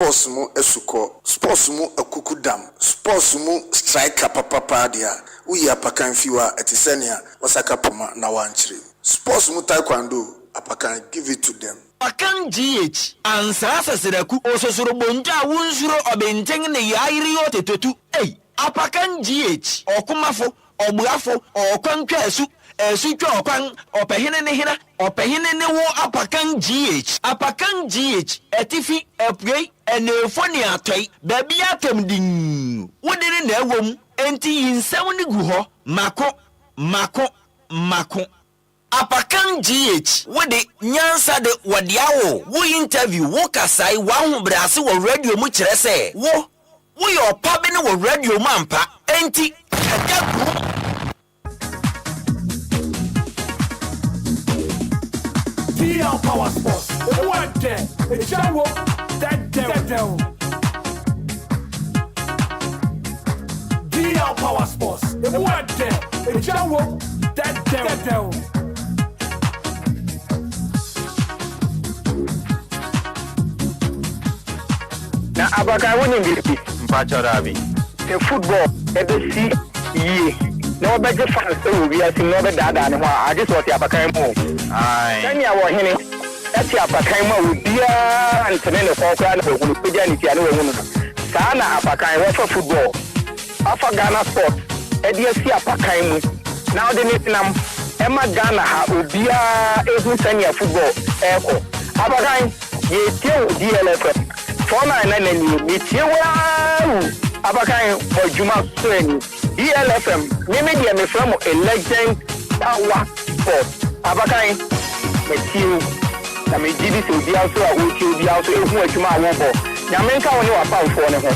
sports mu esuko, sports mu akukudam, sports mu striker papa dia. Uyi Apakan fiwa etisenia wasaka poma na wanchiri. Sports mu taekwondo, Apakan give it to them. Apakan GH ansasa sedaku ososoro bonja wunsuro obenteng ne yairiyo tetetu. Hey, Apakan GH okumafo obuafo okwankwasu esutwa okwan opehene ne hina opehene ne wo Apakan GH. Apakan GH etifi epwei enefoni atoi baby atemdin wodene na ewom enti yinsam ne gu ho mako Apakan GH wode nyansa de wadiawo wo interview wo kasai wa hobrase wo radio mu kire se wo yo pabe ne wo radio mampa enti adaku DL Power Sports what the jawo that devil DL Power Sports what the jawo that devil. Na Apakan winning this Mpachorabi. The football ebesi ye. Na obeje fans will be asking no be dada and I just want Apakan mo. Aye. Then ya wo hene. Eti Apakan mo bia antene ne kokra na wo peja ni tia na wo no. Sa na Apakan wo for football. Afa Ghana sport. Edi esi Apakan mu. Now the netinam Emma Ghana ha obia ehu sanya football eko. Apakan ye tie DLFM. Fona na nani metie wow Apakan ojuma so eni DLFM media me from a legend power sport Apakan metie na me gidi so dia so a wo tie dia so ehu ojuma wo bo na menka woni wa pa fo ne ho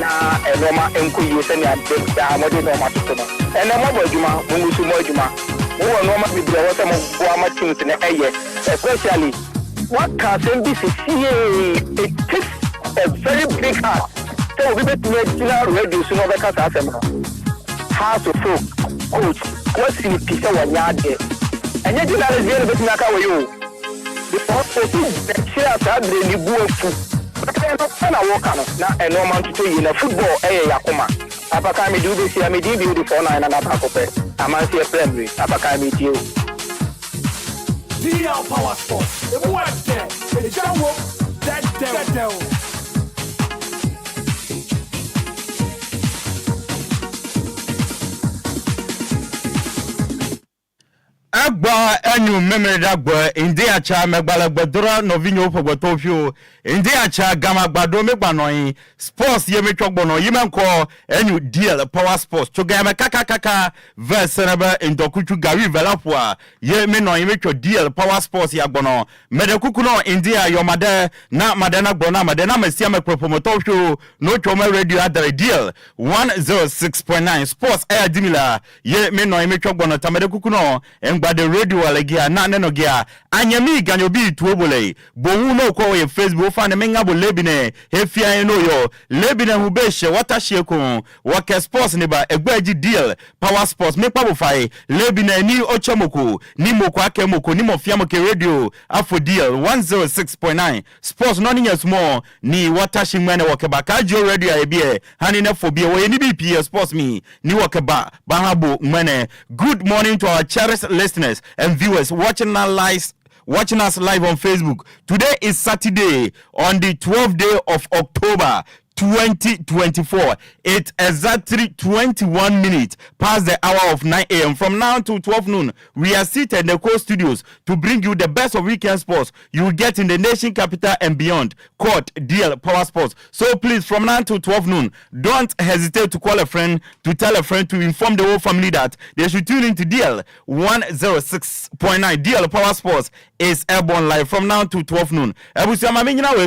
na enoma Enquiries ni ade da mo de no ma to no enoma bo ojuma mo musu mo ojuma mo wo no ma bibire wo se mo bo ama teams ne eye especially what can be see it takes a very big heart. So we bet me dinner radio so no be kasa asem no. How to folk coach what see piece one yard there. And you dinner radio bet me aka we you. The purpose is the share that the buofu. But I no na work na normal to you na football yakoma. Apakan me do this here me do the 49 and apakope. Amansi e primary Apakan me dio. DL Power Sports what the jawo that devil. Agba enyu memere dagba indi acha megbalagba dora novinyo pogotofio indi acha gama gbado megbanoyin sports ye metwogbono yimenko enyu DL Power Sports to gama kaka verse reba indokuchu gari velapwa ye meno yimetwo DL Power Sports yagbono medekuku no indi ayomade na madena gbona madena mesia mekropomotofio no choma radio adare DL 106.9 sports air dimila ye meno yimetwogbono tamedekuku no by the radio allegia na neno gia anyami ganyobi tuobole bowu no ko we Facebook fa ne mengabo lebine hefia no yo lebine hubeshe watashie ko wake sports ne ba egbaji DL Power Sports mekpa bo fai lebine ni ochomoko ni moko akemoko ni mofia moke radio afo DL 106.9 sports no ni small ni watashi mwene wake ba kajo radio ebie hani ne phobia we ni BPS sports me ni wake ba bahabo mwene. Good morning to our cherished listeners and viewers watching us live on Facebook. Today is Saturday on the 12th day of October 2024. It's exactly 21 minutes past the hour of 9 a.m. From now to 12 noon, we are seated in the core studios to bring you the best of weekend sports you will get in the nation capital and beyond. Court DL Power Sports. So please, from now to 12 noon, don't hesitate to call a friend, to tell a friend, to inform the whole family that they should tune into DL 106.9. DL Power Sports is airborne live from now to 12 noon.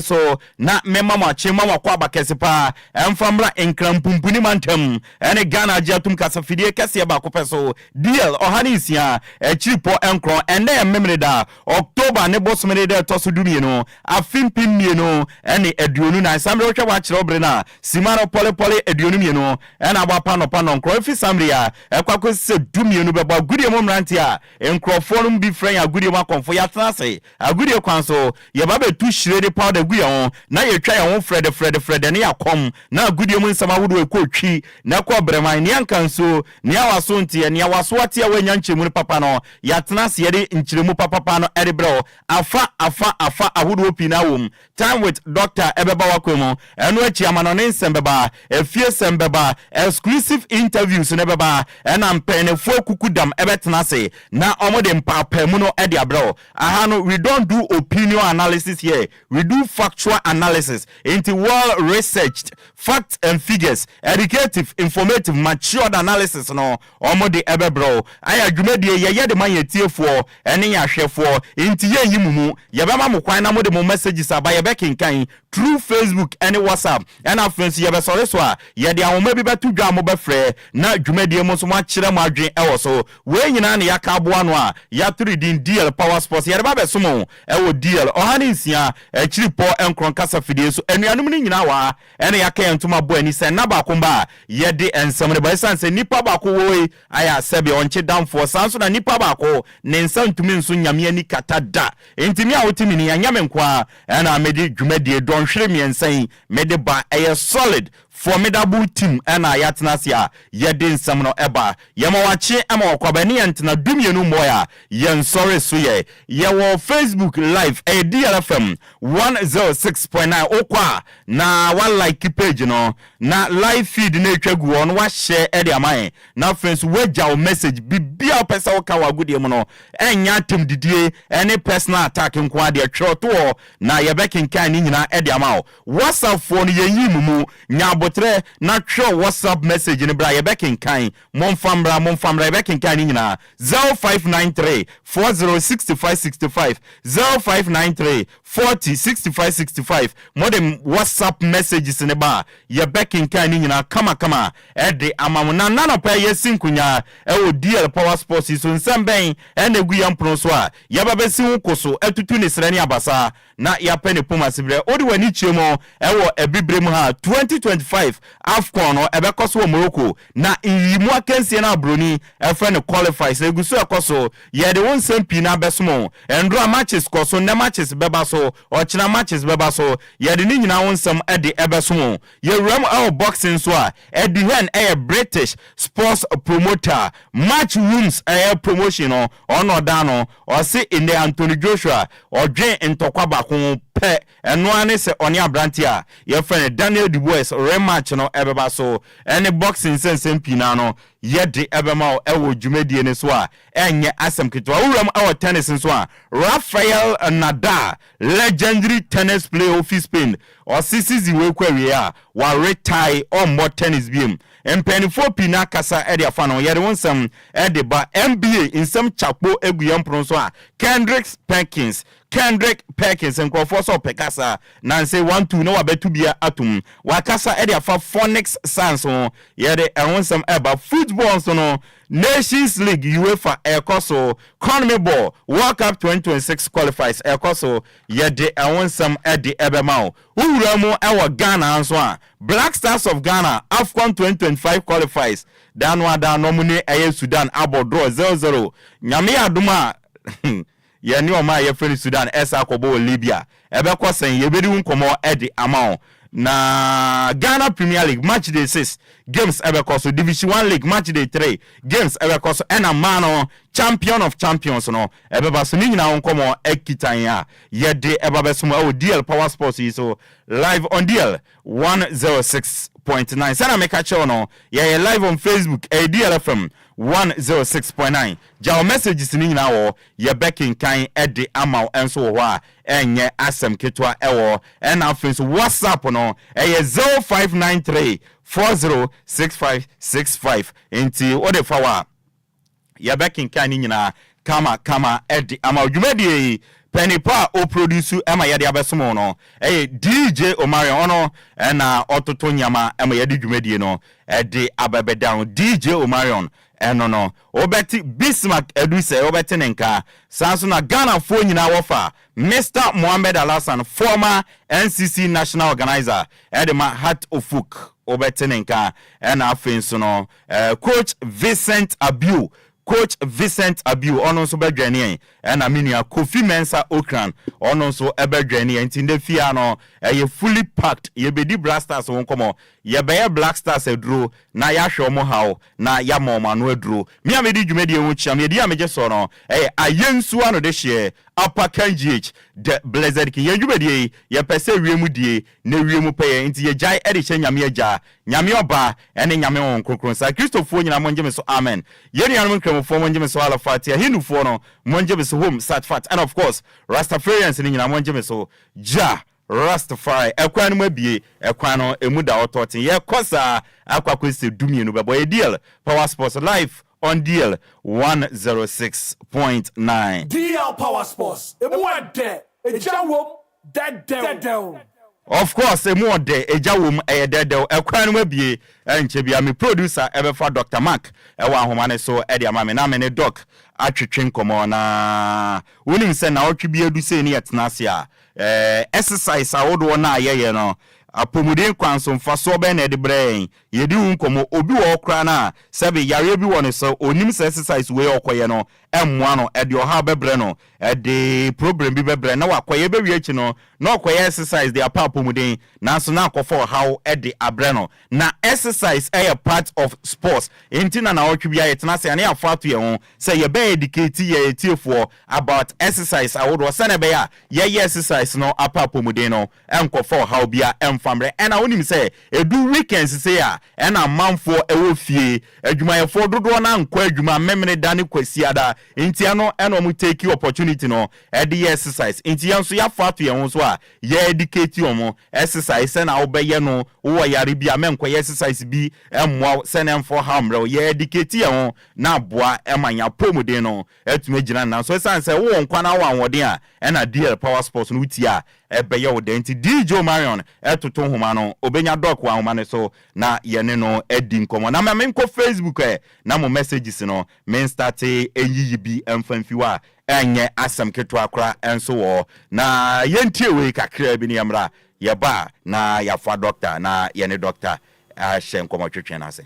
So na me mama chema kwa bakese pa emfamra enkrampumpuni mantem ene Ghana jatum kasafidie kese ba kopeso deal ohanisia chiripo enkron ene memre da October ne bosmere da tosudumie no afimpimie no ene aduonu na samre hwa wa kire obre na simano pole aduonu mie no ene abapa no pa no nkro fi samre ya ekwakọ se dumie no beba gudie mo mrante a enkrofo no bi frɛ ya gudie mo akonfo ya tenase agudie kwanso ye ba betu shirede powder guye ho na ye twa ye ho frede ne yakom na agudie mo nsama wodo ekotwi na kɔ breman ne ankanso ne awaso ntie ne awaso ate a wanya nchemu papa no ya tenase ye de nchiremu papa no erebrɛ afa ahodo opi na wom time with doctor ebeba wakwemo eno achi amano ne nsembeba efie sembeba exclusive interviews ne beba ena mpenefo kukudam ebetenase na omode mpapa mu no ede abro aha no we don't do opinion analysis here, we do factual analysis into well researched facts and figures, educative, informative, matured analysis no omode ebebro aya dwumedie ye de man yetiefo ene ya hwefo into ye yimumu ye bema mo kwan na mode mo messages abaye bekinkan through Facebook and WhatsApp and our friends ye be sorry so a ye de awoma bi betu dwa mo befre na dwumedie mo so mo akire mo adwen ewo so we nyina ne yaka aboa no a ya 3D DL Power Sports ye ba be so mo ewo DL ohanisia chiripo enkron kasa fidie so enuanum ni nyina wa ene yaka entuma bo ani se na ba komba ye de ensam ne ba sanse nipa ba ko woi aya sebe onche damfo sanso na nipa ba ko ne nsam tumi nso nyame ani katada entimi a wotimi ni anyame nkwa ena medi dwumedie don hwere miensan mede ba eye solid formidable team ena yatenasia yede nsam no eba yema wache ama wakwabani entena dumienu moya yen sorry so ye wo Facebook live DLFM 106.9 okwa na one like page no na live feed na etwagu on wa share ede amaye na friends weja o message bibia pesa woka wagudie mu no enya tem didie any personal attack nkwa de twoto na yebekin kan ni nyina ede amawo WhatsApp phone yenyimumu nyabotre na twa WhatsApp message ni bra yebekin kan momfambra yebekin kan ni nyina 0593 406565 0593 406565 modem WhatsApp messages ne ba yebekin kan ni nyina kama ede amamu na nano pa yesinkunya ewo DL Power Sports so nsamben ene gu yampro so a yababesi wukoso atutu ne srani abasa na yapene poma sibre odi wani chiemo ewo ebibrem ha 2025 AFCON no ebekoso wo Morocco na yimu akensie na broni efre qualifies eguso ekoso ye de won sampi na besomo endro matches koso ne matches beba so ochina matches beba so ye de ni nyina won sam ede ebesomo ye ram our boxing so a edi hen British sports promoter match rooms promotion ono dano o se in the Anthony Joshua o dwen ntokwa ba ko pe eno ane se oni abrantia ye friend Daniel Dubois rematch no ebeba so any boxing sense pina no ye de ebema ewo dwumedie ne so a enye asem kitwa uram awo tennis so a Rafael Nadal legendary tennis player of Spain o sisizi we kwawe a wa retire on more tennis biem empenifo pina kasa ede afa no yere wonsam ede ba NBA insam chakpo eguyam pronso a Kendrick Perkins nkofo so pekasa na say 1-2 no wabetu bia atum wakasa ede afa Phoenix Suns so yere wonsam eba football so no Nations League UEFA ekoso CONMEBOL World Cup 2026 qualifies ekoso yede wonsam ede ebemao uwuramu ewo Ghana so a Black Stars of Ghana AFCON 2025 qualifies danwa da nomune eye Sudan abodro 0-0 nyame aduma ye ni o ma ye feri Sudan esa kobo Libya ebe kosen ye bedi nkomo edi amao na Ghana Premier League match day 6 games ebe koso Division 1 League match day 3 games ebe koso ena mano champion of champions no ebe baso ni nyina nkomo ekitan ya ye de ebe beso mo DL Power Sports so live on DL 106.9 sana meka chono ye live on Facebook DLFM 106.9 jaw messages ni nyina wo ye backing kan ede amaw enso wo a enye asem ketwa ewo ena afenso WhatsApp no 0593 406565 enti ode fawa ye backing kan ni nyina kama ede amaw dwumedie Penipa o produce ema yade abesomo no DJ Omarion ono na ototo nyama ema yade dwumedie no de abebe down DJ Omarion eno no obeti Bismarck eduse obeti nenka sanso na Ghana fo nyina wofa Mr. Mohammed Alassan former NCC national organizer edema Heart of Folk obeti nenka ena afenso no coach Vincent Abiu ono so bedwane na minia Kofi Mensa Okran ono so ebedwane ntinde fia no fully packed ye bedi Black Stars won komo ye be Black Stars eduro na ya hwe mo hawo na ya moma no eduro mi amedi dwumedi enwo chiam ye di ameje so no ayensu ano de hye Apakan GH the blessed ki ye dwumedi ye pese wiemu die na wiemu peye nti ye jai ede hye nyame agya nyame oba ene nyame won krokron sa Christopher nyina monje me so amen ye ni anum kremfo monje me so ala fatia hinufo no monje me so home sat fat and of course Rastafarians ni nyina monje me so ja Rastafari ekwan no mabie ekwan no emuda ototin ye kosa akwa kwese dumienu bebo e deal Power Sports live on DL 106.9 DL Power Sports. Emuade, ejawom, dead. of course emuode ejawom dead ekwan no mabie enche bia me producer ebefa Dr. Mark ewa ahomane so ede amame na me ne doc atwetwe nkomo na wonim se na otwe edu se ni etnase a exercise awodo na ayeye no apomuden kwanso mfaso be na de brain yedi nkomo obi wo kra na sebe yare bi woni so onim se exercise we okoye no emmoa no ede oha bebre no ede problem bi bebre na wakoye be wi no na okoye exercise de apomuden na so na akofo how ede abre no na exercise a part of sports intina na otwe bia yetnase ane afato ye ho se ye be educate ye tiefo about exercise awodo se na be ya ye exercise no apomuden no enkofo how bia famre ena wonim se edu weekends se ya ena manfo ewo fie adwumayefo dodo na nkwa adwuma memene dane kwasiada ntia no ena mu take opportunity no e de exercise ntia nso ya fato ye ho so a ye educate omo exercise na obeye no wo yare bia menkwa exercise bi emmoa se na mfo hamre ye educate ye ho na boa emanya pomuden no etuma gina na so sanse wo nkwa na wo anwode a ena DL Power Sports no utia ebeye wo de nti DJ Marion etoto homa no obenya doc wa homa ne so na yene no edi nkomo na me nko Facebook na mo messages no me start eyiyi bi emfanfiwa enye asem keto akra enso wo na yentie we kakra bi ne yamra yeba na yafa doctor na yene doctor a hye nkomo twetwe na ase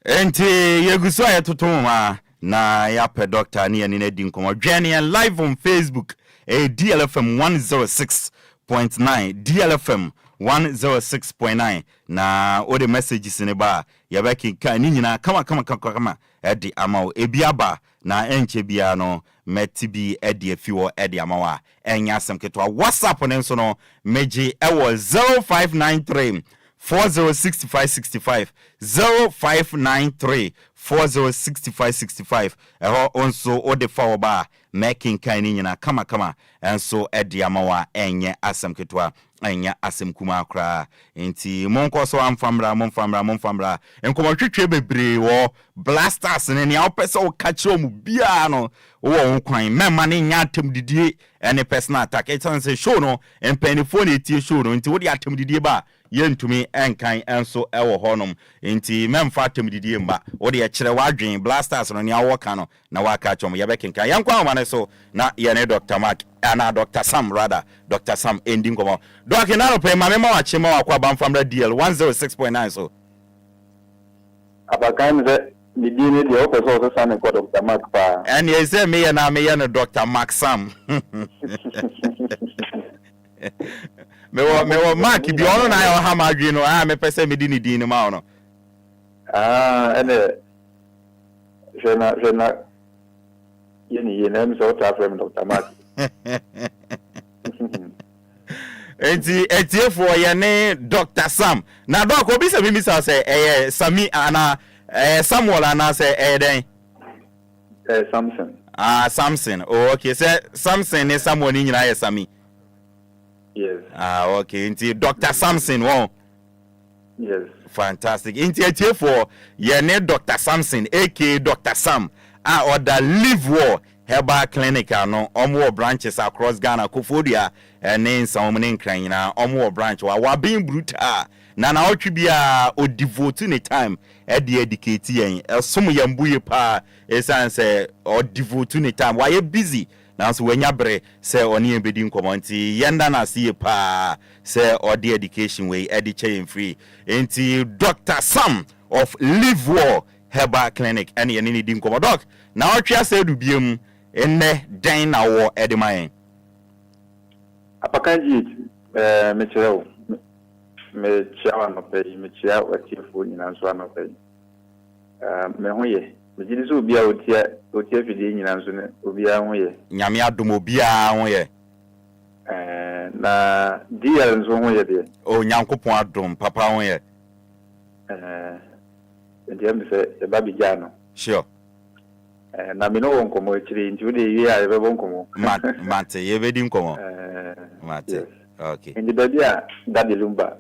enti yeguso ayetotoma na yape doctor ni ene di nkomo Ghanaian live on Facebook DLFM 106.9 DLFM 106.9 na ode messages ne ba yabeki ka ni nyina kama edi amawo ebiaba na enche bia no metibi edi afiwo edi amawa enya asem ketwa WhatsApp ne nso no meji ewo 0593 406565 0593 406565 eho onso ode fawoba making kan nyina kama enso edi amawa enye asem ketwa enya asem kuma akra enti monko so amfamra enkomo twetwe bebre wo blasters ne ya opese o kache mu bia no wo kwan memma ne nya atem didie ene personal attack it say show no empanifo na etie show no enti wo de atem didie ba yentumi enkan enso ewo honom enti memfa atem didie mba wo de kire wadwen blasters no ne awoka no na waka chom yebekenkan yankwa ma ne so na ye ne Dr. Mark ana Dr. Sam rather Dr. Sam ending komo doc na no pe mama wa chema wa kwa bamfamra DL 106.9 so Apakan ze ni dini de opeso so san ko Dr. Mark pa and ye say me na Dr. Mark Sam me wo Mark bi ono na yo ha madwi no me pese me di ni din ma ono ene jena yeni yenem so ta from Dr. Mark Enti for yene Dr. Sam. Na doc obi se mi say Sami ana Samuel ana say den. Samson. Samson. Oh, okay. Say Samson is Samuel ni nyina Sami. Yes. Okay. Enti Dr. Samson won. Yes. Fantastic. Enti for yene Dr. Samson aka Dr. Sam or the live war herbal clinic no omo branches across Ghana Kofodia and in some in Kranyina omo branch wa being brutal na otwi bia o devote ni time e de educate yen some yambuye pa esan say o devote ni time wa ye busy na so wanya bre say oni ebedi nkomonti yenda na see pa say o de education we educate free enti Dr. Sam of Live War Herbal Clinic and any dim doc na otwa say du biem enne den na wo edemayen Apakan ji me chero me chawa no pe me chia watifo nyina so no pe me hoye me jidi so bia otie fidi nyina so ne obia hoye nyame adom obia hoye na DL so hoye de o nyankopon adom papa hoye ndiam se e babi jano sure na me no wonkomo chiri nti wo de yi a be wonkomo mate ye be di nkomo mate okay ndi baby a dadi Lumba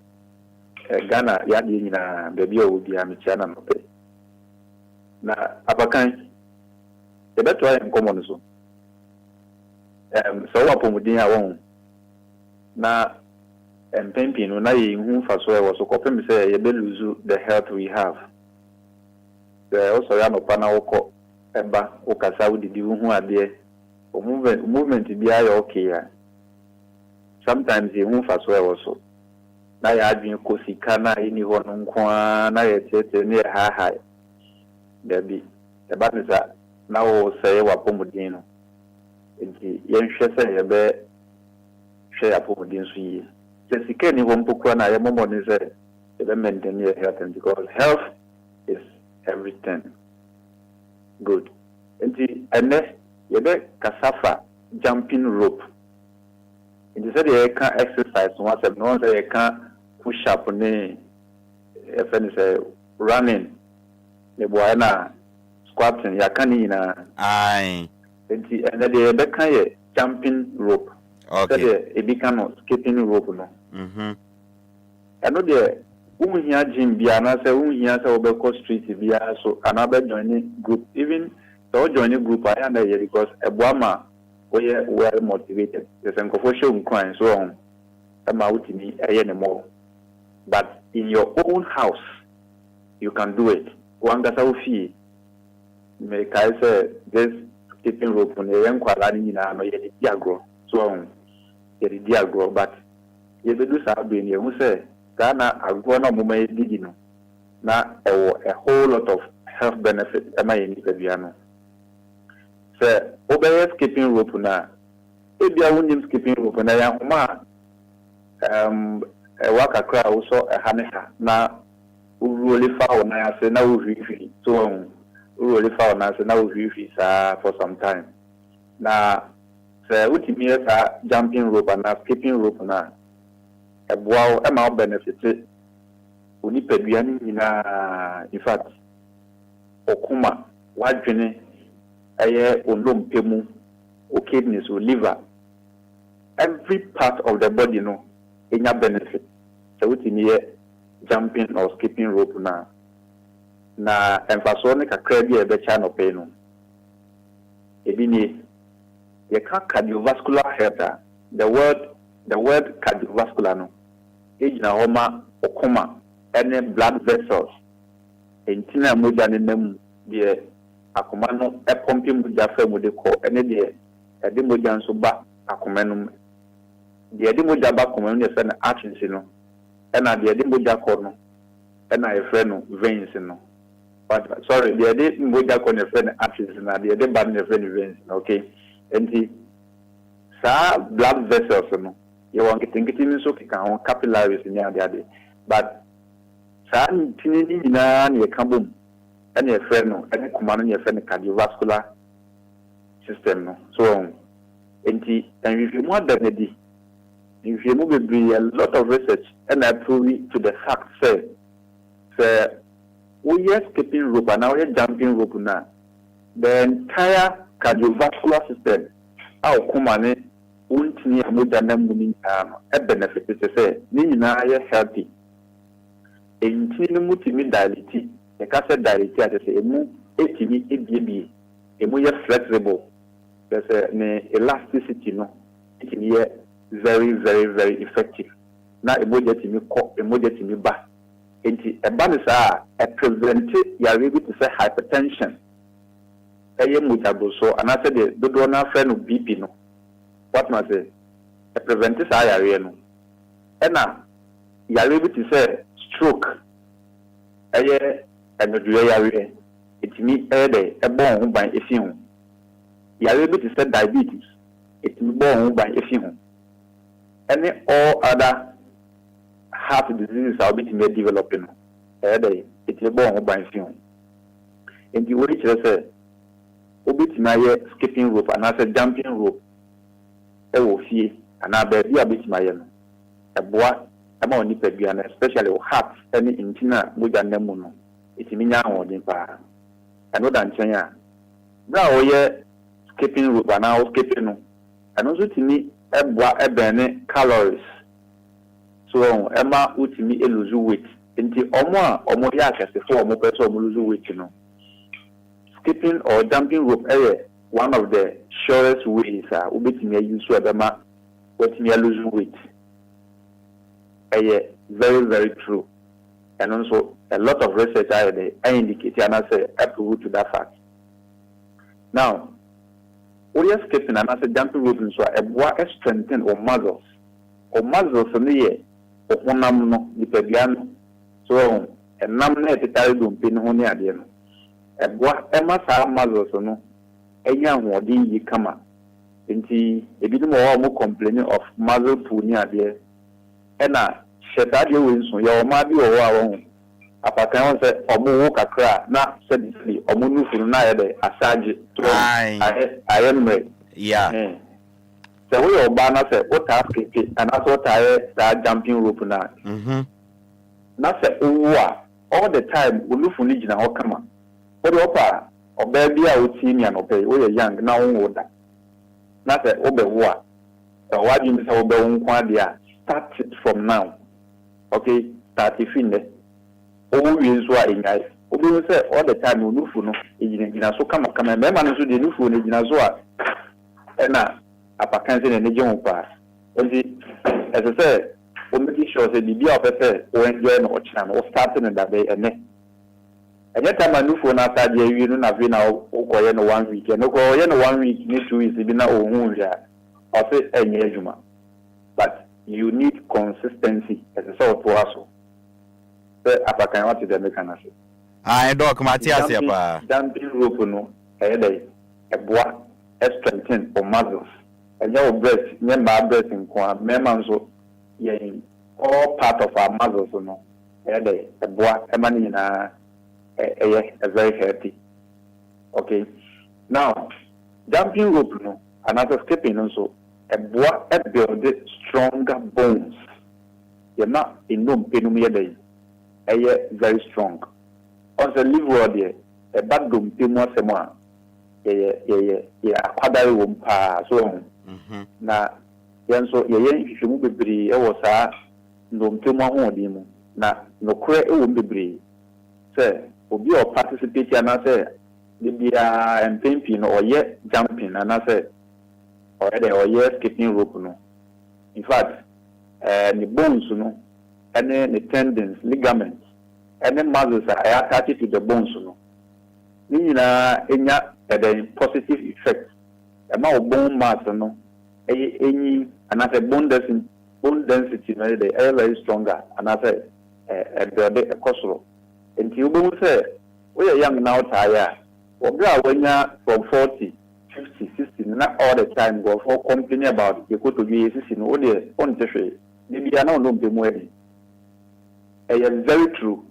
Ghana ya di nyina baby o bi a me chiana no pe na Apakan e beto ay nkomo no so so wa pomudin a won na empempi no na ye hu fa so e wo so kopem se ye be lose the health we have also ya no pana woko eba ukasa udidi hu ade o movement bi ayo okay ya sometimes ye hu fa so e wo so na ya adwin kosika na ini ho no nko na ye tete ne ha dabi eba nisa na wo say wa pomudin no enti ye nhwe se ye be hwe ya pomudin so yi se sika ni ho mpokura na ye momo ni se ye be maintain your health because health is everything. Good. And you be kasafa jumping rope. And you said you can exercise once a month, you can push up on if any running. The boy na squatting, you can in aye. And then you be can jumping rope. Okay. You be can skipping rope no. I know the here gym bia na say here say obeko street bia so another joining group even so joining group I am there because ebuama we are well motivated the senkofo show nkwan so on am out ni more but in your own house you can do it wangasa ofi me kai say this keeping rope on the Enquires ni na no ye diagro so on ye diagro but ye be do sa be ni hu say Ghana agona muma edigi no na a whole lot of health benefits am I ni pebiano say obey skipping rope na ebia wunim skipping rope na ya homa waka kra also haneha na uruli fa na ya say na uhwifi so uruli fa na say na uhwifi sa for some time na say utimi sa jumping rope na skipping rope na wow, am I benefited? Uni peduani in fact, okuma, wajene, aye, unum pemu, o kidneys, o liver, every part of the body, no, in your benefit. So, we need jumping or skipping rope na emphasonic a credit a better pain. Ebini, you can't cardiovascular health, the word cardiovascular, no. Age na homa okoma any blood vessels entina moja ne nam de akoma no e pompi moja fa mu de ko ene de moja nso ba akoma no de moja ba akoma no fe na arteries no ena de moja ko no ena e fe no veins no but sorry de moja ko ne fe na arteries na de ba ne fe no veins okay enti sa blood vessels no you want to think it in so can capillaries in the other but san tinini na ne kabum and your friend no and command your friend cardiovascular system no so enti and if you more than the if you move a lot of research and I prove it to the fact say we are skipping rope and now we are jumping rope now. The entire cardiovascular system, our common won't need a benefit to say, Nina healthy. In multimodality, the cassette diality as I say, ATV, a more flexible. There's an elasticity, no, it is very, very, very effective. Now, immediately back. A balance a preventive, you are able to say hypertension. So, and I said, the donor friend of BP, no. What must I say? A preventive area, no. And now, you are able to say stroke. And it means a bone by a few. You are able to say diabetes. It is born by a few. Any all other heart diseases are developing. It is born by a few. And the way to say, Obit skipping rope and as a jumping rope. See, and I bet you a bit my a boy, a more nipebian, especially heart, any intina with a nemono. It means now in power. I know that China. Now, skipping rope and now skipping. And also to me, a burning calories. So, Emma would to me a lose weight. Into almost as the form of person lose weight, you know. Skipping or jumping rope area, one of the surest ways will be to me use to Emma what me lose weight. Very, very true. And also, a lot of research I indicate and I say approve to that fact. Now, we are skipping and as a jumping rope so a boy strengthen or muscles on the year or one the pebiano. So, a namnet the Tarigum pin honey at the end. A boy Emma Sarah muscles or no, a young or ye come up. Indeed, a bit more complaining of muzzle punya there. And I said that you win so your mother or our own. Apakan say omo kakra na said omo nufu na de asage to I am ready. Yeah. So we oba na say what ask it and that's what that jumping rope na. Na say all the time we nufu ni gina ho kama. What opa oba bia o timi an opa we young na won woda. Na say oba wo a. So what you say oba won kwa dia start it from now. Okay, start it fin always why in guys. Obi say all the time we nufu no ejina so kama member no so de nufu no ejina so a na apakan say na neje pa. Enti as I say, we make sure say bibia opese o enjoy no ochina no starting in that day ene. Enya time nufu na start dey wi no na vi na okoye no 1 week. No koye no 1 week ni 2 weeks bi na ohun ya. O say enye adwuma. But you need consistency as a sort of also. Apakan what is the mechanism? Doc Matthias pa. Jumping rope no a boy strengthen or muscles. And your breast, remember breast in kwa, so all part of our muscles no. A boy a man in a very healthy. Okay. Now jumping rope no, another skipping also a boy build stronger bones. You're not in no penum very strong. Also, live word here. A bad dum pimo sema. Akwadari wumpa so. Na yanso if you move bebree e wo saa dum pimo ho odi mu. Na no kure e wo bebree. Say obi o participate na say bibia empempi no oye jumping and I say or skipping rope no. In fact, the bones no and then the tendons, ligaments, and the muscles are attached to the bones. No, the positive effect. About bone mass, no, any another bone density, no, they are very stronger. Another a coastal. And you will say, we are young now, tired. When you're from 40, 50, 60, not all the time go for complaining about you go to be in all the on the trade. Maybe I don't know the wedding. It's very true.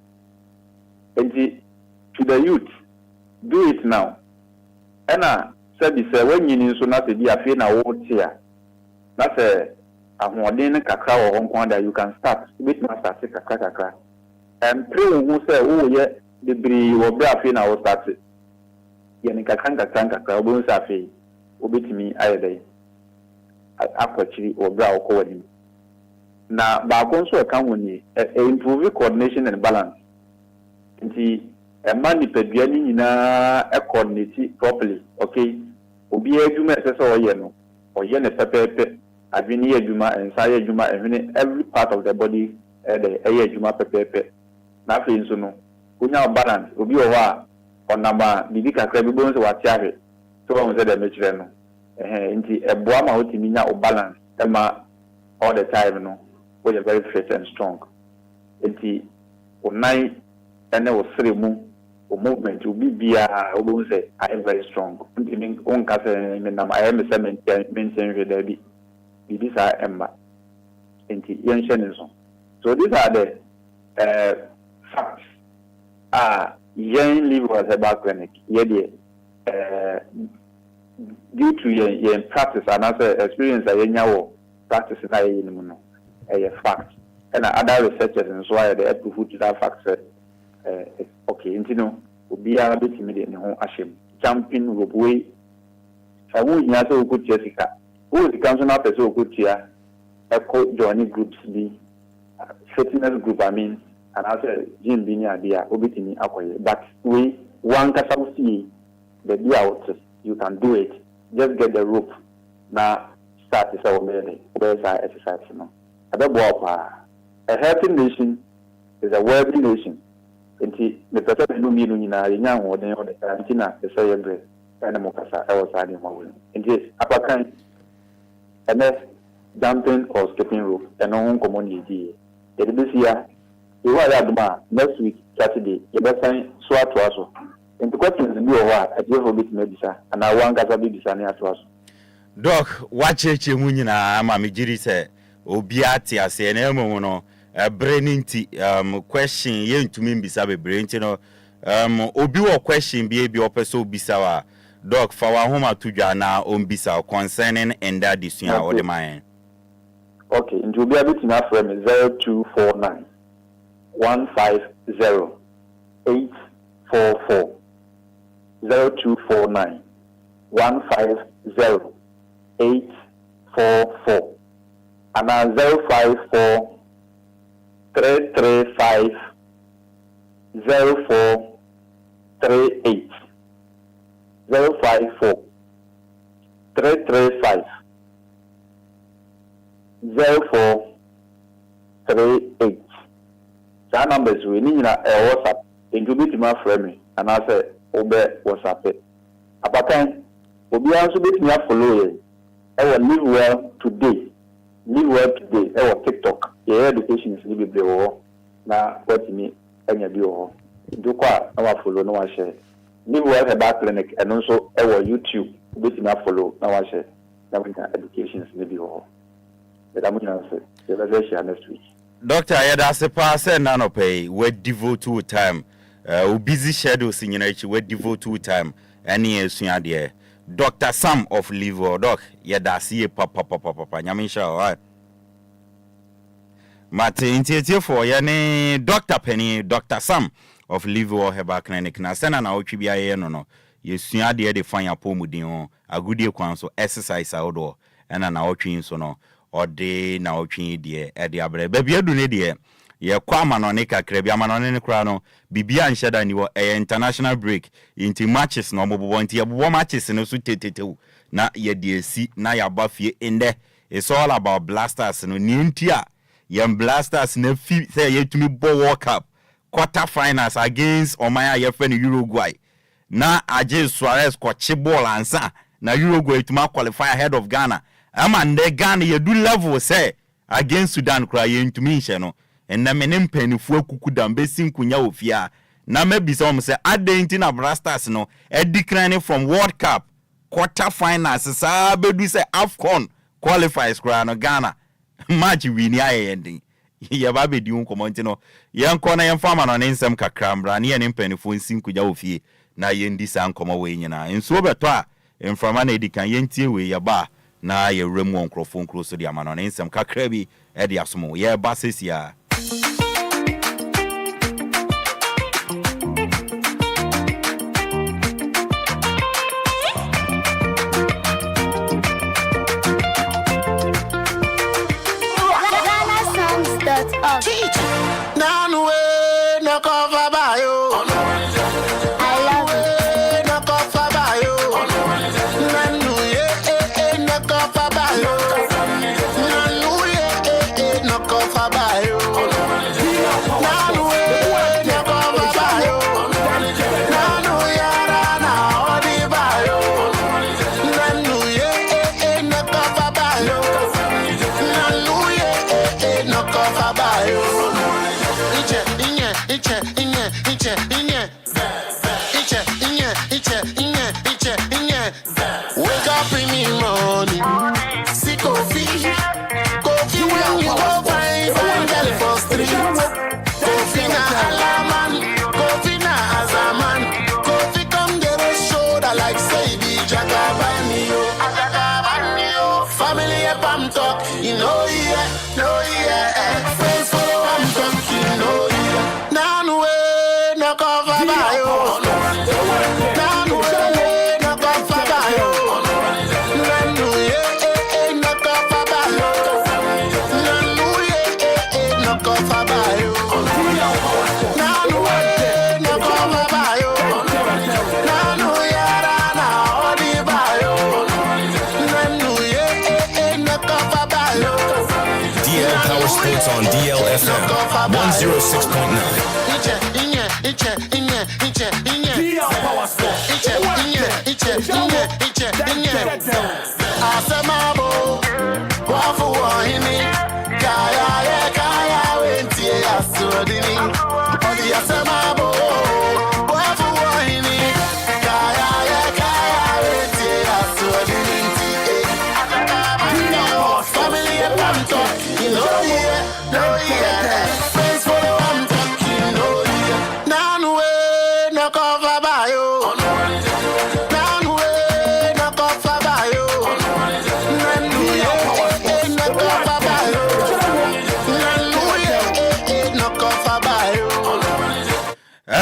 And to the youth, do it now. And I said, when you need so not to be a fin, I won't here. That's ahoɔden kakra wɔ hɔ nko that you can start bit ma start kakra and pray who say wo yɛ bebree wɔ bra afi na wo start yɛ ne kakra obo nsa afi obetimi ayɛ dɛ akɔkyiri wɔ bra wɔ kɔ wani na baako nso ɛka ho ni improve coordination and balance nti ɛma nipadua ni nyinaa coordinate properly okay obi adwuma ɛsɛ sɛ ɔyɛ no ɔyɛ ne pɛpɛɛpɛ adwene yɛ adwuma nsa yɛ adwuma ɛhwene every part of the body ɛyɛ adwuma pɛpɛɛpɛ na afei nso no onya balance obi wɔ hɔ a ɔnam a bibi kakra bi bɔ nso wate ahwɛ so wɔn sɛ dɛ mekyerɛ no nti ɛboa ma wotumi nya o balance ɛma all the time no we are very fit and strong nti onai ɛne wo sere mu o movement obi bia obo say I am very strong nti min on ka say me nam I am say maintain hwe da bi bibi sa emma nti yen hye ne so these are the facts yen live was about clinic ye de due to yen practice and also experience that yen yawo practice na yen mu no fact and other researchers and so why they prove to that fact okay nti no obi ara betimi de ne ho ahyem jumping rope way fawo nya so okutia sika o sika so na pese okutia eco joining groups bi fitness group and also gym bi ni adia obetimi akoye but we one kasa see the day out you can do it just get the rope na start is our exercise no a healthy nation is a wealthy nation. Nti the person no mienu nyina yenya hoden o de nti na se ye bre na mo kasa e wo sade mo wo nti apakan ene jumping or skipping rope eno ho komo ni di e de bisia e wa ya duma next week Saturday e be san so ato aso nti questions bi o wa e de ho bit me bisa ana wan kasa bi bisa ne ato aso doc wa cheche mu nyina ma me giri se obi ate ase na emu no braininti question ye ntumi mbisa be brainti no obi wo question bi opeso bisa wa doc fa wa homa tudwa na ombisa concerning and that this year or the man okay nti obi abetina afre me 0249 150 844 0249 150 844 and 054 335 0438 054 335 0438 that numbers we need na WhatsApp into bit my frame and I say obe WhatsApp apakan obi anso bit me follow ye I will live well today our TikTok your education is be below na what me anya bi o do kwa na wa follow na wa share live well about clinic and also our YouTube bit me follow na wa share na we education is be o but I'm going to say the share next week doctor yada se pass na no pay we devote to time we busy schedules in each we devote to time any esua there Dr. Sam of Liver doc yada see papa nyamisha right Mate intiatie for yani Dr. Penny Dr. Sam of Liver Herbal Clinic na sena na otwi bia ye no yesua de de fan apomudin ho agudie kwan so exercise outdoor na otwi so no ode na otwi de e de abre ba bia du ne de ye kwa manone kakra bia manone ne kra no bibia nheda ni wo international break inti matches no bobo nti ye bobo matches no so tetetew na ye de esi na ya ba fie inde it's all about blasters no ni ntia yem blasters na fi say ye tumi bo World Cup quarter finals against Omaya yefen Uruguay na Aje Suarez ko chi ball ansa na Uruguay tuma qualify ahead of Ghana ama nde Ghana ye do level say against Sudan kra ye ntumi hye no enna menem panifu akuku dambesi nkunya ofia na mabisa om say adenti na blasters no edikran from World Cup quarter finals sa bedu say AFCON qualifies kra no Ghana match win ya ending ye ba be di un komenti no ye nko na ye fama no nsem kakra mbra ne ye ne mpanifo nsinkuja ofie na ye ndi sa nkoma we nyina enso beto a mframa na edikan ye ntie we ye ba na ye remu onkrofo nkro so di amano ne nsem kakra bi e di asomo ye ba sesia on DLFM 106.9.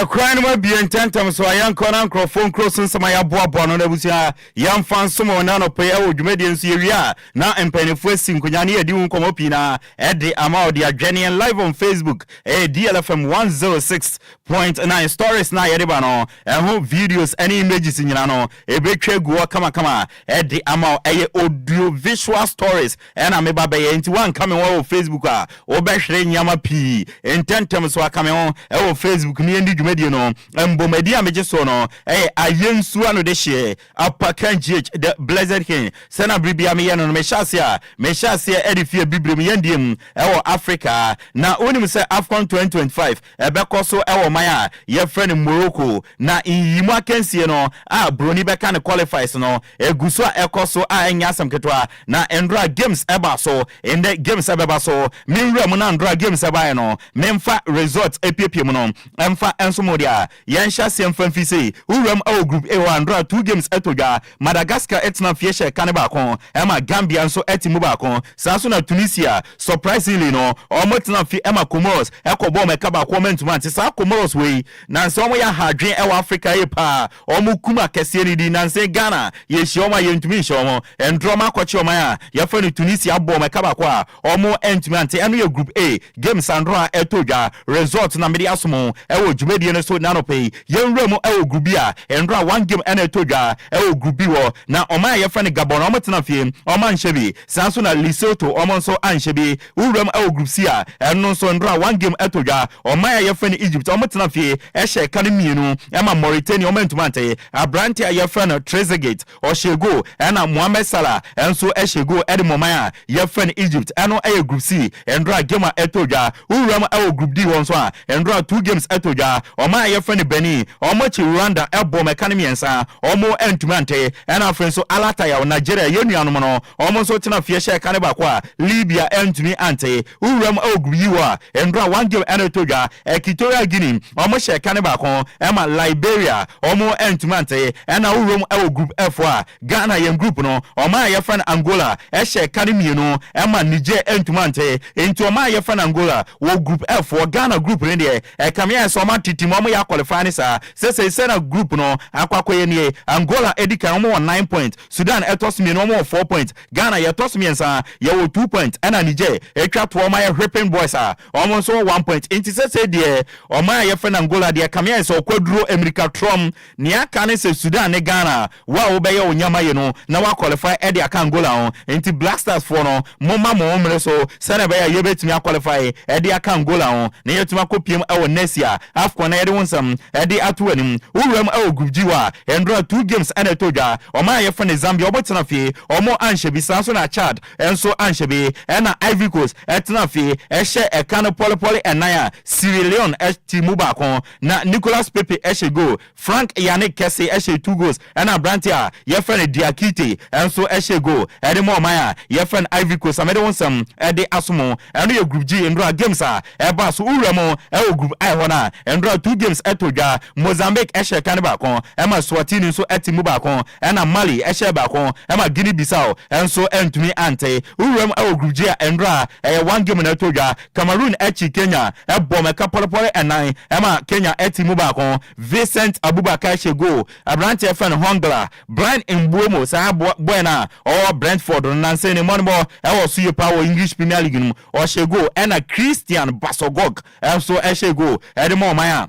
Crying my be intentum so I am corner phone crossing some my boa no nebusia yam fan some nano pay o dwumedian area na empenifo sinkunyane edi won opina e de ama the Ghanaian live on Facebook DLFM 106.9 stories na yedeba no ho videos any images nyina no e betwe guo kama e de ama audio visual stories na me baba ye nti wan kame wo Facebook a wo behwere nyama pi intentum so akame ho e wo Facebook ni endi dwumedi no mbomadi ameje so no ayensu ano de hye Apakan GH the blessed king sana bribia me no me hyase edifie bibrem yandiem ewo Africa na onim se Afcon 2025 ebekọ so ewo man a ye friend Morocco na yimu akansie no broni beka ne qualifies no eguso ekoso enya asam ketwa na Endra games eba so in the games eba so minwura mu na Endra games eba no memfa resort epiepiem no emfa enso modia yansha semfa fisi uram awo group A Endra 2 games etoga Madagascar etna fieshe kaneba kon ema Gambia nso etimu ba kon sanso na Tunisia surprisingly no omotina fi ema Comoros ekobo meka ba comment man ti sa Comoros we nanse omo ya hadwen ewa Africa ye pa omo kuma kese ni di nanse Ghana ye hye omo ye ntumi hye omo endroma kwachi omo ya ya fa ni Tunisia bo meka ba kwa omo entumi ante eno ye group A games Andra etoga result na medi asomo ewo dwumedie no so nanope ye nwura mu ewo group B a Endra one game ena etoga ewo group B wo na oma ye fa ni Gabon omo tena fie omo anhyebi sanso na Lesotho omo nso anhyebi uram ewo group C a eno nso Endra one game etoga oma ye fa ni Egypt omo tena fie ehye kan mienu ema Mauritania omo ntumante abrante ye fa no Trezeguet oshego ena Mohamed Salah enso eshego edmomaya ye fa ni Egypt eno eye group C Endra game etoga uram ewo group D won so a Endra 2 games etoga Oma ye friend Beni omo chi Rwanda ebo mekanimi ensa omo entumante ena friend so alata ya Nigeria yenuanom no omo so tena fie hye kane ba kwa Libya entumi ante uram ogriwa endra one game ena toja Equatorial Guinea omo hye kane ba kon ema Liberia omo entumante ena uram group F wa Ghana yem group no oma ye friend Angola hye kane mienu ema Niger entumante enti oma ye friend Angola wo group F wo Ghana group ne de kamia so ma titi mo ya qualify ni sa se na group no akwakoye ni Angola edika omo 9 points Sudan etos mienu omo 4 points Ghana ye tos miensa ye wo 2 points ena Niger etwa to ma ye Ripping Boys omo so 1 point enti se de oma ye friend Angola de kamia so kwaduro America Trom ni aka ne se Sudan ne Ghana wa obeye onyama ye no na wa qualify edi aka Angola on enti Black Stars for no moma mo mre so se na be ye betimi qualify edi aka Angola on ne yetuma kopiem e Nesia afcon ede wonsam ede atoanim uram group G wa endra 2 games ene toja oma ye fane Zambia obotena fi omo anshebi sanso na Chad enso anshebi ena Ivory Coast etena fi ehye ekano polepole enaya Sierra Leone timu ba kon na Nicolas Pepe ehye go Frank Yannick Kesse ehye 2 goals ena Brantia ye fane Diakite enso ehye go ede mo maya ye fane Ivory Coast amede wonsam ede asomo eno ye group G endra games eba so uram group I wana endra 2 games etoja Mozambique ehye kan ba kon ema Swatini so etimu ba kon ena Mali ehye ba kon ema Guinea Bissau enso entumi ante uram group G endra 1 game na etoja Cameroon echi Kenya ebo meka polepole enan ema Kenya etimu ba kon Vincent Abubakar Shego Abrante FN Hongla Brian Mbeumo sa boyna or Brentford nanse ni monbo e was you power English Premier League or Shego ena Christian Basogog enso Shego edemo maya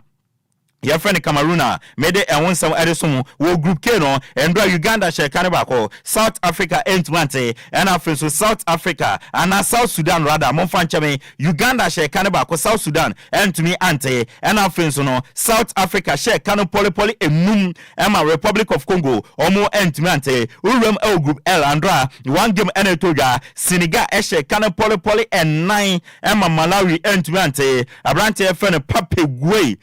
your friend Cameroon made a one some Edison wo group K no endra Uganda share kanibako South Africa entwante and after so South Africa and South Sudan rather monfanchame Uganda share kanibako South Sudan and to me ante and after so no South Africa share kanu poly enum Emma Republic of Congo omo entwante urum group L andra 1 game enetoja Senegal share kanu poly and 9 Emma Malawi entwante abrante friend Pape Gueye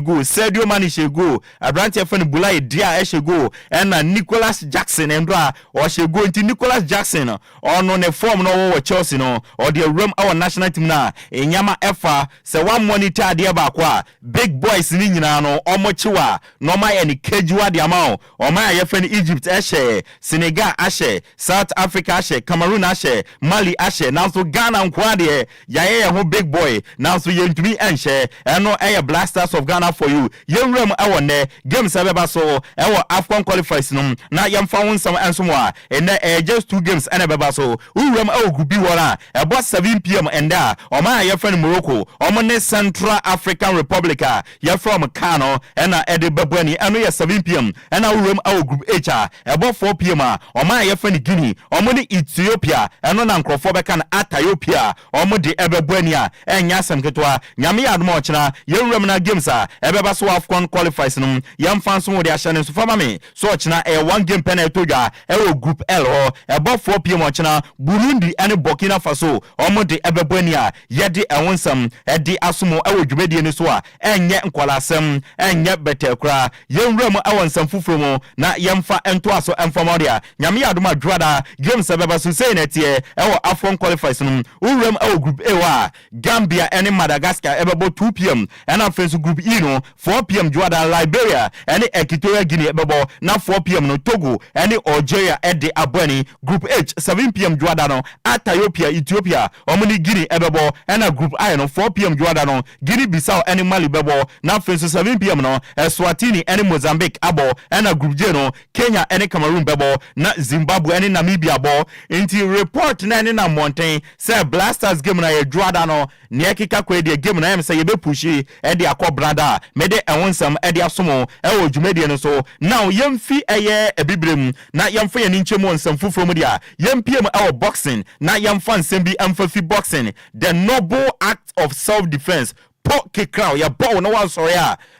go Sadio Mane shego Abrante FN Bulai dia shego and Nicholas Jackson endra or shego into Nicholas Jackson on ne form no wo Chelsea no or the room our national team na enyama efa se one monitor dia ba kwa big boys ni nyina no omochiwa no ma ye ni kejuwa dia ma o ma ye FN Egypt ehye Senegal ahye South Africa ahye Cameroon ahye Mali ahye now so Ghana nkwa de ye ho big boy now so ye ntumi enhye eno eye Blasters of Ghana for you yewrem awon ne games abeba so ewo AFCON qualifiers no na yemfa wonsam ensomo a ene just 2 games ene beba so urem awo gubi wora ebo 7 pm enda o ma ye friend Morocco o ne Central African Republic ye from Kano ena ede babani eno ye 7 pm ena urem awo group H ebo 4 pm o ma ye friend Guinea o ne Ethiopia eno na nkrofo beka na Ethiopia o de ebebani enya semketwa nyame admo ochina yewrem na games ebeba so AFCON qualifiers no yam fans mo de ahane so fama me so ochina 1 game penalty toja group L ho ebo 4 pm ochina Burundi and Burkina Faso omo de ebebani yede ewonsam edi asomo dwumedie ni so enye nkwalasem enye betekra yenwram awonsam fufuro na yemfa ento aso enfama dia nyame adoma dwada games ebeba so say netie AFCON qualifiers no urem group A wa Gambia and Madagascar ebebo 2 pm and afenso group E no 4 pm Jordan Liberia and Equatorial Guinea bebo na 4 pm no Togo and Algeria ede abani group H 7 pm Jordan no Ethiopia omuni Guinea ebebo and group I no 4 pm Jordan no Guinea Bissau and Mali bebo na fenso 7 pm no Eswatini and Mozambique abo and group J no Kenya and Cameroon bebo na Zimbabwe and Namibia bo inti report na na mountain say Blasters game na Jordan no niekika kwede game na em say yebe pushi ede akobrada mede ewonsam ede asomo dwumedie no so now yemfi ebibrem na yemfa ye ninchemu onsam fufuro mu dia yempiem boxing na yemfa nsem bi amfa fi boxing the noble act of self defense po kikra ya bo no one sorry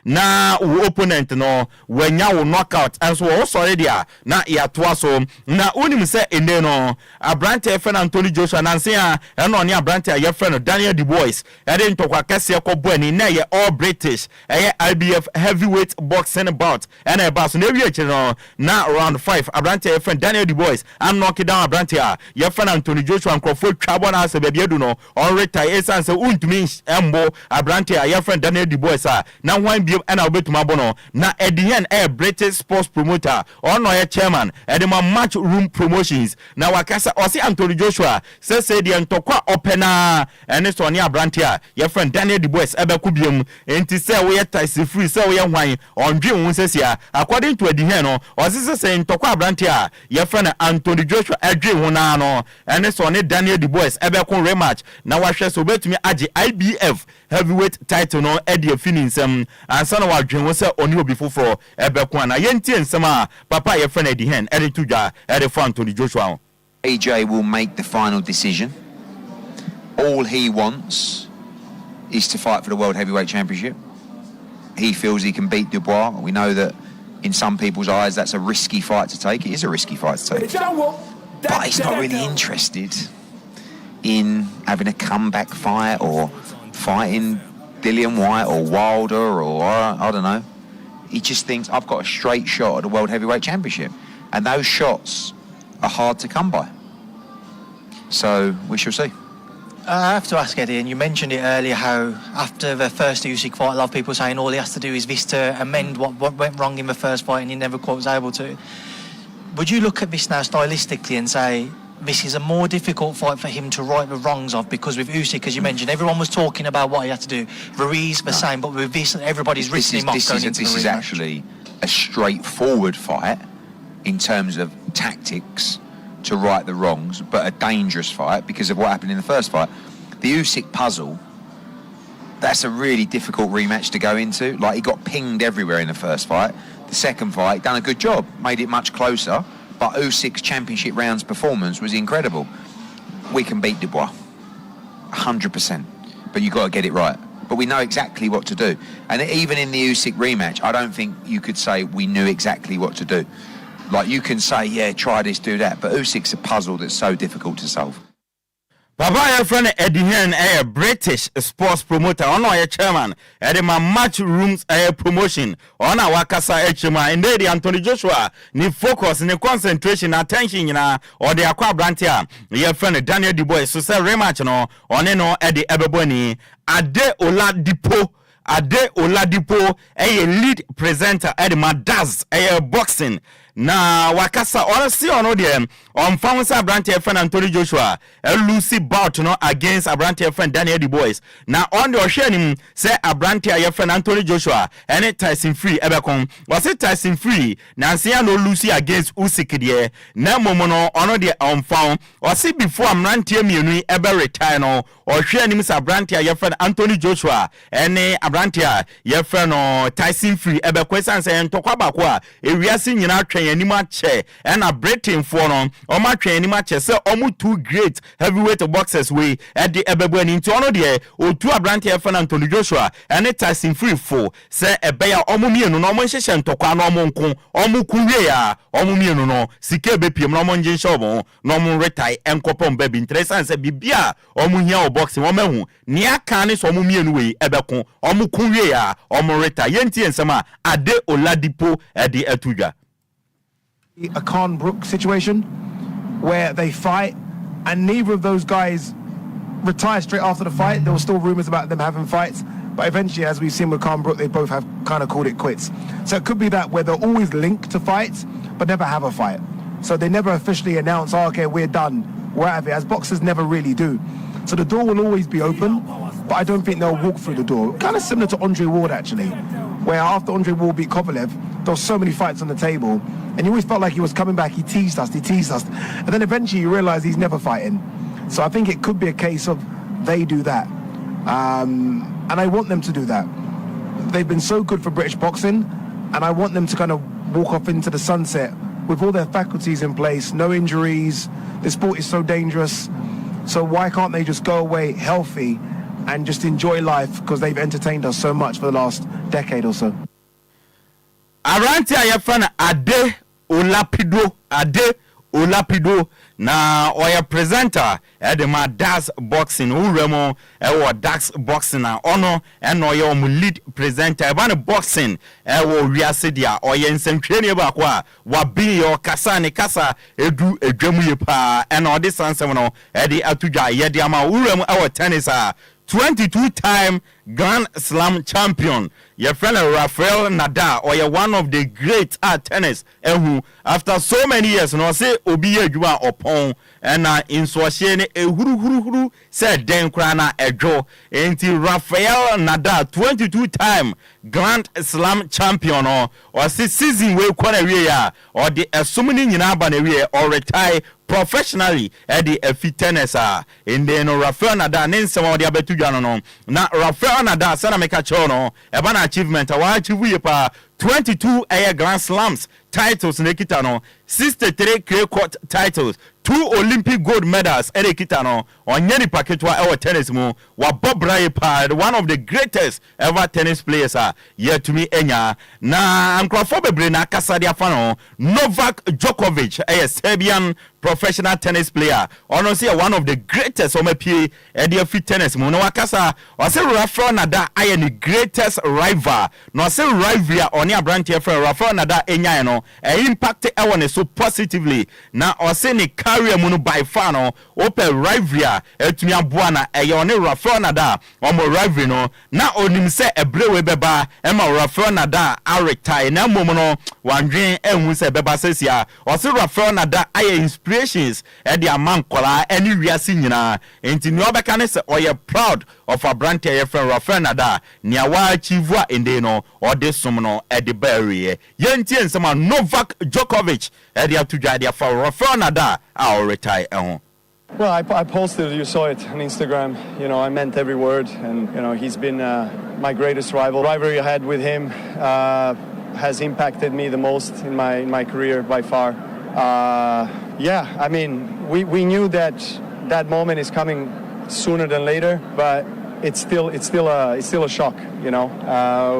na wo opponent no wanya wo knockout and so wo sorry dia na ya toa so na unim se ene no abrante efe na Anthony Joshua nanse a eno ne abrante ye friend no Daniel Du Bois e de ntokwa kese ko bo ani na ye all British IBF heavyweight boxing bout and e ba so na wi no na round 5 abrante efe Daniel Du Bois and knock down abrante a ye friend Anthony Joshua nkofo twabo na ase bia du no on retire esanse untumi embo abrante a ye friend Daniel Du Bois a na wan bi na obetuma bono na edihen British sports promoter ono ye chairman edema match room promotions na wakasa osi Anthony Joshua say the ntokwa opena ene so ne abrante a ye friend Daniel Du Bois ebeku biem enti say we taxi free say we hwan ondwe won sesia according to edihen no osi say ntokwa abrante a ye friend Anthony Joshua edwe won na no ene so ne Daniel Du Bois ebeku rematch na wahwe so betumi age IBF heavyweight title no edi afininsem ansa na wadwen wo se oni obi foforo ebeku na yentie nsem a papa ye friend edihen edi tudwa edi for Anthony Joshua. AJ will make the final decision. All he wants is to fight for the World Heavyweight Championship. He feels he can beat Dubois. We know that in some people's eyes that's a risky fight to take. It is a risky fight to take. But he's not really interested in having a comeback fight or fighting Dillian White or Wilder or I don't know. He just thinks I've got a straight shot at the World Heavyweight Championship. And those shots are hard to come by. So we shall see. I have to ask Eddie, and you mentioned it earlier, how after the first Usyk fight, a lot of people saying all he has to do is this to amend what went wrong in the first fight, and he never quite was able to. Would you look at this now stylistically and say this is a more difficult fight for him to right the wrongs of? Because with Usyk, as you mentioned, everyone was talking about what he had to do. Ruiz the same, but with this, everybody's written him off going into the rematch. This is actually a straightforward fight in terms of tactics to right the wrongs, but a dangerous fight because of what happened in the first fight. The Usyk puzzle, that's a really difficult rematch to go into. Like, he got pinged everywhere in the first fight. The second fight, done a good job, made it much closer, but Usyk's championship rounds performance was incredible. We can beat Dubois 100%, but you got to get it right. But we know exactly what to do, and even in the Usyk rematch, I don't think you could say we knew exactly what to do. Like, you can say, yeah, try this, do that, but Usyk's a puzzle that's so difficult to solve. Baba, your friend Eddie Hen, a British sports promoter, on our chairman, at my match rooms promotion, on our Wakasa HMA, and the Anthony Joshua, need focus, need concentration, attention, or the aqua brantia, your friend Daniel Du Bois, so say rematch, on Eddie Ebeboni, Ade Oladipo. Ade Oladipo, a lead presenter at Madaz, a boxing. Na wakasa honestly ono dem on found Abrante friend Anthony Joshua a Lucy bout no against Abrante friend Daniel Du Bois. Na on the him say Abrante your friend Anthony Joshua and Tyson Free ebekon was it Tyson Free na say no Lucy against Usyk there na momono ono de on found was it before Abrante mienu ebe retire no or hwe nim say Abrante your friend Anthony Joshua and Abrante your friend Tyson Free ebekon say ntokwa bako a ewiase nyina twen anima che and a Britain for no o ma twen anima che say omu two great heavyweight boxers we at the ebebani into ono de o two Abrante friend Anthony Joshua and Tyson Free for say ebeya omu mienu no omu nhyehyɛ ntokwa no omu nko omu kuwie ya omu mienu no sike bepiem no omu ngin shobo no omu retire enkopom baby interesting say bibia omu hia o boxing omu hu ne aka ne so omu mienu we ebeko omu kuwie ya omu retire yenti ensema Ade Oladipo edi etudwa. A Khan Brook situation where they fight and neither of those guys retire straight after the fight. There were still rumors about them having fights, but eventually, as we've seen with Khan Brook, they both have kind of called it quits. So it could be that where they're always linked to fights but never have a fight. So they never officially announce, oh, okay, we're done, we're out of it, as boxers never really do. So the door will always be open, but I don't think they'll walk through the door. Kind of similar to Andre Ward, actually, where after Andre Ward beat Kovalev, there were so many fights on the table, and he always felt like he was coming back. He teased us, and then eventually you realize he's never fighting. So I think it could be a case of they do that, and I want them to do that. They've been so good for British boxing, and I want them to kind of walk off into the sunset with all their faculties in place, no injuries. The sport is so dangerous, so why can't they just go away healthy and just enjoy life because they've entertained us so much for the last decade or so. Aranti ayefana Ade Olapido na oya presenter edema Das Boxing uremo ewo Das Boxing na ono eno oya lead presenter eba boxing ewo wiase dia oya nsentwene ba kwa wabi yo kasa ne kasa edu edwamu ye pa eno odi sansem no edi atudwa ye dia ma uremo ewo tennis 22-time Grand Slam champion. Your friend Rafael Nadal, or you're one of the great tennis. Who, after so many years, no say Obiye Jua Opon, and in Swashene, huru said Den Krana Ejo, until Rafael Nadal, 22-time Grand Slam champion, or season way Korea, or the assuming in Abaneria, or retire professionally at the fit tennis in the Rafael Nadal name some of the abetu jano na Rafael Nadal sana meka chono ebana achievement wa achieve pa 22 Grand Slams titles nekita no 63 clay court titles 2 Olympic gold medals nekita no onyeni package wa ewo tennis mu wa Bob pa one of the greatest ever tennis players yet to me enya na ankrofo bebre na kasa dia fa no Novak Djokovic Serbian professional tennis player ono say one of the greatest o mapie e fit tennis mu no wakasa o say Rafael Nadal aye the greatest rival no say rivalry oni abrantie friend Rafael Nadal enya no impact e won so positively na o say ne career mu no by far no open rivalry etumi aboa na e oni Rafael Nadal o mo rivalry no na onim say ebrewe beba e ma Rafael Nadal a retire na mom no wandwen ehun say beba sesia o say Rafael Nadal aye inspirations and the man kola any wiase nyina enti ne obeka ne se oye proud of a brand here from Rafael Nadal nia wa achieve a ende no or de som no e de barrier yenti ensema Novak Djokovic e de atudwa de for Rafael Nadal a retire ehun. Well, I posted, you saw it on Instagram, you know, I meant every word, and you know, he's been my greatest rival. The rivalry I had with him has impacted me the most in my career by far. Yeah, I mean, we knew that moment is coming sooner than later, but it's still a shock, you know.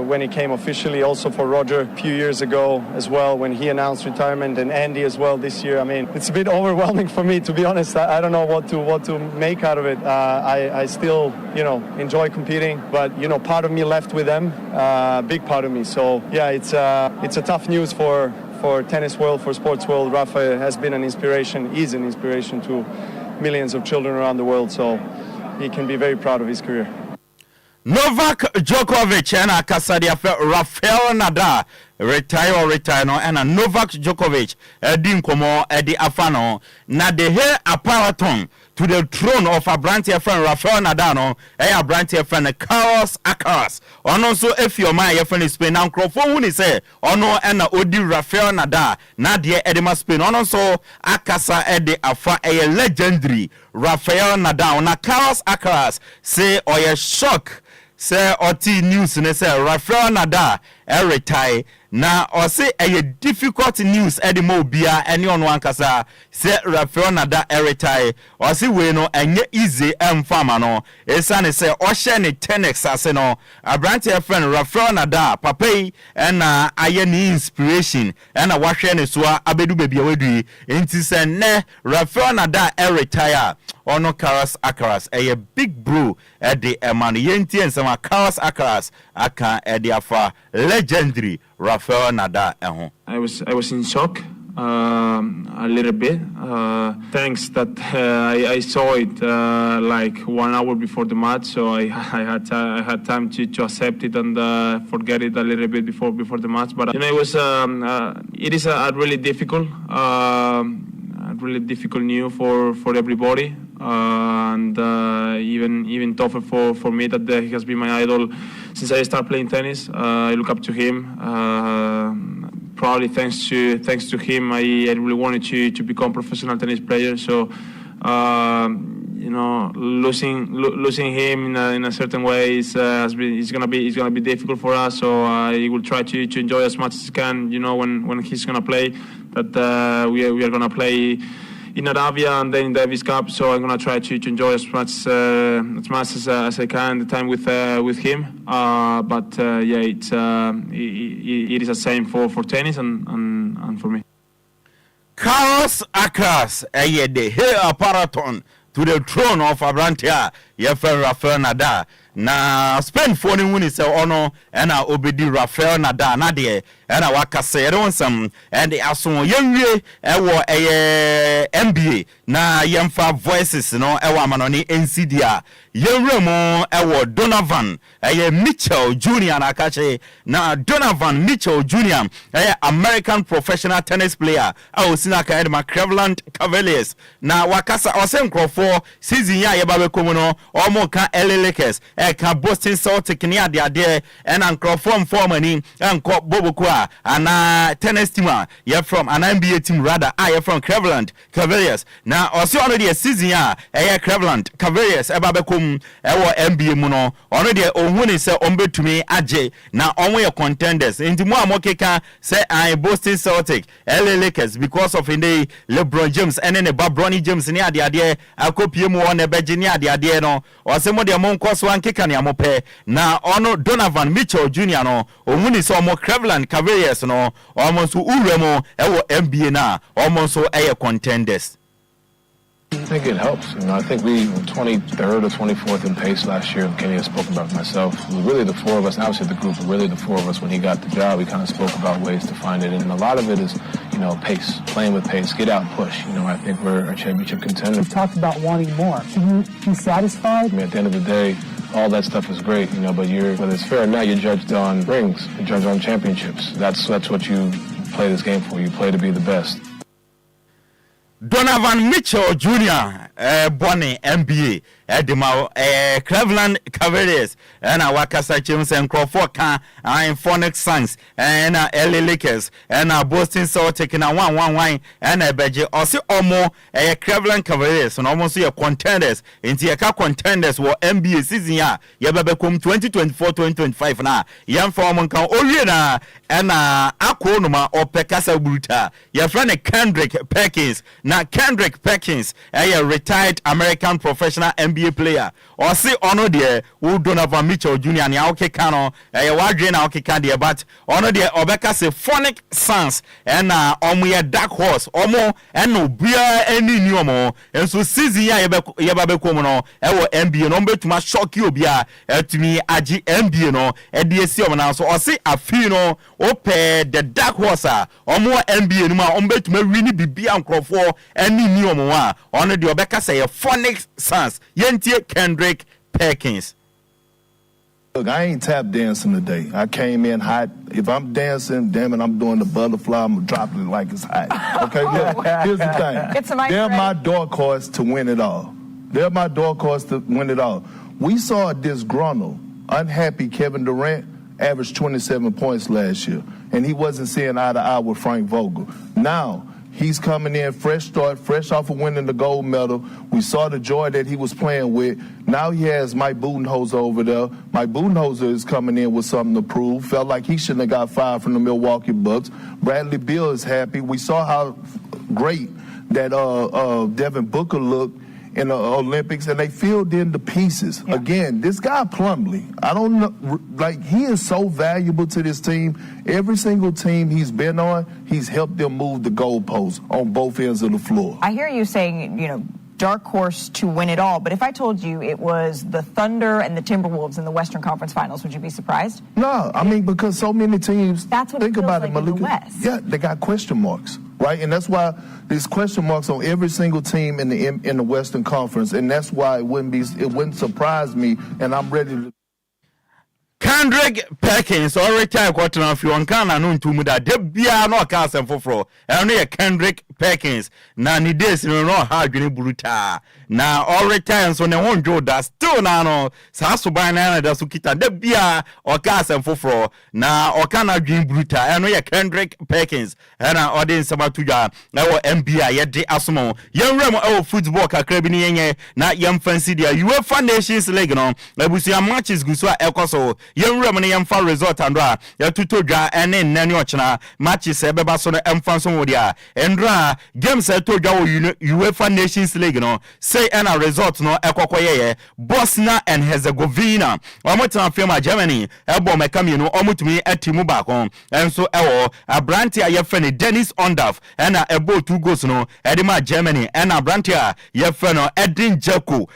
When it came officially, also for Roger a few years ago as well, when he announced retirement, and Andy as well this year. I mean, it's a bit overwhelming for me, to be honest. I don't know what to make out of it. I still, you know, enjoy competing, but you know, part of me left with them, big part of me. So yeah, it's a tough news for tennis world, for sports world. Rafa has been an inspiration, is an inspiration to millions of children around the world, so he can be very proud of his career. Novak Djokovic and Kasadia Rafael Nadal retire no and Novak Djokovic Edim Komo Edi Afano na de he aparaton to the throne of a brand friend Rafael Nadal no a brand friend Carlos Alcaraz ono so if your man your friend Spain now crofo hu ni say ono na odi Rafael Nadal na de edema Spain ono so akasa edi afa a legendary Rafael Nadal na Carlos Alcaraz say oye shock say oti news ne say Rafael Nadal retire na o say a difficult news edimo bia any on one kasa say Rafael Nadal retire o say we no enye easy emfama no esane say o share ne tennis ase no abrante friend Rafael Nadal papai na aye ni inspiration na wa hwe ne so abedu bebia wadu enti say ne Rafael Nadal retire ono Carlos Alcaraz a big bro at the man yenti and some Carlos Alcaraz aka e de afa legendary Rafael Nadal ehun. I was in shock a little bit. Thanks that I saw it like 1 hour before the match, so I had time to accept it and forget it a little bit before the match. But you know, it is a really difficult news for everybody, and even tougher for me that he has been my idol since I started playing tennis. I look up to him. Probably thanks to him, I really wanted to become a professional tennis player. So you know, losing him in a certain way is gonna be difficult for us. So I will try to enjoy as much as I can. You know, when he's gonna play, that we are gonna play in Arabia and then in the Davis Cup. So I'm gonna try to enjoy as much as I can the time with him. But it is the same for tennis and for me. Carlos Akras, the hair apparaton to the throne of Abrantia, Yefer Rafael Nadal. Na Spain for the win is honor and I obedi Rafael Nadal Nadia and I waka say some and the aso young NBA na yemfa voices no ewa manoni NCDA Yeremo ewo Donovan Mitchell Jr. na kache na Donovan Mitchell Jr. American professional tennis player sina ka Edma Cleveland Cavaliers na wakasa osenkrofo season ya yebabe komuno omo ka LA Lakers ka Boston Celtics ni ade and ankrofo form ani anko bobokwa ana tennis team ya from an NBA team rather I from Cleveland Cavaliers na also already a season ya Cleveland Cavaliers ebabe kom ewo NBA mu no already ohuni se ombetumi age na onwe ye contenders enti mu amokeka say I Boston Celtics LA Lakers because of the LeBron James and then Bronny James ni ade akopie mu won ebeje ni ade no o se mo de mo nkoso ankeka ni amope na ono Donovan Mitchell Jr. no ohuni se omo Cleveland Cavaliers no almost uremo ewo NBA na almost so contenders. I think it helps. I think we were 23rd or 24th in pace last year. Kenny has spoken about myself. It was really the four of us, obviously the group, but really the four of us when he got the job. We kind of spoke about ways to find it. And a lot of it is, pace, playing with pace, get out and push. I think we're a championship contender. You've talked about wanting more. Can you be satisfied? At the end of the day, all that stuff is great, but whether it's fair or not, you're judged on rings, you're judged on championships. That's what you play this game for. You play to be the best. Donovan Mitchell Jr. Bonnie NBA Edema Cleveland Cavaliers and Wakasa James and Crawford can Phoenix Suns and LA Lakers and Boston Celtics and 1-1 and Beje also almost Cleveland Cavaliers and almost your contenders into your contenders were NBA season ya Yababekum 2024-2025 na young form can Oriana and Akonuma or Pekasa Bruta your friend Kendrick Perkins na Kendrick Perkins a retired American professional NBA player or see ono there who Donovan Mitchell Jr. and Aoke Kano wadre na Aoke Kano but ono there Obeka se Phoenix Suns and omo dark horse omo and no bia any new omo and so season ya yebabe komo no ewo NBA no betuma shock you bia etumi agi NBA no edesi omo na so o see afi no ope the dark horse omo NBA no ma ombetuma wini bibia nkrofo any new omo a ono there Obeka say Phoenix Suns yentie Kendrick Perkins. Look, I ain't tap dancing today. I came in hot. If I'm dancing, damn it, I'm doing the butterfly. I'm dropping it like it's hot. Okay, look, here's the thing. They're my dark horse to win it all. They're my dark horse to win it all. We saw a disgruntled, unhappy Kevin Durant average 27 points last year, and he wasn't seeing eye to eye with Frank Vogel. Now, he's coming in fresh start, fresh off of winning the gold medal. We saw the joy that he was playing with. Now he has Mike Budenholzer over there. Mike Budenholzer is coming in with something to prove. Felt like he shouldn't have got fired from the Milwaukee Bucks. Bradley Beal is happy. We saw how great that Devin Booker looked in the Olympics, and they filled in the pieces. Yeah. Again, this guy Plumlee, I don't know, he is so valuable to this team. Every single team he's been on, he's helped them move the goalposts on both ends of the floor. I hear you saying, dark horse to win it all, but if I told you it was the Thunder and the Timberwolves in the Western Conference Finals, would you be surprised? No, because so many teams, that's what think it feels about like it, Malika. in the West. Yeah, they got question marks. Right, and that's why there's question marks on every single team in the Western Conference, and that's why it wouldn't surprise me, and I'm ready to. Kendrick Perkins already time quarter of you on Kana no ntumu da debia no ka asem foforo eno ye Kendrick Perkins na ni days no ha adwene buruta na already time so ne wonjo da still na no sa so ban na da so kita debia o ka asem foforo na o kana adwene buruta eno ye Kendrick Perkins na audience samatuja na wo NBA ye de asomo yenwrem o football kakra bi ni yenye na yem fancy dia UEFA Nations League no abusia matches guso a ekoso yenwura mu ne yemfa result andra ya tutodwa ene nnani ochena matches ebeba so no emfa so wodia endra games etodwa wo UEFA Nations League no say ena result no ekokoyeye Bosnia and Herzegovina omotena firma Germany ebo mekami no omutumi atimu baako enso ewo abranti ayefene Dennis Ondaf ena ebo 2 goals no edema Germany ena abranti ayefene Edin Dzeko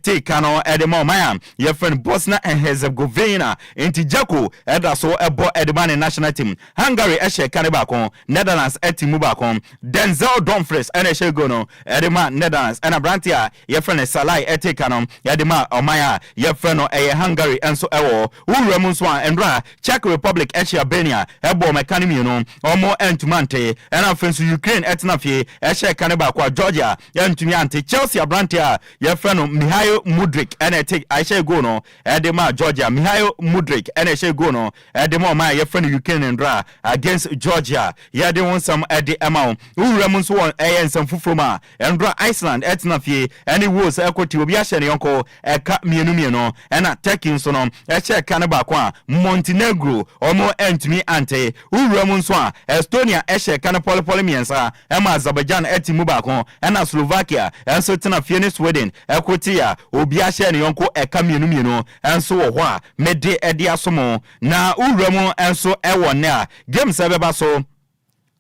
take no edema Maya yefene Bosnia and Herzegovina inti Dzeko eda so ebo edema national team Hungary ehye kane baako Netherlands atimu baako Denzel Dumfries ena ehye go no edema Netherlands ena abranti yefene Salai etake no edema Omaya yefene Hungary enso ewo uremu nso endra Czech Republic ehye Albania ebo mekanimi no omo entumante ena fensu Ukraine etnafie ehye kane baako Georgia yentumi ante Chelsea abrantia yefeno Mihail Mudryk ena take ehye go no edema Georgia Mihail Mudryk ena ehye go no edema ma yefeno Ukraine ndra against Georgia yede wonsam ede emao uremu nso won ensam fufroma endra Iceland etnafie eni wos ekoti obi ahye ne yonko eka mienu no ena Turkey nso no ehye kane baako Montenegro omo entumi ante uremu nso Estonia ehye kane polepole miensa ema Azerbaijan etimu baako ena Slovakia enso tena fie ne Sweden ekotia obi ahye ne yonko eka mienu enso wo ho a mede ede asomo na uremu enso ewo ne a games ebeba so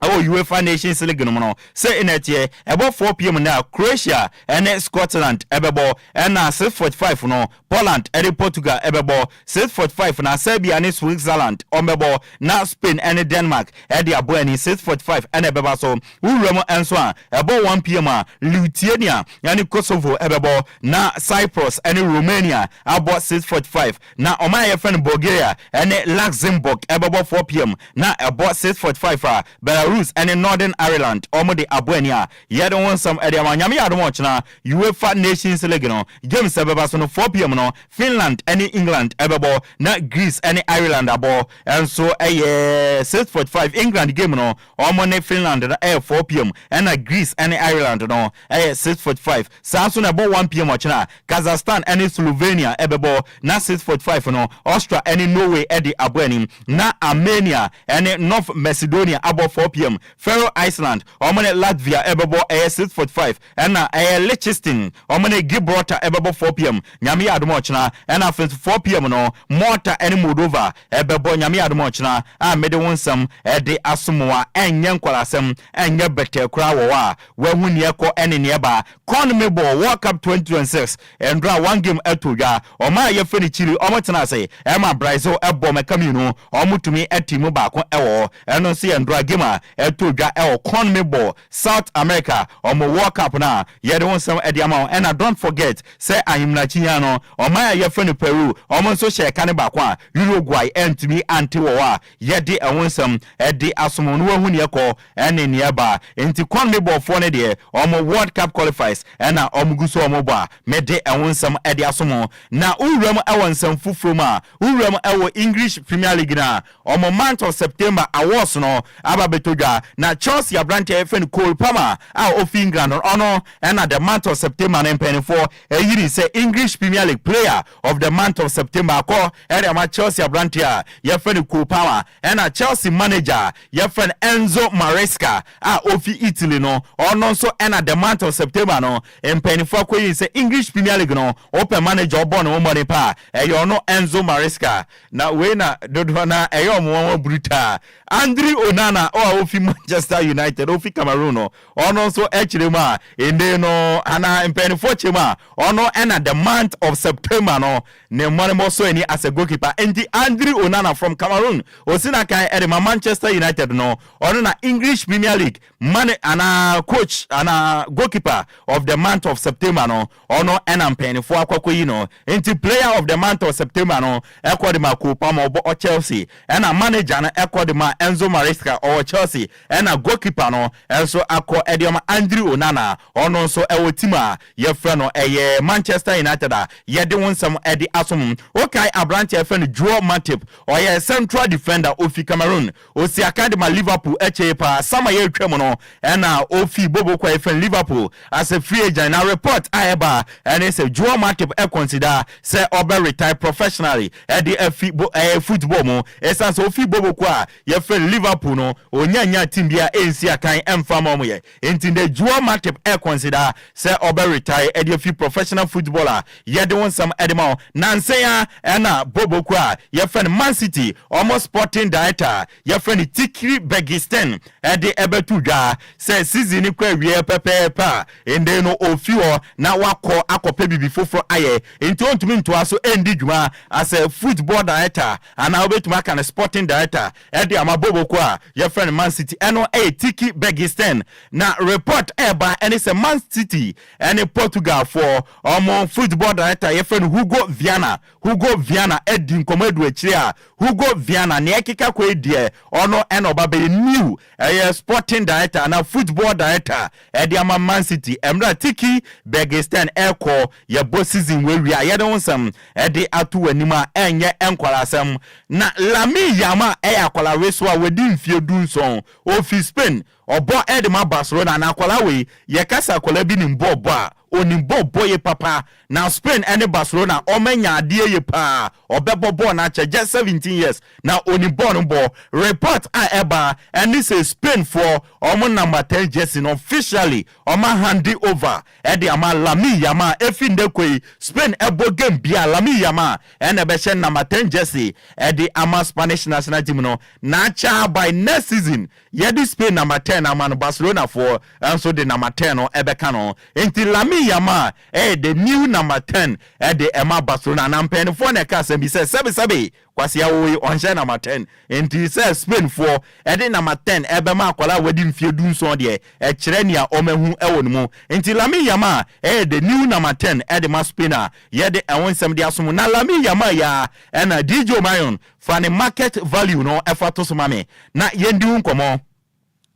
UEFA Nations League no say in it here about 4 p.m. now Croatia and Scotland ebebo and 6:45 no Poland and Portugal ebebo 6:45 na Serbia and Switzerland ombebo na Spain and Denmark e dia bo ani 6:45 and ebeba so uremo enso about 1 p.m. Lithuania and Kosovo ebebo na Cyprus and Romania about 6:45 na Omaya friend Bulgaria and Luxembourg ebebo 4 p.m. na about 6:45 Belarus and Northern Ireland omo de abuania ye don won some ede amanyame ya don chena UEFA Nations League no games ebeba so no 4 p.m. no Finland and England ebebo na Greece and Ireland abo and so 6:45 England game no omo ne Finland na 4 p.m. and Greece and Ireland no 6:45 Samsung abo 1 p.m. chena Kazakhstan and Slovenia ebebo na 6:45 no Austria and Norway ede abuani na Armenia and North Macedonia abo 4 p.m. Faroe Iceland omone Latvia ebebo 6:45 and Liechtenstein omone Gibraltar ebebo 4 p.m. nyame adomo chena and 4 p.m. no Malta and Moldova ebebo nyame adomo chena mede wonsam ede asomoa enye nkwalasem enye bete kura wo a wahuni ekọ ene ne ba CONMEBOL World Cup 2026 endra one game etodwa oma ye feni chiri omotena se ema Brazil ebo mekamino omutumi etimu baako ewo eno se endra game etodwa ewo CONMEBOL South America omo World Cup na ye de wonsam ede ama and don't forget say ahimnachinya no oma ye feni Peru omo so share kane baako a Uruguay entumi anti wo a ye de wonsam ede asomo no wahuni ekọ ene ne ba enti CONMEBOL for ne de omo World Cup qualifiers ena omuguso omoba mede ewonsam ede asomo na uwram ewonsam fufrom a uwram ewo English Premier League na omo month of September awards no ababetodwa na Chelsea Abrante FN Cole Palmer a of England ono ena the month of September na mpenifo yiri say English Premier League player of the month of September ko ere ma Chelsea Abrante a FN Cole Palmer ena Chelsea manager FN Enzo Maresca a of Italy no ono so ena the month of September no mpenifo ko yi say English Premier League no open manager obo no money pa eyo no Enzo Maresca na we na dodo na eyo mo brutal Andre Onana o of Manchester United of Cameroon no ono so echirema ende no ana mpenifo chema ono ena the month of September no ne money mo so any as a goalkeeper and Andre Onana from Cameroon osina kan ere Manchester United no ono na English Premier League man ana coach ana goalkeeper of the month of September no ono ena mpenifo akwakoyi no enti player of the month of September no ekodi ma Cole Palmer o Chelsea ena manager na ekodi ma Enzo Maresca o Chelsea Chelsea and a goalkeeper no so akọ edioma Andrew Onana ono so ewo team a ye friend no Manchester United a ye de wonsam edi asom okay abrante ye friend Joao Matip or ye central defender ofi Cameroon osi academy Liverpool echepa sama ye twem no na ofi bobo kwa ye friend Liverpool as a free agent na report aeba and it's a Joao Matip consider say obe retire professionally edi football mo esanso ofi bobo kwa ye friend Liverpool no onyanya team bia ensi akan emfa mo ye entinde Joao Matip consider say obe retire edi fi professional footballer ye de won some edema nanseya na bobo kwa ye friend Man City almost sporting director ye friend Tikri Begistan edi ebetu dwa say season kwa wie pepepa ende no ofio na wakọ akọpe bibi foforo aye enti ontumi ntoa so endi dwuma as a football director ana obetuma kan sporting director edi amabobo kwa your friend Man City eno Tiki Begistan na report eba eni se Man City eni Portugal for football director your friend Hugo Viana edi nkomedu echire a Hugo Viana ne ekeka kwa edie ono eno babe new sporting director na football director edi ama Man City emra Tiki Begistan eko ye bo season we ya don some edi atu anima enye Enquires na Lami Yama akwala weso a wedi mfie dunson ofi Spain obo edema Barcelona na akwala we ye kasa akwala bi ni mbobo a onimbo boye papa na Spain and Barcelona omenya ade ye pa obebobo na che just 17 years na onimbo no bo report eba and this is Spain for number 10 jersey officially hand over edi ama Lami Yama efinde koi Spain ebo game bia Lami Yama and ebe number 10 jersey edi ama Spanish national team no na cha by next season yedi Spain number 10 ama Barcelona for and so the number 10 no ebe kano enti Lami Yama the new number 10 the Emma Barcelona na mpeni for ne kasa bi say sebi kwasi ya we on number 10 enti say Spain for the number 10 ebe ma akwala wedi mfie dunson de kire ne a omahu ewo no mu enti Lami Yama the new number 10 the ma Spainer ye de ewonsem de asomu na Lami Yama ya na DJ Mayon for the market value no efato so mame na yendi nkomo.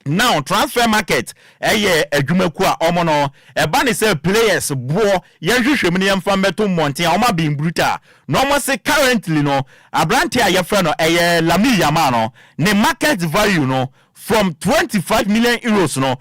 Now transfer market adwumaku a omo no eba ne say players bo yehwehwem ne yemfa meto monten a oma bin brutal no mo say currently no abrante a yefra no Lami Yama no ne market value no from 25 million euros no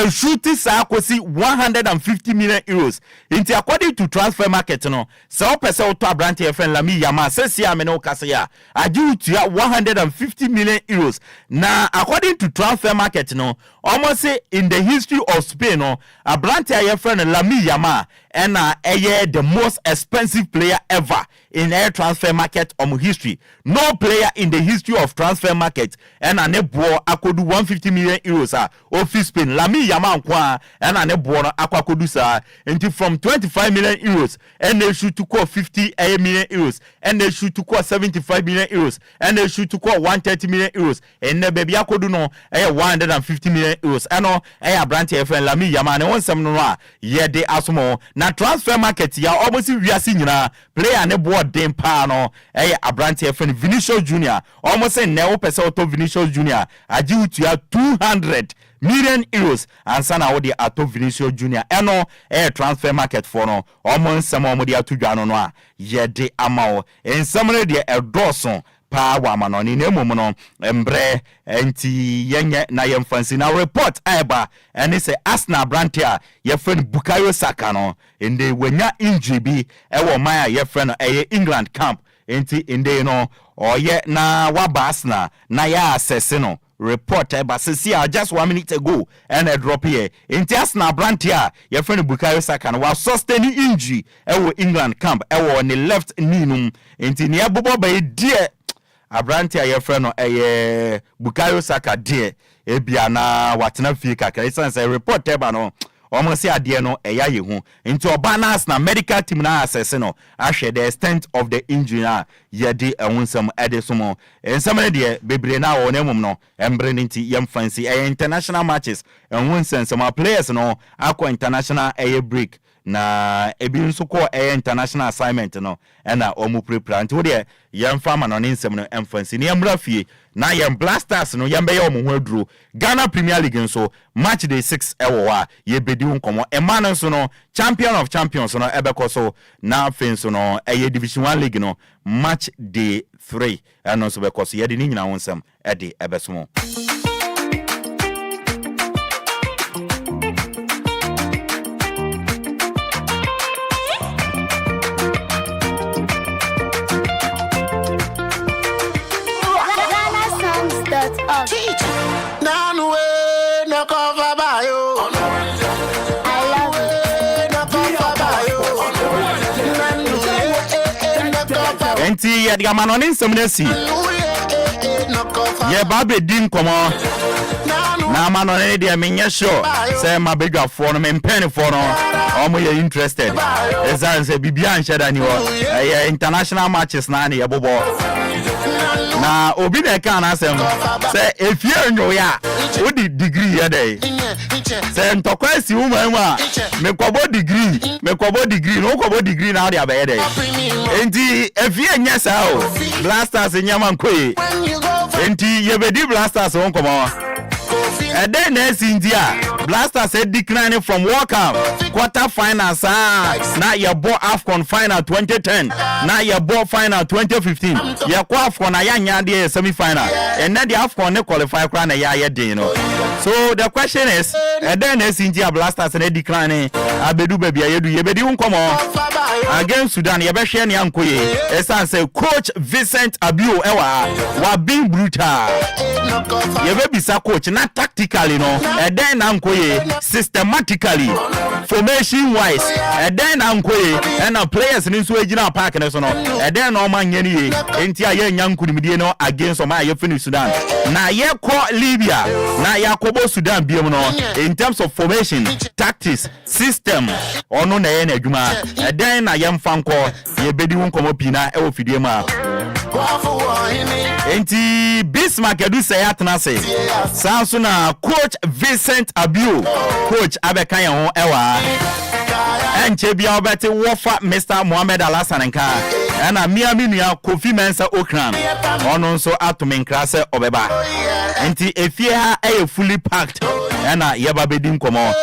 shooting sakosi 150 million euros into according to transfer market no so person to abrante yefra Lami Yama say ame no kase ya aju to 150 million euros na according to transfer market no almost say in the history of Spain no abrante yefra Lami Yama and the most expensive player ever in air transfer market history. No player in the history of transfer market and a nebo akodu 150 million euros office Spain Lami Yama kwa and a nebo akwakodu sa until from 25 million euros and they should to call 50 million euros and they should to call 75 million euros and they should to call 130 million euros and the baby akodu no 150 million euros and no abrante yefra Lami Yama ne won sem no ye de asomo na transfer market ya almost wiase nyina player ne bo den pa no abrante yefra Vinicius Junior almost say ne wo pese auto Vinicius Junior agi utua 200 million euros and sana wo de auto Vinicius Junior eno transfer market for no almost some mo de atudwa no a ye de amawo ensamre de edoson pa wa manoni ne mum no embre enti yenye na yemfansi na report eba ene se Arsenal brante a ye friend Bukayo Saka no ende wenya injury bi ewo man a ye friend England camp enti ende no oye na waba Arsenal na ya assess no report eba sisi just 1 minute ago and a drop here enti Arsenal brante a ye friend Bukayo Saka no wa sustain injury ewo England camp ewo ne left knee num enti ne abobo ba die abrante ayefra no Bukayo Saka de ebia na watena fie kakra isanse report eba no omo se ade no eya ye hu nti oba na Arsenal medical team na assess no ahwe the extent of the injury na ye de ehunsam edesomo ensam de bebre na wo na mum no embre nti yem fancy international matches ehunsen some players no akwa international break na ebi nso ko international assignment no na omu prepare nti wo de yemfa ma no nsem no emfancy ne emra fie na yem Blasters no yem be yo mo ho aduro Ghana Premier League nso match day 6 ewo wa ye bedi nkomo ema no nso no champion of champions no ebeko so na fenso no eye division 1 league no match day 3 eno nso beko so ye de ni nyina wonsam e de ebesomo Enti ya diga manoni nsomnesi ye babe din komo na manoni de menye sure say mabedwafo no mempenifo no omo ye interested ezan say bibia nsheda ni ho international matches na ne ye bobo na obi na kan asem say efie nyo ya odi degree ye dey say ntokwasi woman a mekobo degree no kobo degree na odi abaye dey enti efie nya sa o Blasters nyama nkoye enti ye bedi Blasters won komo and then India Blasters declining from World Cup quarter finals na your ball AFCON final 2010 na your ball final 2015 your AFCON na yanya the semi final and then the AFCON ne qualify kra na ya dey no so the question is and then India Blasters declining abedu baby ayedu ye bedi unkomo against Sudan ye be hwe ne ankoye esan say coach Vincent Abio ewa wa being brutal ye be bisa coach na tactically no and then ankoye systematically formation wise and then ankoye and players ni so agina park ne so no and then no man ye ni enti aye nyankunimdie no against ma ye finish Sudan na ye ko Libya na yakobo Sudan biem no in terms of formation tactics system ono na ye na adwuma and then na ye mfanko ye bedi won komo pina e ofidie ma enti Bismarck edu say atena say sanso na coach Vincent Abio coach Apakan ho ewa enche bia obeti wofa Mr. Mohamed Alassane nka na Miami nua Kofi Mensah Okran ono nso atomenkra se obeba enti efie ha fully packed na yeba bedi nkomo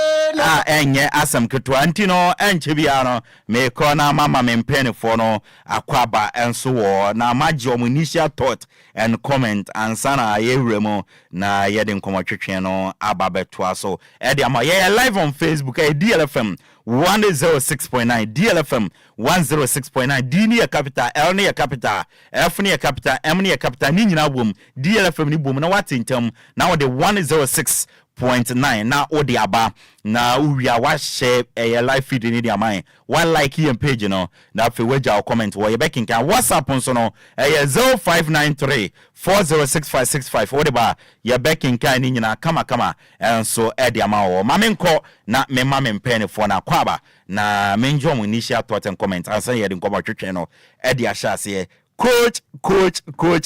enye asem ketwa enti no enche bia no me ko na mama mempenifo no akwaba enso wo na magye om initial thought and comment ansana yewremo na yede nkomo twetwe no ababeto aso ede ama ye live on Facebook DLFM 106.9 DLFM 106.9 D ni capital L ni capital F ni capital M ni capital ni nyina bom DLFM ni bom na watintem na wo de 106.9 na odi aba na uwia wa share live feed ni dia man one like here page no na fe waja comment wo ye backing kan WhatsApp nso no 0593 406565 odi ba ye backing kan ni nyina kama enso e dia ma wo mamenko na me mamempe fo na kwaba na menjo mu initial thought and comment ansa ye de nkomo twetwe no e dia shase coach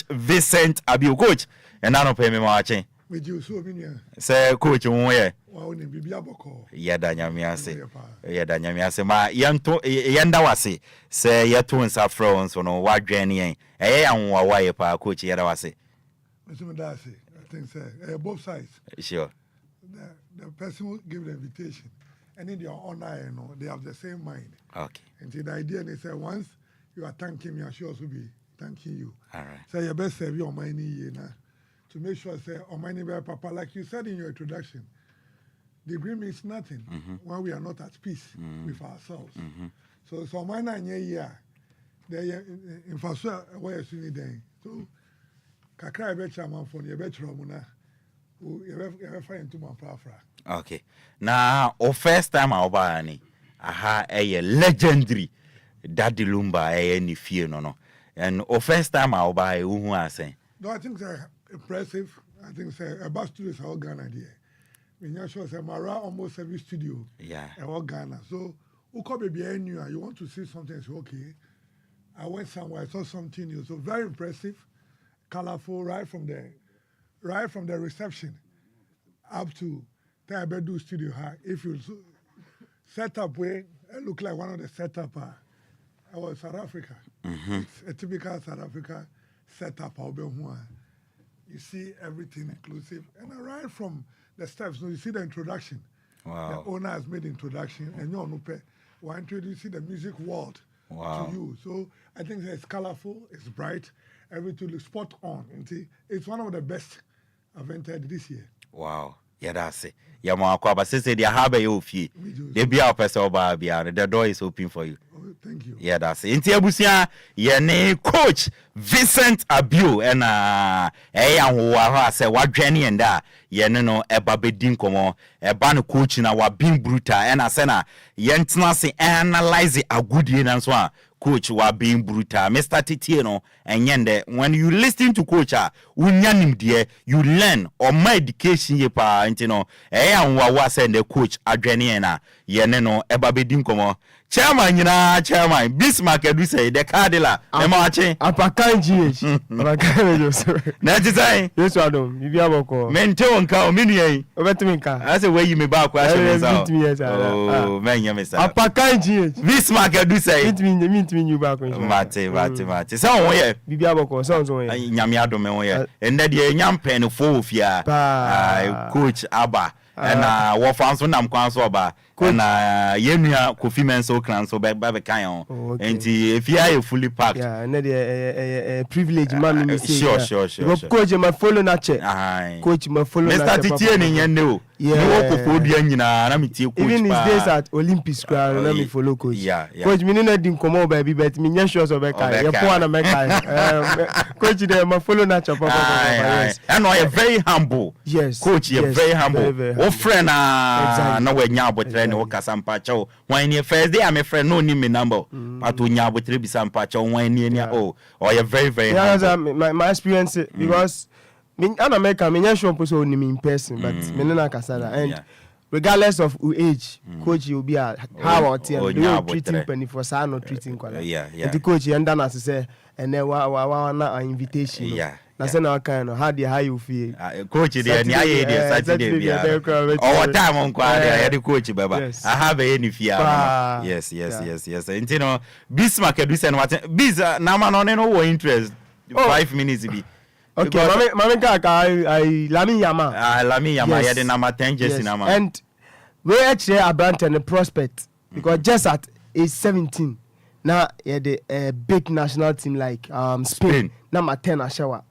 Vincent Abio coach and I don't pay me watching with you so many say coach won ye wa ni bibia boko ya da nyame ase ma yanto yanda wase say yeto nsa France no wadwen yen anwa waye pa coach yada wase I think say both sides sure the person who gave the invitation and in their honor they have the same mind okay and the idea they say once you are thanking me I should also be thanking you all right say your best serve your money to make sure say Omani be papa like you said in your introduction the degree means nothing when we are not at peace with ourselves so Omani here they infrastructure where you need them so kakra be chairman for you be tromuna you ever find to my prafra okay now o first time oba ni aha legendary Daddy Lumba ni fie no and o first time oba hu asen no I think they're impressive. I think about studios all Ghana there. When you show say Mara almost every studio all Ghana. So who come be new you want to see something so okay. I went somewhere, I saw something new. So very impressive, colorful, right from the reception up to Tabedu Studio High. If you set up where it look like one of the setup I was South Africa. It's a typical South Africa setup. you see everything inclusive. And right from the steps, you see the introduction. Wow. The owner has made introduction, and you will introduce the music world to you. So I think it's colorful, it's bright, everything looks spot on. It's one of the best I've entered this year. Wow. Yeah, that's it. Yeah, but since they have a few, they be our person about the door is open for you. Oh, thank you. Yeah, that's it. Inti abusia ye coach Vincent Abiu and and say what Jenny and that ye no eba bedin komo eba no coach na wa being brutal and asena ye ntena se analyze agudie na so coach wa being brutal. Mr. Titi no and when you listen to coach unyanim de you learn or my education ye pa nti no wa send the coach adwene na ye no eba bedin komo chairman chairman Bismarck edu say the cardinal e ma ache Apakan GH Apakan yo sorry na ti say yes adom bibi aboko mente wonka o menu yi obetimi nka I say where you me back kwa she say oh men ya me say Apakan GH Bismarck edu say mitimi you back mate say won ye bibi aboko say won ye nyame adom won ye ende de nyampe no fo ofia coach aba and what fans when I'm so ba and yenua Kofi Menso clan so be kan on and if you are fully packed and a privilege man me say sure coach my follow na che coach my follow na Mr. Titi ni nyende o ni wo popodua nyina na me tie coach even his days at Olympics crowd na me follow coach coach me no din komo ba bi bet me nya sure so be kai ye po na me kai coach dey my follow na che papa and you very humble coach you very humble o friend na we nya abotre ne wo kasampa chawo wan ni first day am a friend no ni me number but o nya abotre bi sampa chawo wan ni oh you very humble my experience because me an America me nya sure so ni me in person but me na kasala and regardless of age coach you be how out here you treating penny for sa no treating kwala the coach and then as say and then wa na invitation na say na kind of how you feel coach there ni aye there Saturday bia oh time on kwa there the coach baba I have any fear yes you know Bismarck do say what biz na man on no interest 5 minutes be okay mama I Lami Yama yeah the number 10 jersey number and we actually Abrante the prospect because just at age 17 now yeah the big national team like Spain number 10 ashawa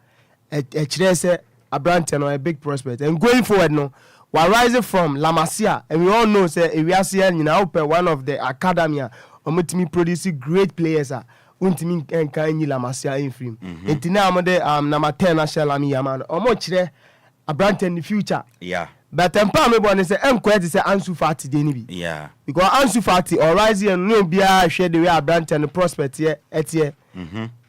actually say Abrante no a big prospect and going forward no we rising from La Masia and we all know say we are seeing you know one of the academia omutimi producing great players untimi enka enyi La Masia in film entina amode number 10 asha Lami Yama omo kire Abrante in the future but empa me born say Enquires say Ansu Fati dey ni bi because Ansu Fati or rising no bia hwe the way Abrante and prospect here etie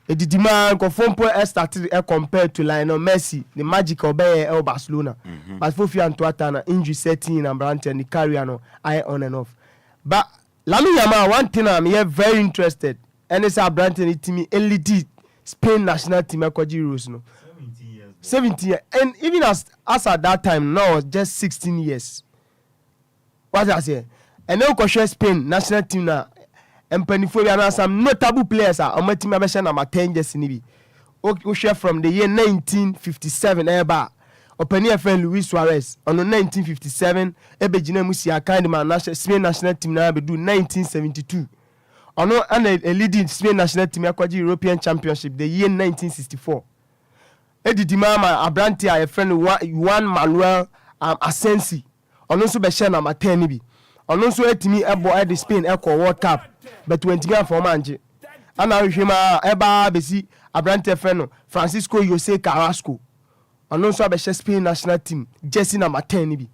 edidima nkofompo started compared to Lionel Messi the magic obey El Barcelona but Fofi Antoata na injury setting and Abrante and the career no I on and off but Lami Yama one thing I'm here very interested and it's Abrante ni team elite Spain national team akwaji Euros no 17 years and even as at that time now was just 16 years what I say and then ko Spain national team na empanifo na some notable players on my team abesha number 10 jersey ni bi o share from the year 1957 eba openi friend Luis Suarez on 1957 ebegina musia kind man national Spain national team na be do 1972 ono and a leading Spain national team akwaji European Championship the year 1964 edidima ma Abrante a friend Juan Manuel Asensi ono so be share number 10 ni bi ono so etimi ebo the Spain equal World Cup but 20 for manje ana hwema eba besi Abrante friend Francisco Jose Carrasco ono so be share Spain national team jersey number 10 ni bi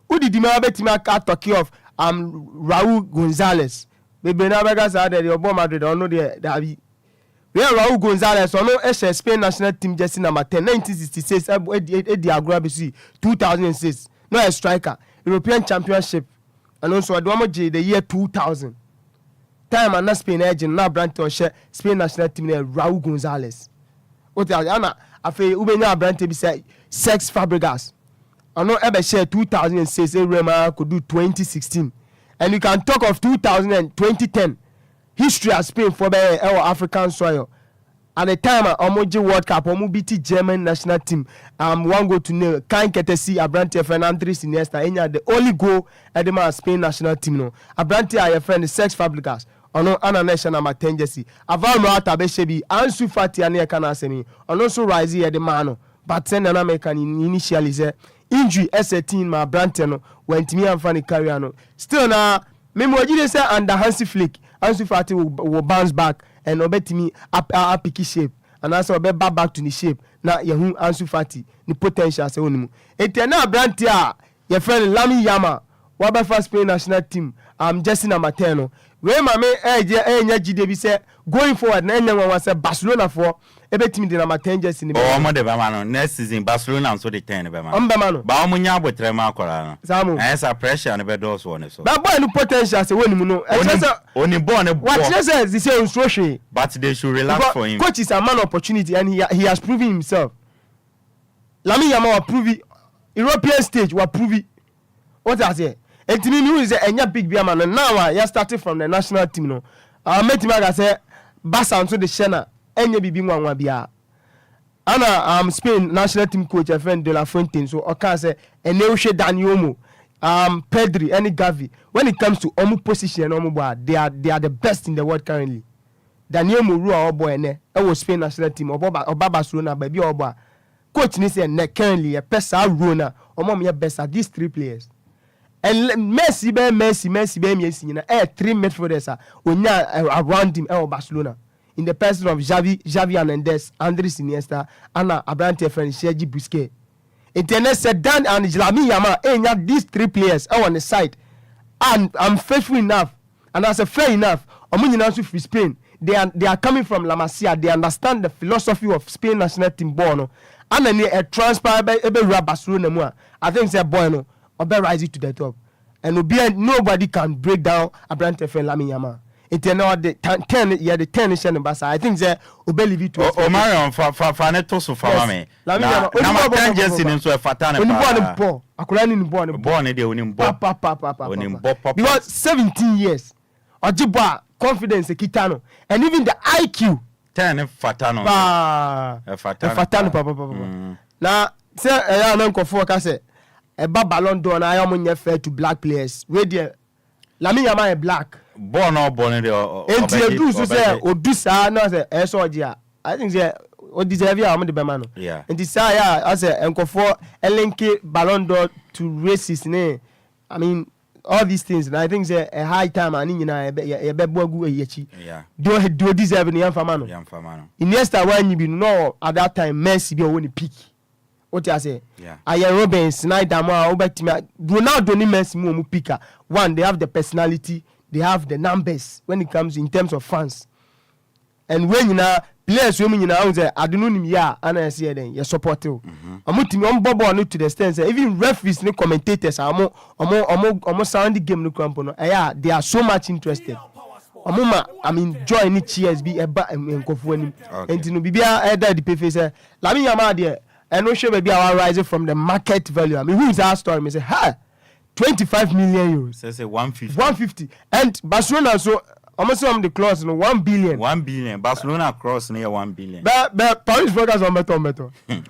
udidima betimi aka talk of Raul Gonzalez bebe na bega sa de obo Madrid ono de dabi we Raul Gonzalez ono e Spain national team jersey number 10 1966 edi agura besi 2006 no a striker European Championship and also the year 2000 time and Spain agent na Abrante o share Spain national team Raul Gonzalez what ana afi ubenya Abrante bi say Sex Fabregas ono ebe share 2006 Rema could do 2016 and you can talk of 2000 and 2010 history of Spain for our African soil at the time omoji World Cup omo beat German national team one goal to nil kan ketesi Abrante Fernandes Iniesta enya the only goal at the Spain national team no Abrante a friend Sex Fabregas ono ana national maten jersey aval no atabe shebi Ansu Fati ane e kana asemi ono so rise here the man no but send an American initially say injury S18 ma Abrante no went me and funny career no still na me mo ji say under Hansi Flick Ansu Fati will bounce back and obetimi apiki shape and also be back to the shape na yehu Ansu Fati ni potential say onimu eti na Abrante a your friend Lami Yama wa be first Spain national team Jesse na Mateno we ma me enya gide bi say going forward na enya wan say Barcelona for ebetimi de na Mateno Jesse ni oh mo de be ma no next season Barcelona so de 10 be ma no ba o munya abotre ma akwara no esa pressure no be do so one so ba boy no potential say wonimu no oni born what says he say unstructure but they should relax for him coach is a man of opportunity and he has proven himself Lami Yama will prove it European stage will prove it what I say and to me is a big beer man and now you started from the national team no met him I say Basa onto the Shena enya bibi nwa bia ana Spain national team coach a friend De La Fuente so I can say Eneuche Daniomo Pedri any Gavi when it comes to omu position omu boy they are the best in the world currently Daniomo ru our boy ne e was Spain national team oba Barcelona baby oba coach ni say ne currently a pesa runa omo me best at these three players and Messi be Messi na 3 midfielders onya around him e Barcelona in the person of Xavi Hernandez, Andres Iniesta, and Abrante Sergi Busquets. Internet said Dan and Lami Yama, these 3 players are on the side. And I'm faithful enough, and I say fair enough. With Spain, they are coming from La Masia. They understand the philosophy of Spain national team born. And then a transfer Barcelona. I think say boy no, or be rising to the top. And nobody can break down Abrante Lami Yama. It's now the 10 is in Basa. I think they obey it to Marion for neto so far me. Na 10 just in so fatana. Born because 17 years. Ojiba confidence kitano and even the IQ 10 fatano. Fatano papa. Na say I no ko for ka say e ba Ballon d'Or na I am fair to black players. We there Lami Yama e black. Born there enti edu so say odusa na say esogia I think say o deserve ya am the be man no enti say ya as enkofo elenke Ballon d'Or to races ne I mean all these things and I think say a high time and nyina e be boagu eyechi do deserve ne yamfa man no Iniesta wan bi no at that time Messi be won peak what you say Ayer Robben Snyder ma obetimi Ronaldo ni Messi mu peaker one they have the personality. They have the numbers when it comes in terms of fans. And when you know players women you know say I don't know ya and I see then you support you. Amutimi on bobo on to the extent even referees and commentators are almost sound the game no crampo no they are so much interested. I mean join it cheers be a ba enkofu anim. And no bibia e da the pay say Lami Yama there and no show baby our rising from the market value. I mean who is our story me say ha 25 million euros. Say 150. And Barcelona so almost on the clause no 1 billion. 1 billion. Barcelona cross near 1 billion. But Paris focus on better.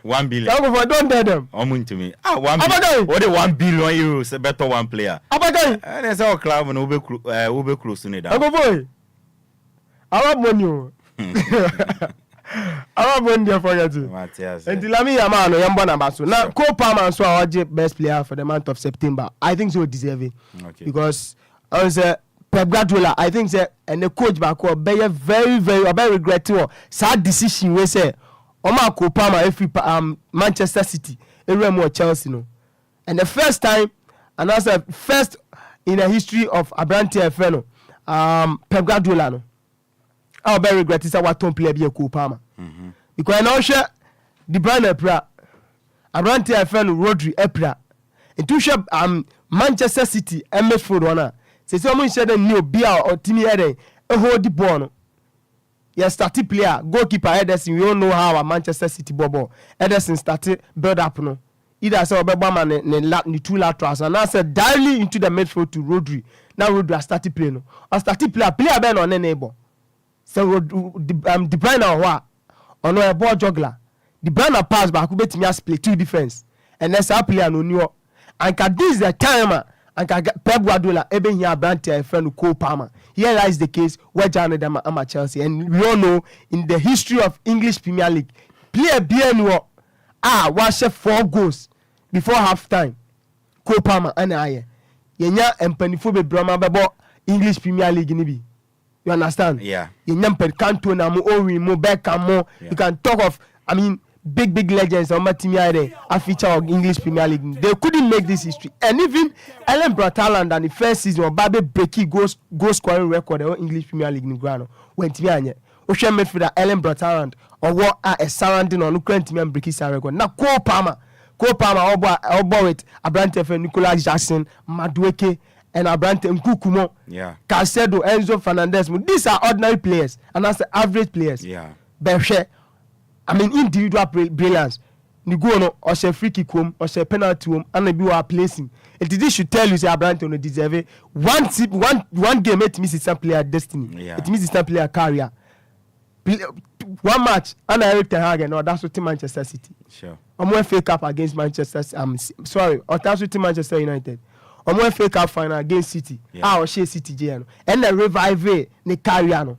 1 billion. Don't tell them. To me. 1 billion. What the 1 billion euros better one player. Apakan. There's our club and ube close to it. Boy. I want money. I want there for you. And Lami Yama no yamba na baso. Now Copa man so our best player for the month of September. I think so deserving. Because I was Pep Guardiola I think say and the coach back will be very regretful sad decision we say Oma Copa man if Manchester City every Chelsea no. And the first time and that's the first in the history of Abrante Feno Pep Guardiola no. I'll be regretful say what don't play be a Copa. Because now share the brand Epra Abrante Feno Rodri Epra and two share Manchester City MS for one. Say someone said a new beer or Timmy Eden a hold the ball. Yes, started player, goalkeeper Ederson. We all know how a Manchester City bubble. Ederson started build up no. Either saw Obama and two laterals and I said directly into the midfield to Rodri. Now Rodri started playing no. A started player Ben on a neighbor. So De Bruyne or what? ono a ball juggler the banner pass back betimi as play two defense and then sa player no ni o anka this the time anka Pep Guardiola ebe hia Abrante a friend Cole Palmer. Here lies the case where Janet ama Chelsea, and we all know in the history of English Premier League player BNO was 4 goals before half time. Cole Palmer and I yenya empanifo be brama bebo English Premier League ni bi. You understand? Yeah. Yenya Cantona mo Owen mo Beckham mo. You can talk of big legends on my team here a feature of English Premier League. They couldn't make this history. And even Ellen Brataland and the first season of Babe breaky goal scoring record the English Premier League in Grano when team anye. Ocean midfielder Ellen Brataland or what a surrounding on current team and breaky record. Now Cole Palmer obo with Abrante for Nicolas Jackson, Madueke and Abrante Nkukumo. Yeah. Caicedo, Enzo Fernandez. These are ordinary players and that's the average players. Yeah. Individual brilliance. You go on or say free kick home or say penalty home and you are placing. This should tell you say Abrante no deserve it. One game it misses some player destiny. Yeah. It misses some player career. One match and Eric Ten Hag no that's what Manchester City. Sure. I'm FA Cup against Manchester. Sorry, or that's what Manchester United. I'm FA Cup final against City. Or she City JN. And the revive the career no.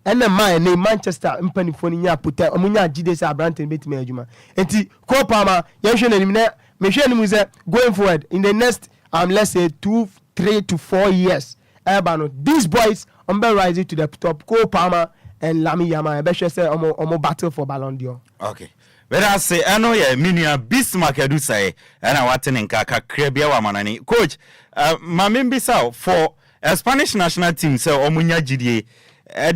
And the man named Manchester Mpani Foniya Puta Omunya Jides Abrante betime adwuma. Enti Cole Palmer yehwe na nimne mehwe nimu say going forward in the next let's say 2, 3 to 4 years. These boys be rising to the top. Cole Palmer and Lami Yama be sure say omo battle for Ballon d'Or. Okay. But I say I know ya minia Bismarck edu say and I want nka kakra bia wa manani. Coach, ma membisa for a Spanish national team say omunya gidie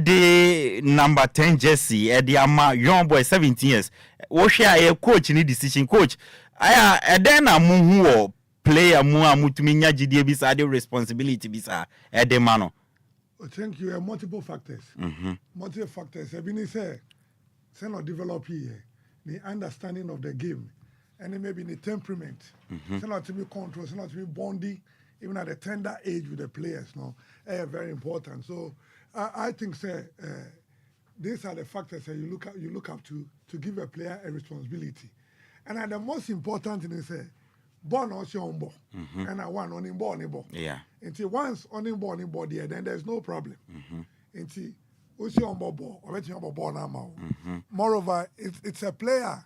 the number 10 jersey the ama young boy 17 years wo share a coach ni decision coach aya then amu hu player mu amutumi nya gidie bi sa the responsibility bi sa the man. Thank you. Multiple factors. Multiple factors. Ebini say not develop here the understanding of the game and maybe the temperament. Not to be control, not to be bonding even at the tender age with the players. No, very important. So I think these are the factors that you look up to give a player a responsibility. And the most important thing is born on your own ball. And I want on him ball. Yeah. Until once on him ball there, then there's no problem. Until who's your ball or what's your ball now. Moreover, it's a player.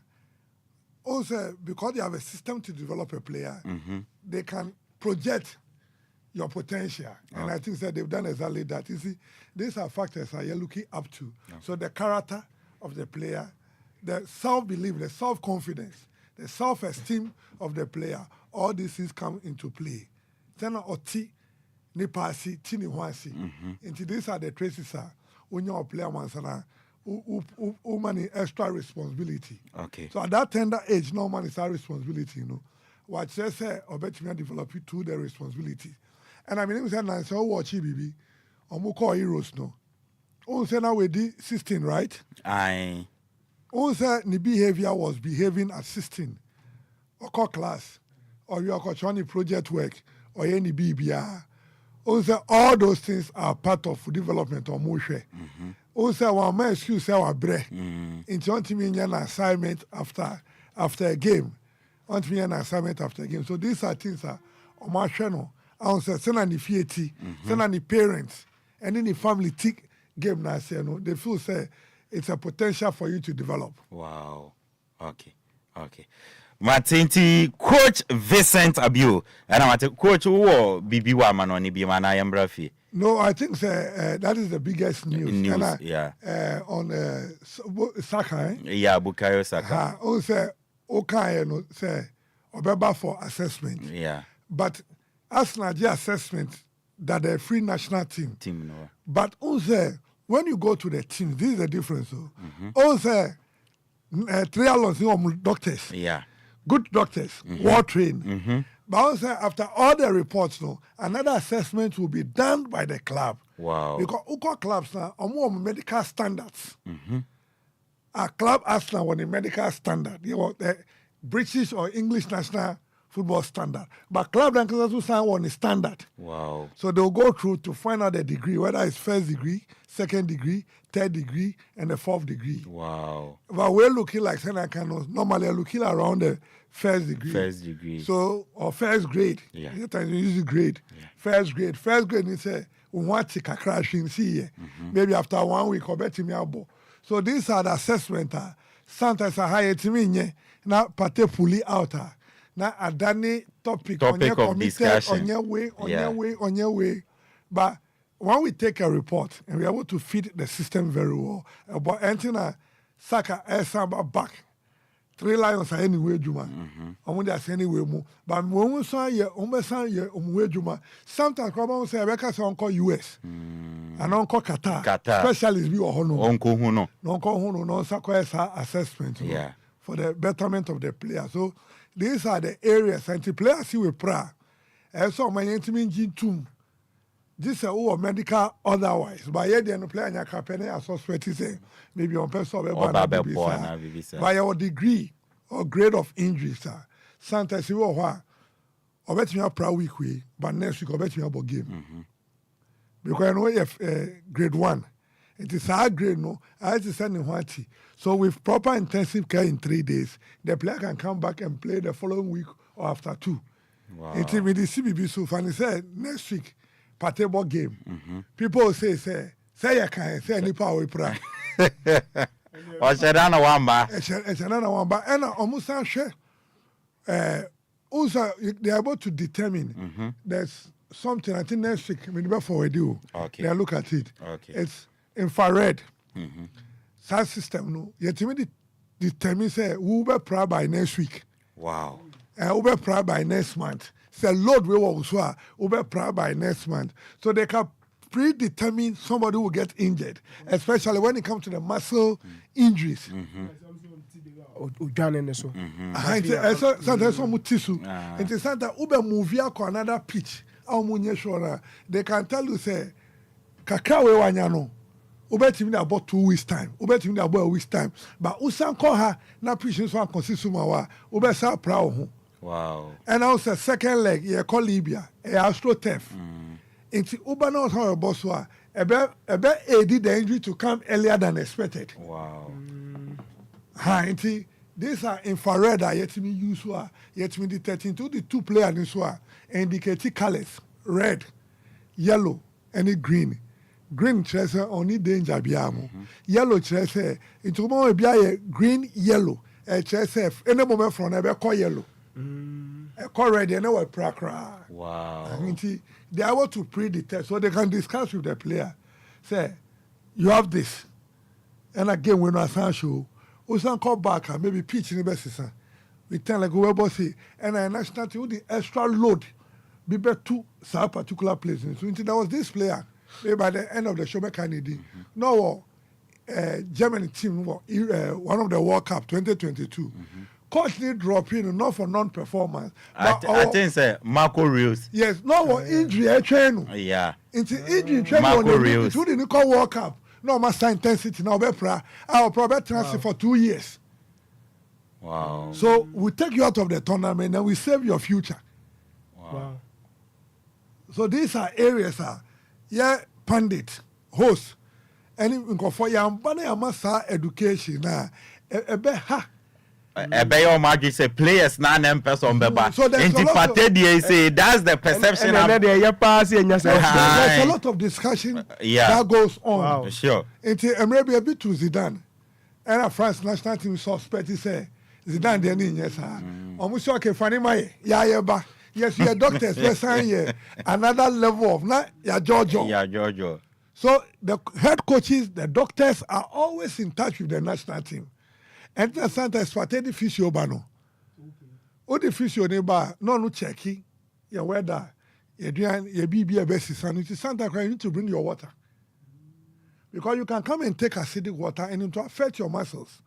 Also, because they have a system to develop a player, they can project your potential. And I think that they've done exactly that. You see, these are factors that you're looking up to. So the character of the player, the self-belief, the self-confidence, the self-esteem of the player, all these things come into play. Tena oti, ni pasi, tini huasi. These are the traces when you're a player mansana, who money extra responsibility. Okay. So at that tender age, no man is our responsibility, you know. What they say, I bet you develop it to the responsibility. And I mean, we said, "Nancy, watch baby, or call heroes no." Oh, say now we did 16, right? Aye. Oh, say the behavior was behaving at 16, or call class, or you are trying project work, or any BBR. Oh, say all those things are part of development or motion. Oh, say one man excuse our breath. Into want me an assignment after a game. Want me an assignment after a game. So these are things that on my channel. I say send any fiati, send any parents, and any family tick game now say no. They feel say it's a potential for you to develop. Wow. Okay. Matinti Coach Vincent Abiu. And I'm at Coach who Bibi Waman on Ibimana Yambrafi. No, I think that is the biggest news. On Saka. Yeah, Bukayo Saka. Also, okay, no say Obeba for assessment. Yeah. But as Nigeria assessment that they're free national team. No. But also when you go to the team, this is the difference. Also, triathlons, doctors. Yeah. Good doctors, well trained. But also after all the reports, another assessment will be done by the club. Wow. Because Uko clubs now are more medical standards. A club Arsenal on the medical standard. You know, the British or English national football standard. But club rankings also sign on the standard. Wow. So they'll go through to find out the degree, whether it's first degree, second degree, third degree, and the fourth degree. Wow. But we're looking like Senakanos. Normally, I'm looking around the first degree. First degree. So, or first grade. Yeah. Sometimes you use the grade. Yeah. First grade. First grade, you say, we want to crash in see. Maybe after 1 week, or better me abo. So these are the assessment. Sometimes I hire to me, now pate fully out. Now a dani topic on your of discussion. on your way. But when we take a report and we're able to feed the system very well, about Antina Saka Samba back. 3 lions are anyway, Juma. When they say anyway, but when we saw ye, Juma, sometimes Crabon say, Rebecca say Uncle US and Uncle Qatar. Specialists be or Hono. Uncle Huno. Uncle Huno, no Saka assessment for the betterment of the player. So these are the areas and the players see with prayer. And so my intimate tomb. This is all medical otherwise. But yet the player in your company are suspect say maybe on person by your degree or grade of injury, sir. Sometimes you will or bet me a proud week way, but next week or bet me about game. Because I know if grade 1. It is our grade no, I just send in what. So with proper intensive care in 3 days, the player can come back and play the following week or after 2. Wow. Until with the CBB so funny said next week. Patable game. People say you can say any power pra. Oshedana wamba. Oshedana wamba. And almost share. Also they are able to determine there's something I think next week before we do. Okay. They look at it. Okay. It's infrared. That system no. Yet determine say who be proud by next week. Wow. And who be proud by next month. Say Lord we will be proud by next month. So they can predetermine somebody who will get injured, especially when it comes to the muscle injuries. Sometimes some tissue. And it's that ube move to another pitch. They can tell you say kakra we wanyano. Ube timi about 2 weeks time. Ube timi about a week's time. But usan ko ha na pitch so consistent wa. Ube sa proud. Wow. And also second leg, you call Libya, a AstroTurf. It's Uber knows how a boss was. About aided the injury to come earlier than expected. Wow. These are infrared, yet me use yet me detecting to the 2 players in Swa, indicating colors, red, yellow, and green. Green treasure only danger biamo. Yellow treasure, it's more be green, yellow, a treasure, any moment from a call yellow. Already, and what prakra. Wow. I mean, they are able to pre-detect, so they can discuss with the player. Say, you have this, and again, when I show, we can come back and maybe pitch in the best. We tell like we bossy, and I national team with the extra load, be better to some particular place. So there was this player. Maybe by the end of the show, Kennedy. No, Germany team, one of the World Cup 2022. Coach need drop in, not for non-performance. I think say Marco Reus. Yes, no injury train. Yeah. It's injury train. Marco Reus. It wouldn't call World Cup. No master intensity now. I'll probably transfer for 2 years. Wow. So we take you out of the tournament and we save your future. Wow. So these are areas pundit, host, and for young massa education now. Your magic say players na person beba. So there's say that's the perception. There's a lot of discussion that goes on. Wow. Sure. Maybe a bit to Zidane. And France national team suspect say Zidane the yes almost okay funny my yes your doctors were saying another level of Giorgio. So the head coaches, the doctors are always in touch with the national team. And the Santa is for the physio bano. O the physio neighbor, no checking your weather, your BB best son. It is Santa Cruz, you need to bring your water. Because you can come and take acidic water and it will affect your muscles.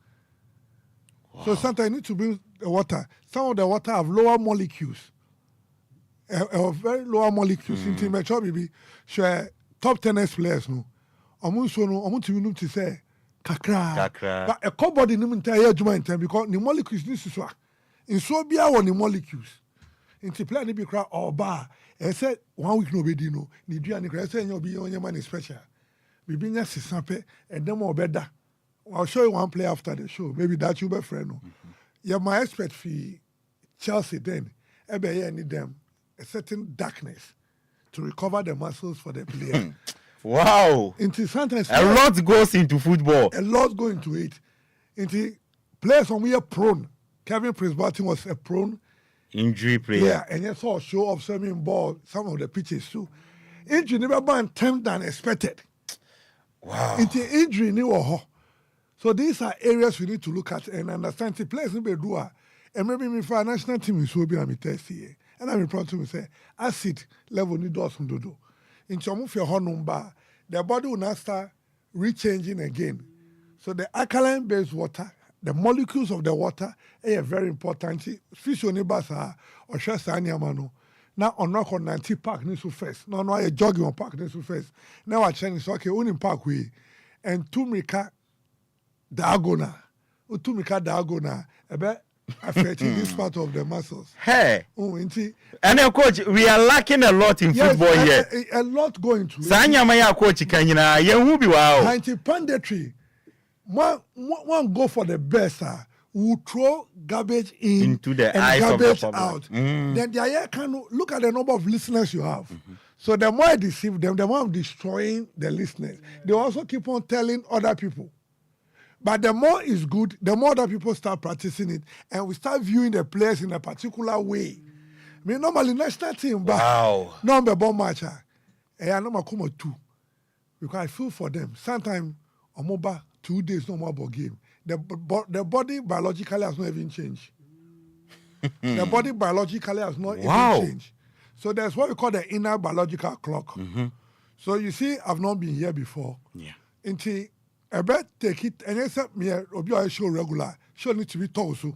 Wow. So Santa, you need to bring the water. Some of the water have lower molecules. Very lower molecules. In mature baby, sure top tennis players no. Omuntu to say kakra. But a core body no entire judgment because the molecules need to swap. In so be our the molecules. Inti player ni bi kra oba. E say 1 week no be di no. Ni dua ni kra say nya obi onye man special. Bibi nya sisampe and dem obeda. I'll show you one play after the show. Maybe that you be friend no. Yeah, my expert fee Chelsea then. Ebe here need them a certain darkness to recover the muscles for the player. Wow. Sometimes a lot goes into football. A lot goes into it. Into players when we are prone. Kevin Prince Boateng was a prone injury player. Yeah, and you saw show of swimming ball, some of the pitches too. Injury never been time than expected. Wow. Into injury ni wo. So these are areas we need to look at and understand. The players in Bedua, and maybe me for a national team is will be a test here. And I'm proud to say, acid level need does do. In some of your Lumba, the body will not start rechanging again. So the alkaline-based water, the molecules of the water, are very important. Fish on basa or shasanyamano. Now on knock on 90 park needs to first. No, a jogging on park needs to first. Now I change okay, only park way and 2 mika diagonal. 2 mika diagonal. About affecting this part of the muscles. Hey. And coach, we are lacking a lot in football here. A lot going to. Sanya maya coach kanyina ye hu bi wow. Anti-pandetry. One go for the best. Who throw garbage into the and eyes garbage of the out. Then the eye can look at the number of listeners you have. So the more I deceive them, the more I'm destroying the listeners. They also keep on telling other people. But the more it's good, the more that people start practicing it, and we start viewing the players in a particular way. I mean, normally national team, but no bomb match. I know come 2 because I feel for them. Sometimes omoba 2 days no more ball game. The body biologically has not even changed. The body biologically has not even changed. So there's what we call the inner biological clock. So you see, I've not been here before. Yeah. Until I bet take it and yes, me obi show regular. Show need to be told so.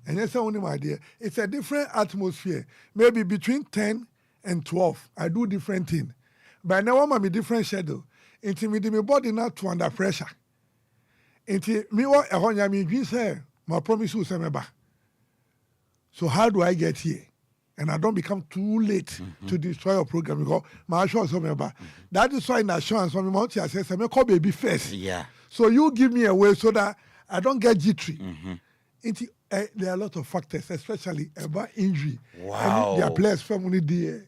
And yes, only my idea. It's a different atmosphere. Maybe between 10 and 12, I do different things. But now I'm a different schedule. Until me my body not to under pressure. Until me what a honya me dream say my promise will say me back. So how do I get here? And I don't become too late to destroy your program because my assurance on me back. That is why in assurance on me mount I say me call baby first. Yeah. So you give me a way so that I don't get jittery. There are a lot of factors, especially about injury. Wow. And their players family there.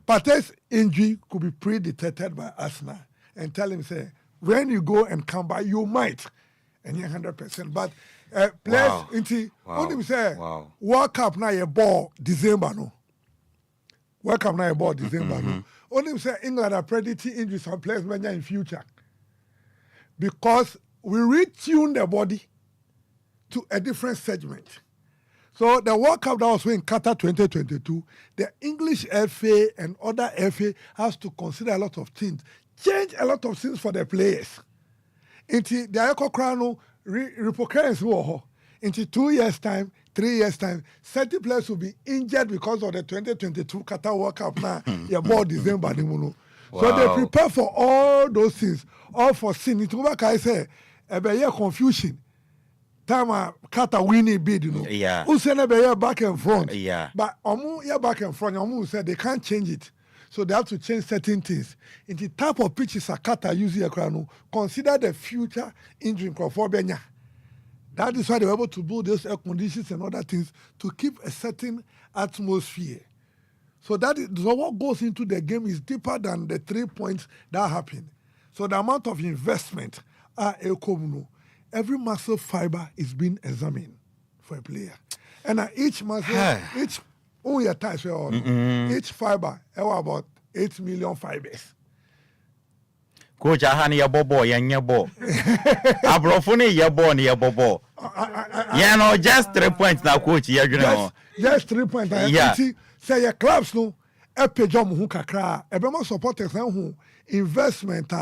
Partey's injury could be predetected by Arsenal and tell him say when you go and come back you might and you're 100%. But players only say World Cup now a ball December no. World Cup now a ball December no. Only say England are predicting injuries and players in future. Because we retune the body to a different segment. So the World Cup that was in Qatar 2022, the English FA and other FA has to consider a lot of things, change a lot of things for the players. Into the Eco Crown repercussions into 2 years' time, 3 years' time, 30 players will be injured because of the 2022 Qatar World Cup now. About December. So they prepare for all those things, all for sin. It's like I say, a confusion. Time Qatar winning bid, Yeah. Who said back and front? Yeah. But back and front, said they can't change it. So they have to change certain things. In the type of pitches Qatar using a crown, consider the future injury for Benya. That is why they were able to build those air conditions and other things to keep a certain atmosphere. So so what goes into the game is deeper than the 3 points that happen. So the amount of investment every muscle fiber is being examined for a player. And each muscle, each fiber, about 8 million fibers. Coach, I had your bobo, your bo. Abrofone, your bo, your bobo. Yeah, no, just 3 points now, coach. Yeah, you know. Just 3 points. Yeah. Say your clubs no, epejom hu kakra. Ebema supporters na hu investment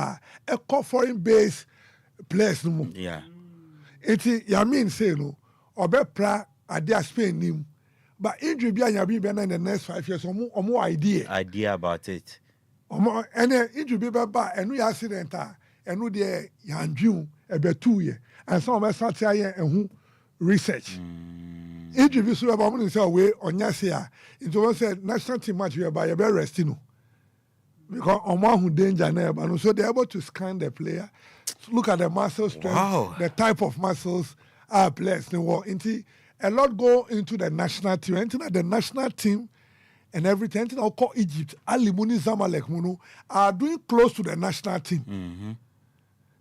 foreign based players no. Yeah. Iti ya mean say no, obepra ade Spain nim. But injury be anya be in the next 5 years omo idea about it. And injury be ba enu ya accident enu de yandwu ebe 2 year and some of us start here and research. Egypt is about when say away on Yasia. It was said national team match whereby you're very resting. Because on one who danger never, and so they're able to scan the player, look at the muscle strength, the type of muscles are players. A lot go into the national team. Into the national team and everything. I'll call Egypt. Ali Muni Zamalek Munu are doing close to the national team. Mm-hmm.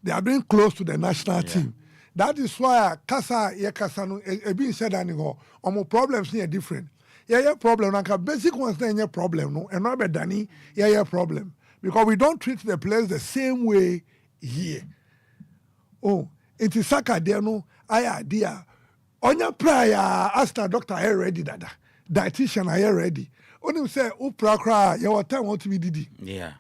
They are doing close to the national team. That is why Kasa Yakasano being said anyhow. Problems here different. Yeah, problem. Like basic ones, then problem. No, and not Dani. Yeah, problem because we don't treat the players the same way here. Oh, it is Saka there no. I idea. On your prayer, ask the doctor. I ready, dada. Dietitian, I ready. Only say, cry. Your time want to be didi. Yeah.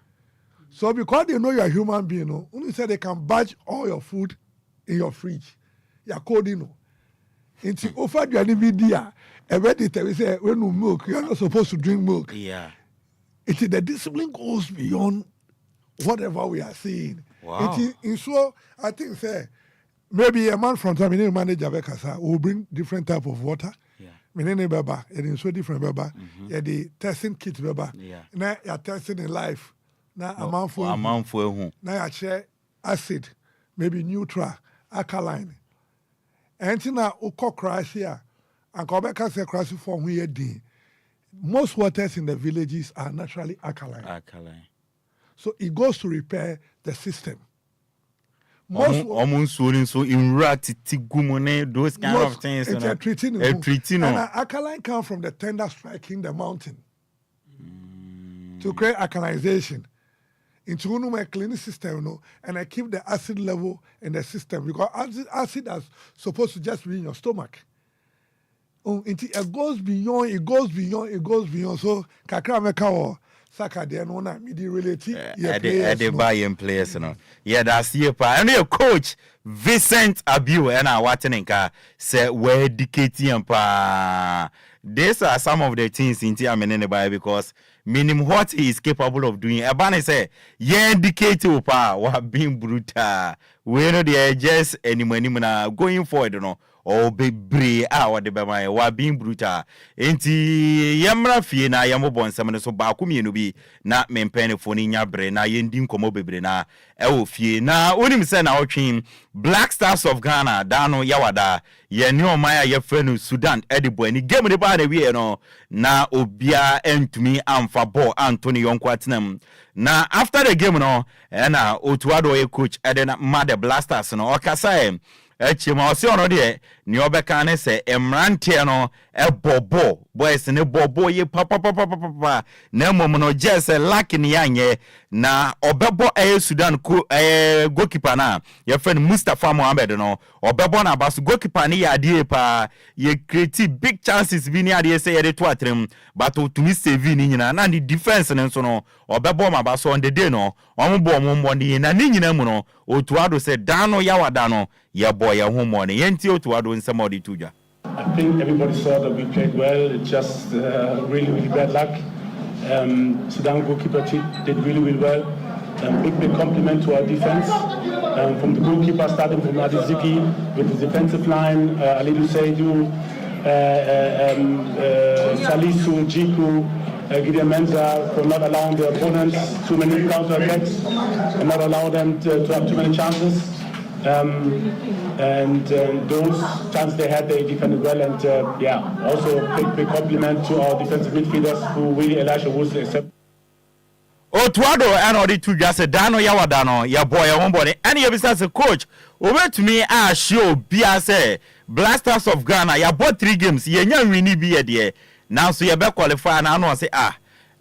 So because they know you're a human being, no, only say they can batch all your food in your fridge. You're coding, no. Into offer you any video. We say when you milk, you're not supposed to drink milk. Yeah. It is the discipline goes beyond whatever we are seeing. Wow. So I think say maybe a man from Tamini manager will bring different type of water. Yeah. Menene beba, it is so different beba. Yeah, the testing kit beba. Yeah. Now you're testing in life. Now a man for now you share acid, maybe neutral, alkaline. And now uko crash here. And Kobeka say crash for we day. Most waters in the villages are naturally alkaline. So it goes to repair the system. Almost so in rat those kind of things. It's treating. And alkaline comes from the tender striking the mountain to create alkalization. Into a cleaning system, and I keep the acid level in the system because acid is supposed to just be in your stomach. It goes beyond. So kakra meka Saka there no na midi relate. They buy in players, Yeah, that's here. And your coach Vincent Abiu and I watching say we're educating pa. These are some of the things in Tiamenene because meaning what he is capable of doing. Abane say, yeah, educated pa, what being brutal. We know they are just anymore going forward, or be brave what the bema wa being brutal. Enti yamra fie na yamobon samene so ba kumi no bi na mempene foni nya bre na yendim komo bebre na e fie na onim se na otwin Black Stars of Ghana dano yawada ye ne omaya ye frenu Sudan edibo ani game ne ba na wie no na obia entumi amfa ball Anthony Yonko atenam na after the game no na otuado ye coach edena made Blasters no okasa Echima osi ono de ni obeka ne se emrantie no bobo boys ne bobo ye papa na mom no jese luck ni anye na obebo Sudan ko goalkeeper na ye friend Mustafa Mohamed no obebo na basu goalkeeper ni ya die pa ye create big chances bi ni ade se ye de to atrem but to me save ni nyina na the defense ne so no obebo ma baso on the day no ombo ni na ni nyina mu no otuado se dano yawada no ye boy ye ho mo ne yenti otuado nsemodi tuja. I think everybody saw that we played well. It's just really bad luck. Sudan goalkeeper did really well. Big compliment to our defense. From the goalkeeper, starting from Adiziki with the defensive line, Alidu Seidu, Salisu, Jiku, Gideon Menza, for not allowing the opponents too many counter-attacks and not allow them to have too many chances. And those chances they had, they defended well. And also big compliment to our defensive midfielders who really Elisha Woods accept. Otuado and all the two just Dano Yawadano, ya boy, ya homebody, and you besides a coach. Over to me, I show BSA Blasters of Ghana. You bought 3 games, you really be a dear. Now, so you better qualify and I know say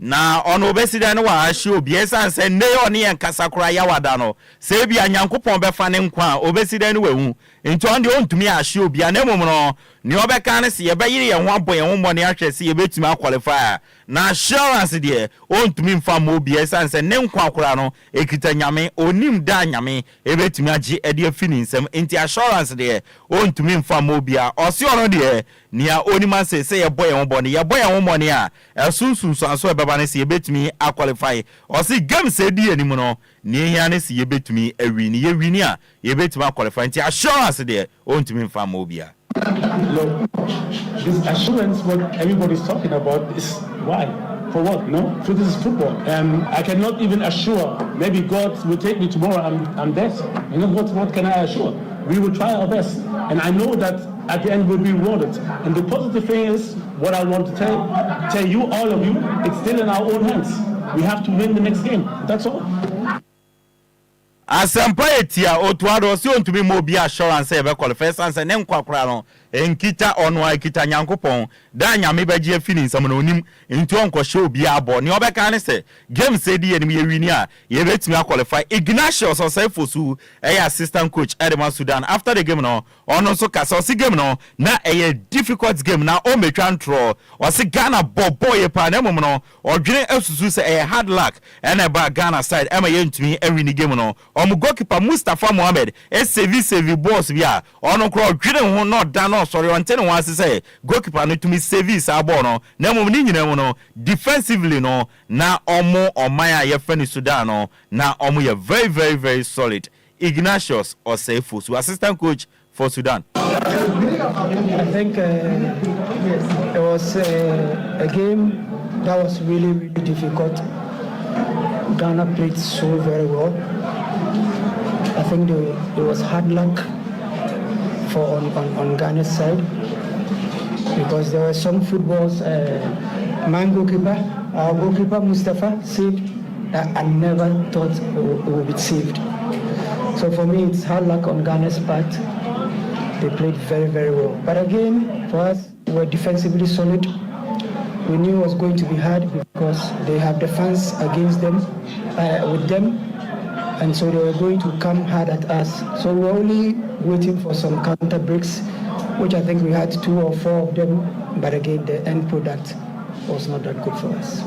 na ono obesida no wa show biesa say ne oni en kasakura yawadano say bia nyankopon be fa ne nkwa obesida no wehu nti on de ontumi a show bia na mum no ne obeka ne se ye be yire ye ho abo ye ho mo ne ahwe se ye betumi qualify na assurance de ontumi mfa mo biesa say ne nkwa akura no ekita nyame onim da nyame e betumi age e de afini nsem nti assurance de ontumi mfa mo bia osi ono de nia onima say ye boy ye ho bo ne ye boy ye ho mo ne a esunsun so aso baba ne se ye betumi a qualify osi game say di animu no ne hia ne se ye betumi awini ye wini a ye betumi a qualify nti assurance there to me from Mobia. Look, this assurance, what everybody's talking about, is why? For what? No? So this is football. I cannot even assure. Maybe God will take me tomorrow. I'm dead. You know what can I assure? We will try our best, and I know that at the end we'll be rewarded. And the positive thing is, what I want to tell you, all of you, it's still in our own hands. We have to win the next game. That's all. Asampaetia Otuado so to be more be assurance e be qualify sans ne nkwakra no enkita ono akita nyankopon da nyame beje fini sam no nim nti onko show bi abo ne obeka ne se game say di enim ye wini a ye betimi qualify. Ignatius Osefosu assistant coach Edema Sudan after the game no ono so kasa si game no na a difficult game na o metwan tro o se Ghana boy pa na mum no odwene asusu se a hard luck and about Ghana side ema ye ntumi wini game no goalkeeper Mustafa Mohammed save boss bia ono kro dwene ho no da no sorry on ten one say goalkeeper no to me service abo no na mum ni nyina mu no defensively no na omo omaya ye fani Sudan no na omo ye very solid. Ignatius Osefosu assistant coach for Sudan. I think it was a game that was really difficult. Ghana played so very well. I think there was hard luck on Ghana's side because there were some footballs. Our goalkeeper Mustafa saved that I never thought it would be saved. So for me, it's hard luck on Ghana's part. They played very well. But again, for us, we were defensively solid. We knew it was going to be hard because they have the fans against them, with them. And so they were going to come hard at us. So we were only waiting for some counter breaks, which I think we had 2 or 4 of them. But again, the end product was not that good for us.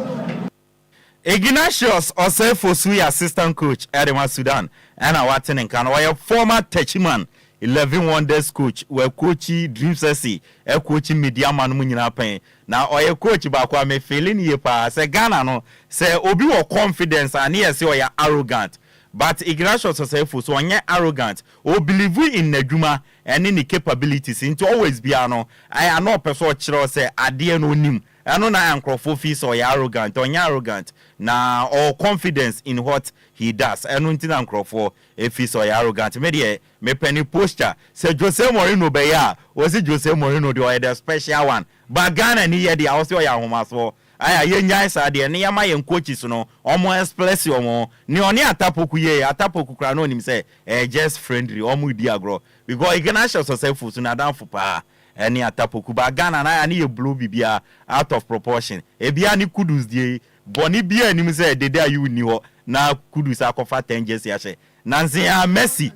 Ignatius Osefosu assistant coach Edema Sudan and our watching can wire former Techiman 11 Wonders coach we coachy Dream Sesi coaching media man munyina pen now oye coach bakwa me feeling ye pa say Ghana no say obi wo confidence and here say oya arrogant. But Ignatius Osefosu onye arrogant o believe in Neduma and in the capabilities into always be ano I know person chiro say ade no nim eno na ankrofo fi so arrogant onye arrogant na all confidence in what he does eno ntina ankrofo efi so arrogant me penny posture say Jose Mourinho be ya was it Jose Mourinho the special one but Ghana ni ye dia also ya homaso aya ye nyai sa de ne yama ye coaches no omo express omo ni oni atapoku kra no nim say just friendly omo di agro because Ignatius Osefosu na dan fo pa any atapoku ba Ghana na ani ye blow bibia out of proportion ebia ni kudus die boni bia anim say dede ayu ni ho na kudus akofa 10 jersey ahye nanze ya Messi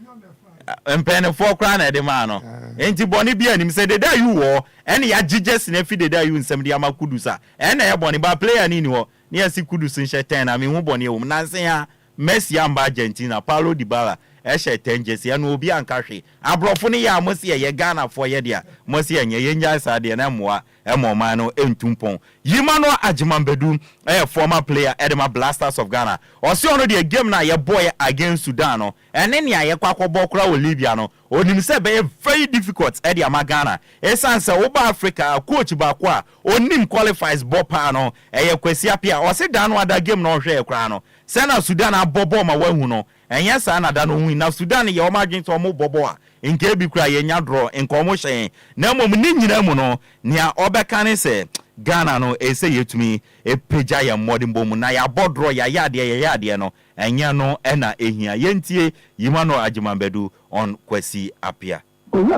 empene for kra na de ma no enti boni bia anim say dede ayu wo ene ya jersey na fi dede ayu nsem de ama kudusa ene ya boni ba player ni ho ni asi kudus nhye 10 na me hu boni e nanze ya Messi amba Argentina Paulo Dybala eshe 10 jersey anu obi ankahwe abrofo ne ya mosi ye Ghana for ye dia mosi enye ye nya sa de na moa emoma no entumpon yimano Ajimambedu former player Edema Blasters of Ghana osi ono de game na ye boy against Sudan no ene ne aye kwakobọ kra wo Libya no onim se be very difficult e dia Ghana esanse oba Africa coach ba kwa onim qualifies bopa no eye kwesi apia osi dan no ada game no hwe kra no sena Sudan abobo ma wahu no enya sa na da no hu na Sudan ye o ma dwen so mo bobo a nke bi kura ye nya draw nke o mo hyen na mom ni nyina mu no nia obeka ne se Ghana no ese yetumi epeja ya modern bom na ya bodro ya yade no enya no ena ehia yentie Yimano Ajimambedu on Kwesi Apia. When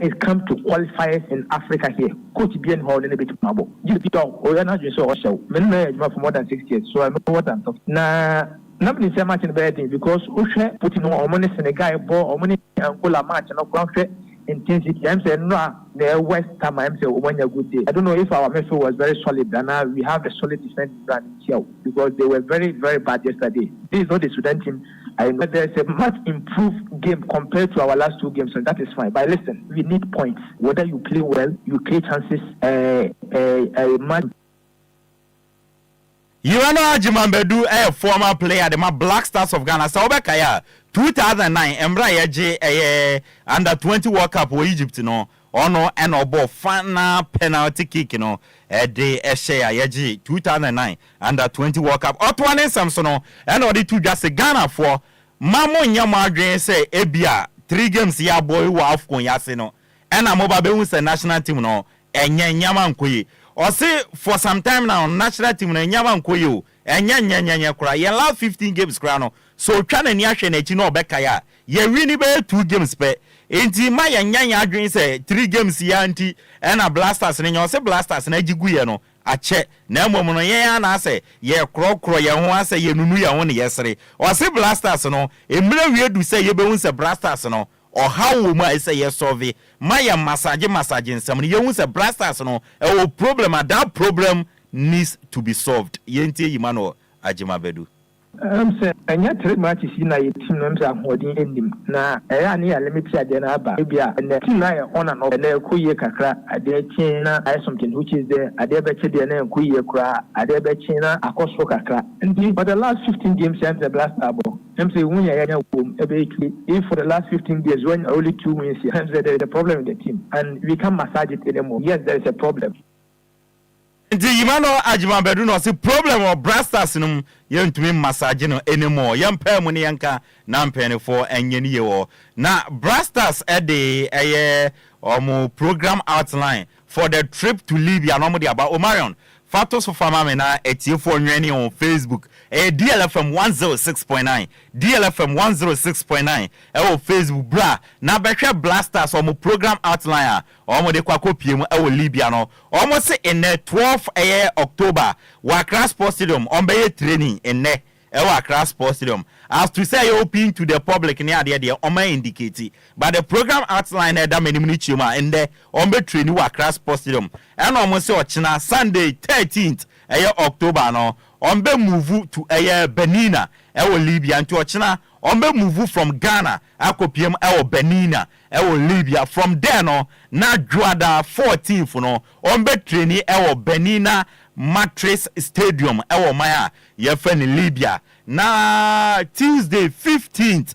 it comes to qualifiers in Africa here, coach bien hold in a bit of mabo. You don't or you're not just so show. Men for more than 6 years, so I know what I'm talking. Nah, nobody say much in bed because Ushe putting on money Senegal ball or money Angola match and not intensity. I'm saying no, the West Ham. I'm saying when you're good day. I don't know if our midfield was very solid, and now we have a solid defense brand here because they were very bad yesterday. This is not the Sudan team. I know there's a much improved game compared to our last 2 games, and that is fine. But listen, we need points. Whether you play well, you create chances. You know Ajimambedu a former player the Black Stars of Ghana. So Obekaya 2009 Embra yeje under 20 World Cup for Egypt no. Ono and obo final penalty kick no de share yeji 2009 under 20 World Cup. Otwane Samson and odi to just Ghana for Mamo nyama adwen say ebia 3 games ya boy wa AFCON yase no. And amoba be say national team no enye nyama nkoyi. Or say for some time now national team no nyama nkoyi o. Enya kura ye last 15 games kura no. So twana ni ahwe na chi no obeka ya. Ye win be 2 games pe. Enti ma ya nyanya adwen say 3 games ya anti na Blasters ne nyo say Blasters na giguye no ache na emom no ye na say ye krokro ye ho ase ye nunu ye ho ne yesere o say Blasters no emre wie du say ye be hu say Blasters no o how wo ma say ye solve ma ya massage nsam ne ye hu say Blasters no e wo problem that problem needs to be solved ye ntie yima no Ajimabedu say anya 3 matches na ye team no say ahodin endim na eya ne ya limit ade na aba ebia na team na ye on and off na ekoye kakra ade chin na something which is there ade be che de na ekoye kura ade be chin na akoso kakra and for the last 15 games and the Blaster ball say when ya wom ebe if for the last 15 days when only 2 wins there is a problem in the team and we can't massage it anymore. Yes, there is a problem. Nti Yimano Ajimabedu no say problem of Blasters no yentumi massage no anymore yempa mu ne yanka na mpene for enye ne yewo na Blasters de omo program outline for the trip to Libya no mo de about Omarion Fatos for Famame na etiefo nwani on Facebook DLFM 106.9 DLFM 106.9 on Facebook bra na behwe Blasters on program outline omo de kwakopie mu Libya no omo se in 12 October Accra Sports Stadium on be training in Accra Sports Stadium as to say open to the public near the omo indicate but the program outline that many minutes chuma in there on be training Accra Sports Stadium and omo se ochina Sunday 13th October no on be move to Benina Libya and to ochina on be move from Ghana akopiem Benina Libya from there no na Juada 14th no on be training Benina Mattress Stadium Maya yefen Libya na Tuesday 15th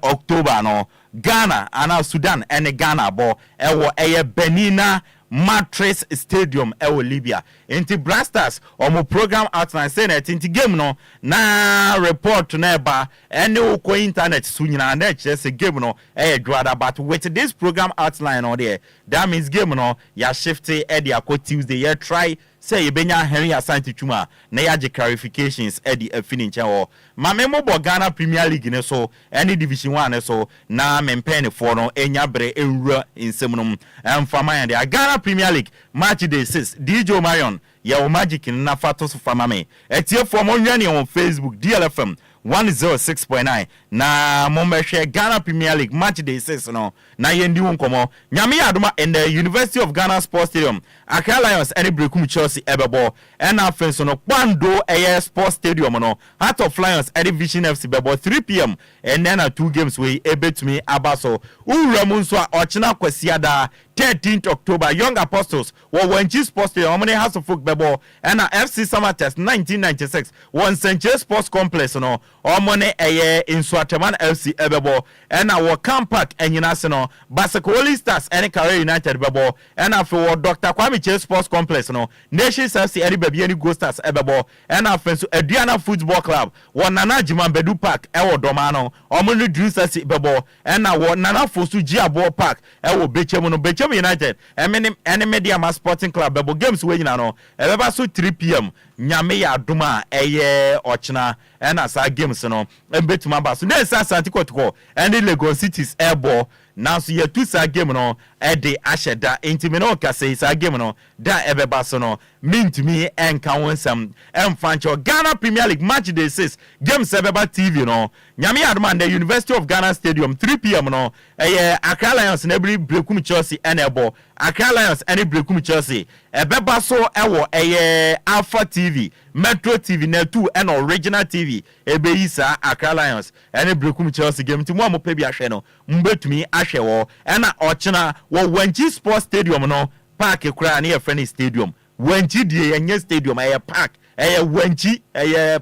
October no Ghana and Sudan and Ghana bo Benina Mattress Stadium Libya inti Blasters omo program outline say na inti game no na report na ba any ko internet sunyina na chese game no dwada but with this program outline on there that means game no ya shift the akọ Tuesday ya try say you benya Henry Asante Chuma na ya je clarifications finish o ma memo bo Ghana Premier League ne so any division 1 ne so na mempen for no enya bre enwura insem no emfama ya de Ghana Premier League match day 6 DJ Marion ya o magic na Fatos Famame etie for mo nwani on Facebook DLFM 106.9 na mombehwe Ghana Premier League match day 6 no na yendi wonkomo nyame adoma in the University of Ghana Sports Stadium Accra Lions any brekum Chelsea ebebo and afenso no kwando Sports Stadium no Heart of Lions any Vision FC bebo 3 p.m. and then 2 games we ebetumi abaso uwuramu nso a ochina kwasiada 13th October Young Apostles Wanchi Sports Stadium omne House of Folk bebo and FC Summer Test 1996 one Century Sports Complex no omone in Swateman FC ebebo and our Camp Park enyina se no Basakoli Stars and Career United bebo and after Dr. Kwame Chase Sports Complex no Nations FC any baby any Go Stars ebebo and after Adriana Football Club one Nana Jimambedu Park ewo domano omone Dreams FC bebo and now Nana Fosu Giabo Park ewo Bechemu no Bechemu United and Media Sporting Club bebo games we nyina no ebeba so 3 p.m. nyame ya adoma ochina and as games no embetuma ba so na Asante Kotoko and Lagos Cities airborne now so ye two sa game no de asheda intimi no ka say sa game no da ebeba so no mean to me enka wonsam emfancho Ghana Premier League match day 6 game sebeba TV no nyame adoma the University of Ghana Stadium 3 p.m. no Accra Lions na every brekum Chelsea and ebo Accra Lions any brekum Chelsea ebeba so ewo Alpha TV Metro TV na 2 and Original TV ebe isa Accra Lions any brekum Chelsea game ti mo pe bi ahwe no mbetumi ahwe wo na ochina wo Wanchi Sports Stadium no park kura na your friend stadium Wanchi die yenye stadium park wenchi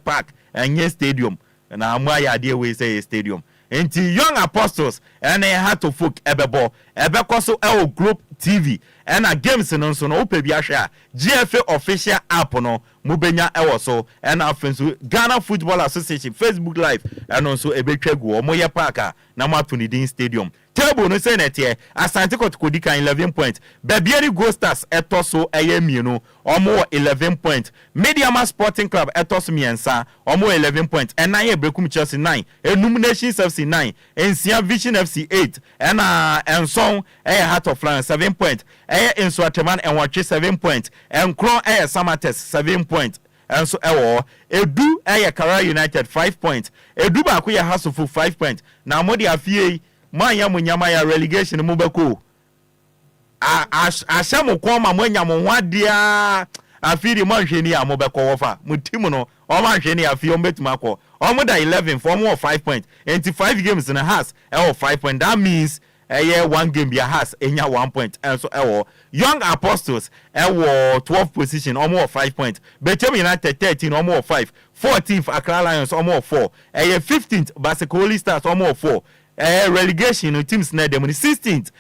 park enye stadium na amwa ya de we say stadium enti young apostles ene had to folk ebeko so group TV and a games no so no ope bi ahwe GFA official app no mubenya so and afenso Ghana Football Association Facebook live and also ebetwagu omoye park na matuni din stadium table no say net here Asante Kotoko kan 11 points Babieri Go Stars etoso mienu omo 11 points Mediama Sporting Club etoso miensa omo 11 points and na Brekum Chelsea 9 Enum Nations FC 9 Ensia Vision FC 8 and Enson Heart of Lions 7 points Enso Ateman and Watch 7 points and Kron Samates 7 points and so Edu Kara United 5 points Edu ba ko ya Hasofo 5 points na modi afie manya munyama ya relegation mubeko ashamu kwoma mwenya mwadia afiri manhweni ya mubeko wofa mutimu no o manhweni afie ombetumako omoda 11 for more 5 points and 5 games in a has 5 points that means one game be has enya 1 point and so Young Apostles 12th position almost 5 points Betem United 13 almost 5 14th Accra Lions almost 4 15th Basicoli Stars almost 4 relegation teams na dem 16th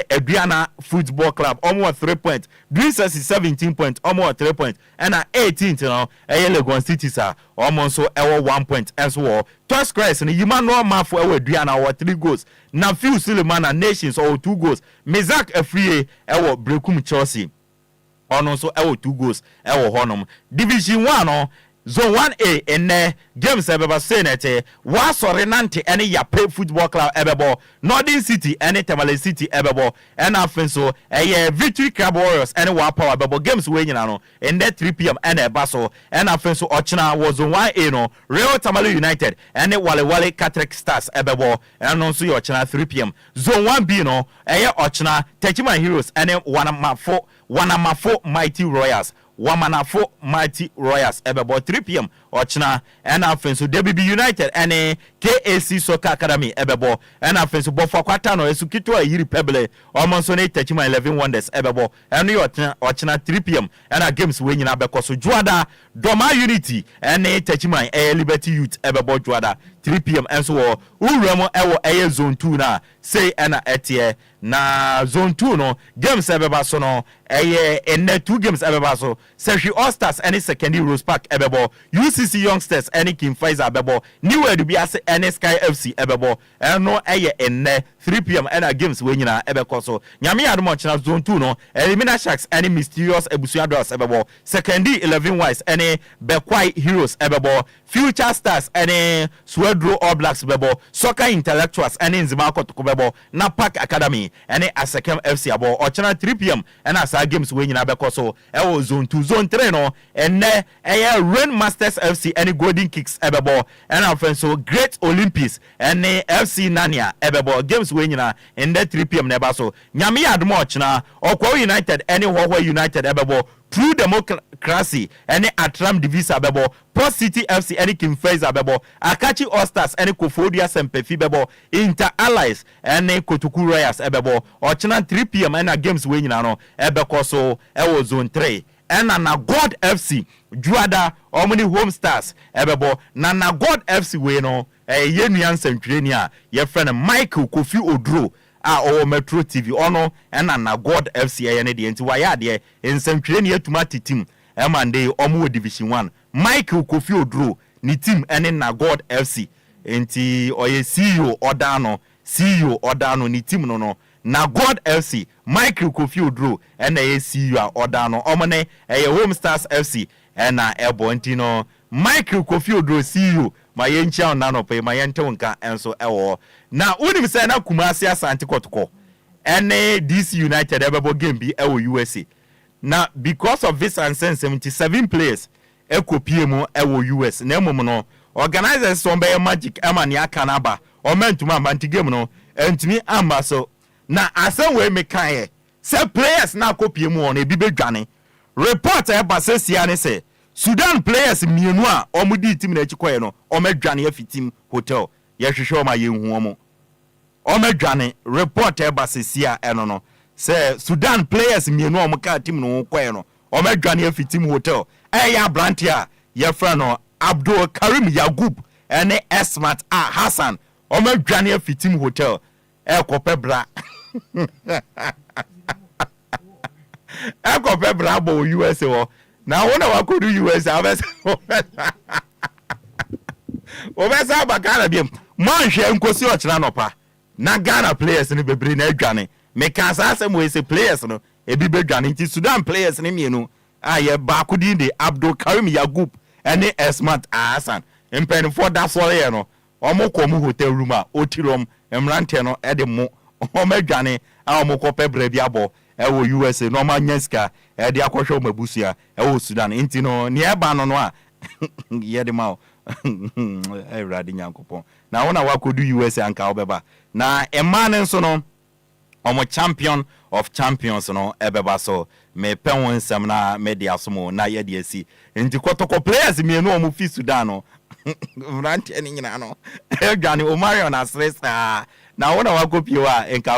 Aduana Football Club almost 3 points Dreamers is 17 points almost 3 points and 18th now Legon City sir almost so 1 point as well Toss Christ and you man no man for Aduana or 3 goals na few Suleiman and Nations or 2 goals Mezak Afriye Brekum Chelsea also 2 goals honum Division 1 Zone 1A in games ebeba senete wa sore nante ene Yape Football Club ebebo Northern City ene Tamale City ebebo ene afenso Victory Club Warriors ene wa power ebebo games we nyina no in that 3 p.m. ene ebaso ene afenso ochina was Zone 1A no Real Tamale United ene Wale Catholic Stars ebebo ene no so ochina 3 p.m. Zone 1B no ochina Techima Heroes ene Wanamafo Mighty Royals Wamanafo Mighty Royals ebebo 3 p.m. ochina and afenso DBB United and KAC Soccer Academy ebebo and afenso bofo kwata no esukito ayiri peble omonso ne Techima 11 Wonders ebebo and ochina 3 p.m. and games we nyina bekoso Juada Doma Unity and Techima Liberty Youth ebebo Juada 3 p.m. and so uremo zone 2 na say na etie na zone 2 no games ebeba so no ene 2 games ebeba so Seshi All Stars any secondary Rose Park ebebo UCC Youngsters any King Pfizer ebebo New World bi ase any Sky FC ebebo no ene 3 p.m. and games we nyina ebeko so nyame admo china zone 2 no Elimina Sharks any Mysterious Ebusuados ebebo secondary 11 Wise any Bekwai Heroes ebebo Future Stars any Swedro All Blacks bebo Soccer Intellectuals any Nzimako Tokobebo na Park Academy any Asekem FC abo ochina 3 p.m. and as games we nyina beko so zone 2 zone 3 no ene Rain Masters FC any Golden Kicks ebebo and afenso Great Olympics any FC Nania ebebo games we nyina in the 3 p.m. neba so nyame admo ochina Okwa United any Hoho United ebebo True Democracy any Atram Divisa bebo Post City FC any King Fraser bebo Akachi All Stars any Kofodia Sempefi bebo Inter Allies any Kotuku Royals ebebo ochina 3 p.m. and games we nyina no ebeko so zone 3 and na God FC Juada Omni Home Stars ebebo na God FC we no yenuan sentwani a ye friend Michael Kofi Odro o Metro TV ono na God FC ene de enti wa ya de nsentwani atuma team Monday omo Division 1 Michael Kofi Odro ni team ene na God FC enti oye CEO Odano ni team no na God FC Michael Kofi Odro ene CEO Odano omone Home Stars FC ena ebo enti no Michael Kofi Odro CEO ma yencha onano pe ma yente wonka enso na unim se na Kumasi Asante Kotoko ene DC United ebebo game bi USA na because of this and 77 players ekopie mu US na emom no organizers so be magic emani akanaba o mentuma manti game no entumi amba so na asan we mekae se players na kopie mu on ebi bedwane report eba se sia ne se Sudan players mienu a omudi team na chikoye no omedwane afi team hotel ye hwehwe o ma ye hu omo omedwane report eba se sia eno no se Sudan players mienu o mka team no koye no omedwane afi team hotel ya brantia your friend Abdul Karim Yagub and Esmat Hassan Oma Dwane Fitim Hotel Ekopebra Ekopebra bo USA now when I go to USA Obesa Bakana biem man hwe nkosi ochira nopa na Ghana players ni bebre na adwane me kan sa asem we say players no ebi bedwane nti Sudan players ni mienu aye ba kudi de Abdul Karim Yagub ene Esmat Hassan empen for that for here no omokomu hotel room a otirom emrante no ede mo omadwane a omokopɛ bra bi abo ewo USA no manyeska ede akohwe mabusia ewo Sudan nti no ne eba no a yede ma everybody nyankopon na wona wakodu USA anka obeba na emane nso no omo champion of champions no ebeba so me penwon nsem na media somo na yede asi nti kotoko players mienu omo fi Sudan no rant eni nyina no edwane o Marion Asresa na wona wakopiwa enka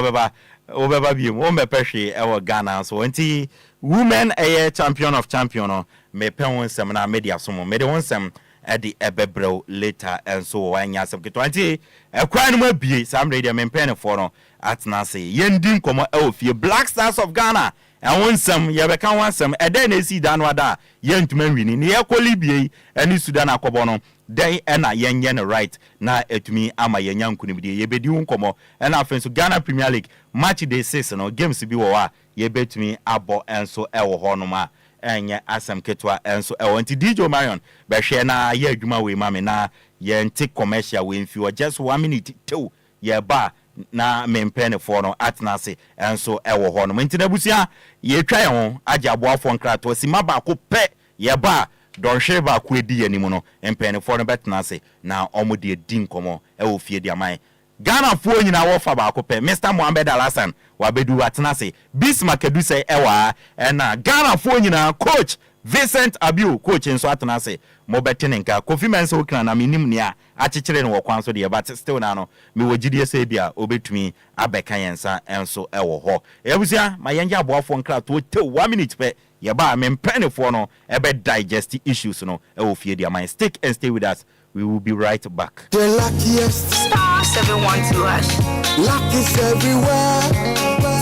obeba biem o mepehwe ewo Ghana so nti women champion of champion no me penwon nsem na media somo me de wonsem edi ebebrew later and so wanya sem ke 20 ekwan mu abie sam radio mempen for no atna say yendin komo ofie Black Stars of Ghana and wonsem ye beka wansem ede na esi dan wada yentuma wini ne ekoli bie ani Sudan akobo no den na yenye no right na etumi ama yenya nkunimdie ye bedi nkomo na afenso Ghana Premier League match day 6 no games bi wo a ye betumi abo enso ewo ho no ma enye asem ketwa enso nti DJ Marion be hwe na ye adwuma we mame na ye nti commercial we mfi just 1 minute to ye ba na mempen for no atnase enso ewo ho no nti na busia ye twa ye ho agya aboafo nkrato sima ba ko pe ye ba don hwe ba ko edi anim no empen for no betnase na omode din komo ewo fie di aman Ghana fo nyina wo fa ba ko pe Mr Mohammed Alasan wabedu atnase Bismarck edu say ewa na Ghana fo nyina coach Vincent Abiu coach nso atnase mo betinenka Kofi Menso okina na minim nia akekere ne wo kwan so de but still na no me wogidie say bia obetumi abeka yensa enso ewo ho ebusia mayenja aboafo nkra to 1 minute pe ye ba mempen for no ebe digest issues no ewo fie dia man stick and stay with us. We will be right back. The luckiest star 712 hash. Luck is everywhere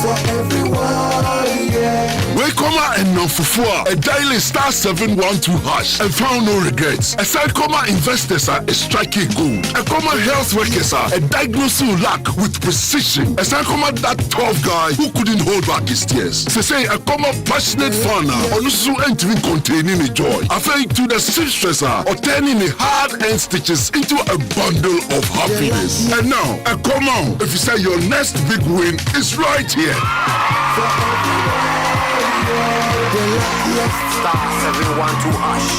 for everyone. Yeah. Welcome and non fufua. A daily star 712 hash and found no regrets. A side investors are a striking gold. A common health workers are a diagnosing luck with precision. A side that tough guy who couldn't hold back his tears. They say a common passionate farmer on so entering containing a joy. Afraid to the stressor or turning a hard and stitches into a bundle of happiness. And now, come on, if you say your next big win is right here. Star 712 hash.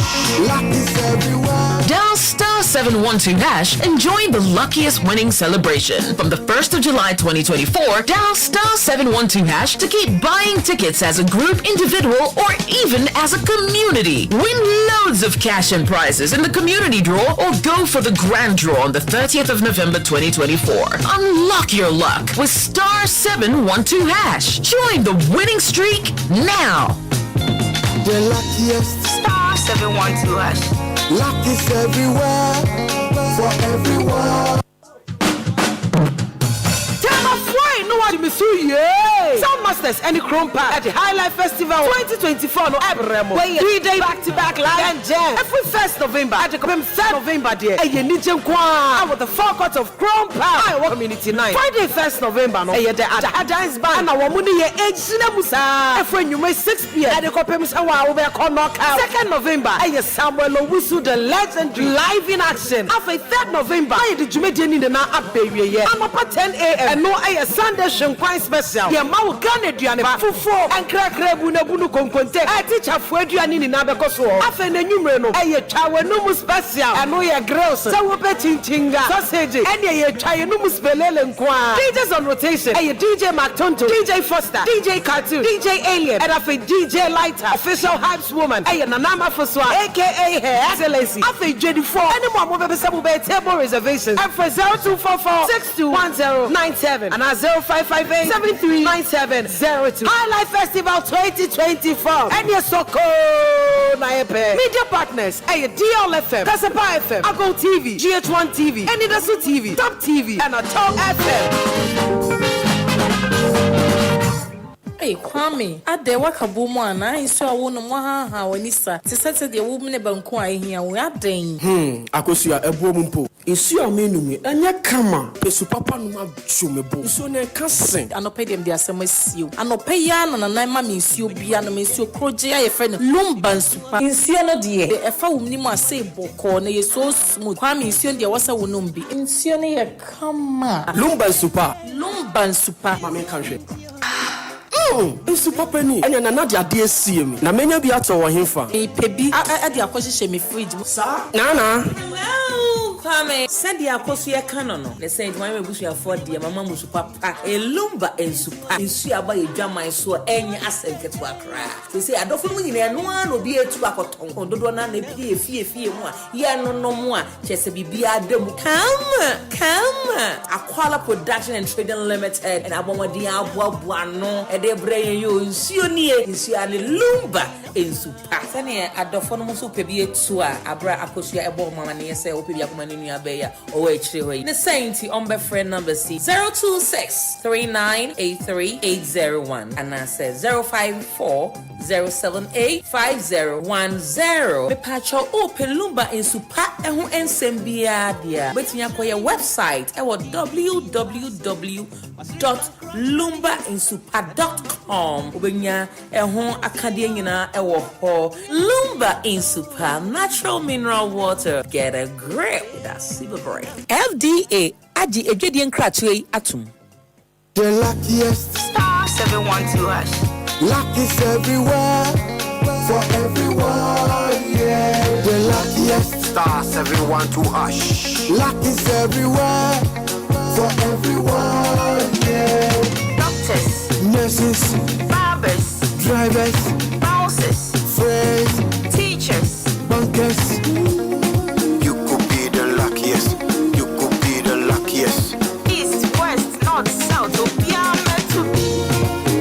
Luck is everywhere. Dial star 712 hash. Enjoy the luckiest winning celebration. From the 1st of July 2024, dial star 712 hash to keep buying tickets as a group, individual, or even as a community. Win loads of cash and prizes in the community draw or go for the grand draw on the 30th of November 2024. Unlock your luck with star 712 hash. Join the winning streak now. The luckiest star 712 hash. Luck is everywhere for everyone. Sound Masters and the Chrome Park at the Highlife Festival 2024 no Abremo. 3-day back-to-back live and jam every 1st November at the 3rd November there. And you need to with the forecourt of Chrome Park. I community night. Friday 1st November no. And the dance band and our money age Sinamusa. And when you make 6 p.m. at the Kopemusa over a knockout. 2nd November and Samuel Owusu the legendary live in action. After 3rd November I the Jumedian in the now up baby yeah. I'm up at 10 a.m. and no a Sunday Enquires special. Yeah, ma Ghana duane ba fufo enkra bu na bunu konkonte. I teach afu aduane ni na bekoso. Afa na nwumre no eye twa wanum special. Eno ye grills. So wo be chinchinga. Sausage. Ene ye twa yenum spelele nkoa. DJs on rotation. Eye DJ Mactonto, DJ Foster, DJ Cartoon, DJ Alien, and afa DJ Lighter, official hypes woman. Eye Nanama Foswa, aka Her Excellency. Afa 24. Any more mo be se mo be table reservations. And for 0244 621097 and 0558 7397 charity Highlife Festival 2024 and your soko media partners DLFM, Kasapa FM, Ago TV, GH1 TV, Enidasu TV, Top TV, and a Top FM. Hey, Kwame, at the Wakabumo, and I saw one of Maha, when he said, to set the woman about Kwai here, we are dang. Akosia, a woman. Issue a menu, and ya kama, Pesu Papa Numa Chumebo, so ne cassing, and pay them their summer seal, and no pay yan and a nine mammy, you be an amiss, your project, a friend, Lumba super. In Siena, dear, a foul Nima say, Boko, ne so smooth. Kwame, Sion, was a woman in Siena, come, Lumba super, Lumba super, mammy country. Super penny, and another dear see me. Na menya be out of him for. A pebi, I the acquisition me fridge. Sir, Nana. Kwame, send the akosia canon. They say why we bush afford the mama musupa a lumba and super. In Sia by a jama so any asset get to a crack. They say I don't feel in no one will be a two acotong. Don't want to pay a more. Yeah, no more. Just be a demo. Come. Aquala Production and Trading Limited and Abomadia Buano and they bring you in Sionia in Siani Lumba in super. Sania at the Fonomusu Pebia Tua, Abra Akosia Ebo Mamania say Opia in your bay or HTV. The Sainty on my friend number C 026 3983 801 and I said 054 078 5010. Me pacho open Lumba in super and who ensembia dia. But in your website our www.lumbainsuper.com. Ubenya ehon akadenya ewo ho. Lumba in super natural mineral water. Get a grip. That's super brain. FDA Aji Ejedian Kratwe Atum. The luckiest star 712 luck is everywhere for everyone, yeah. The luckiest star 712 luck is everywhere for everyone, yeah. Doctors, nurses, barbers, drivers, bouncers, friends, teachers, bankers. East, west, north, south,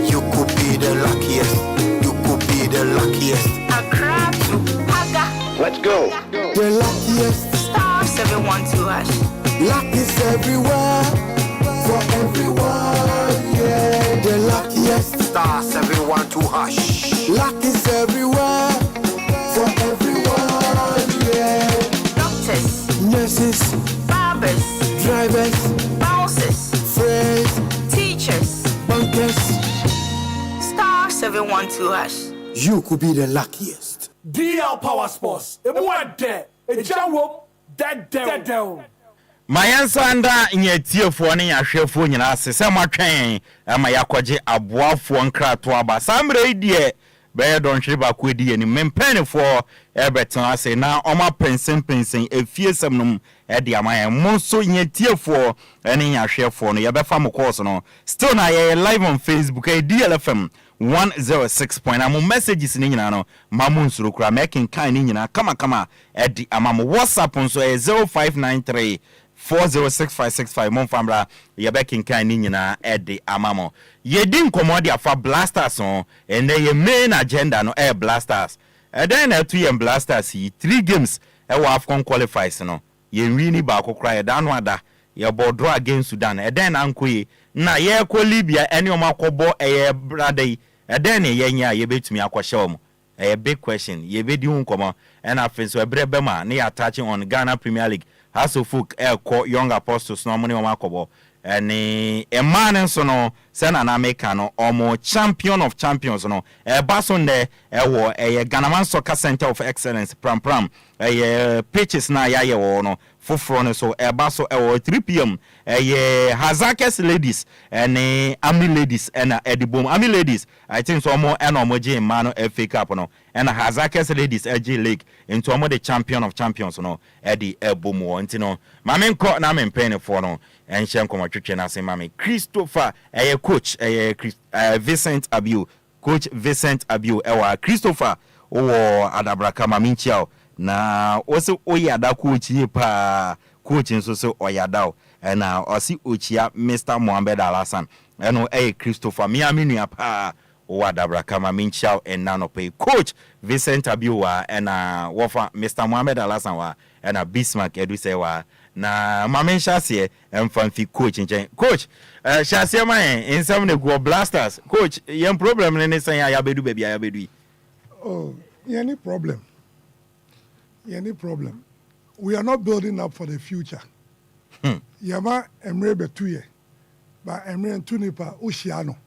you could be the luckiest. You could be the luckiest. Accra to Haga. Let's go. The luckiest. Star 712 luck is everywhere for everyone. Yeah. The luckiest. Star 712 luck is everywhere for everyone. Yeah. Doctors, nurses, barbers, drivers, bouncers, friends, teachers, bankers. Star 712 you could be the luckiest. DL Power Sports. A word there. A jawo. Dead down. My answer under in your tear for any ashefo nyina ase se matwen ama yakwaje aboafo nkrato aba samre die be don hweba kwedi ani mempene for ebeton ase na oma pensen efiesem num e de amaye monso nyetiefo ene yahwefo no yebefa mo course no still na ye live on Facebook DLFM 106. Amu messages ni nyina no mamu nsuro kura making kan ni nyina kama e di amamu WhatsApp nso 0593 406565 mon famra ye baking kan ni nyina e di amamo ye di nkomo afa blasters on and ye main agenda no e blasters and then na 2 year blasters 3 games e wa AFCON qualifiers no ye wini ba akokra ye dan ada ye draw against Sudan and then ankoyi na ye ko Libya ene o makobo e brade and then ye nya ye betumi akwahye o a big question ye be di nkomo and afin so ebrebe ma na attaching on Ghana Premier League Haso folk young apostles no money omakobo and a man so no sena na America no omo champion of champions no basonde wo Ghana Soccer Center of Excellence pram pitches na ya wo no foforo so baso 3 p.m. Hazakes ladies and Ami ladies and Edibom Ami ladies I think so more and omoje mano FA Cup no and Hazakes ladies LG League into omo the champion of champions no Edi Ebomo ntino mamen ko na men pen for no and shem ko matwetwe na se mame Christopher coach Vincent Abiu coach Vincent Abiu ewa Christopher o adabraka maminchiao na oso oyada coach ye pa coach nso so oyada na osi ochia Mr. Mohammed Alasan eno Christopher Miami nua pa Wadabra kama minchao and nanope coach Vincent Abiwa and wafa Mr. Mohamed Alasanwa and Bismarck Edusewa na mamen Shasie and fancy coach in coach Shasie man in some of the go blasters coach young problem in say ayabedu baby ayabedu. Oh, any problem we are not building up for the future. Yama emre betuye ba emre ntunipa ushiano.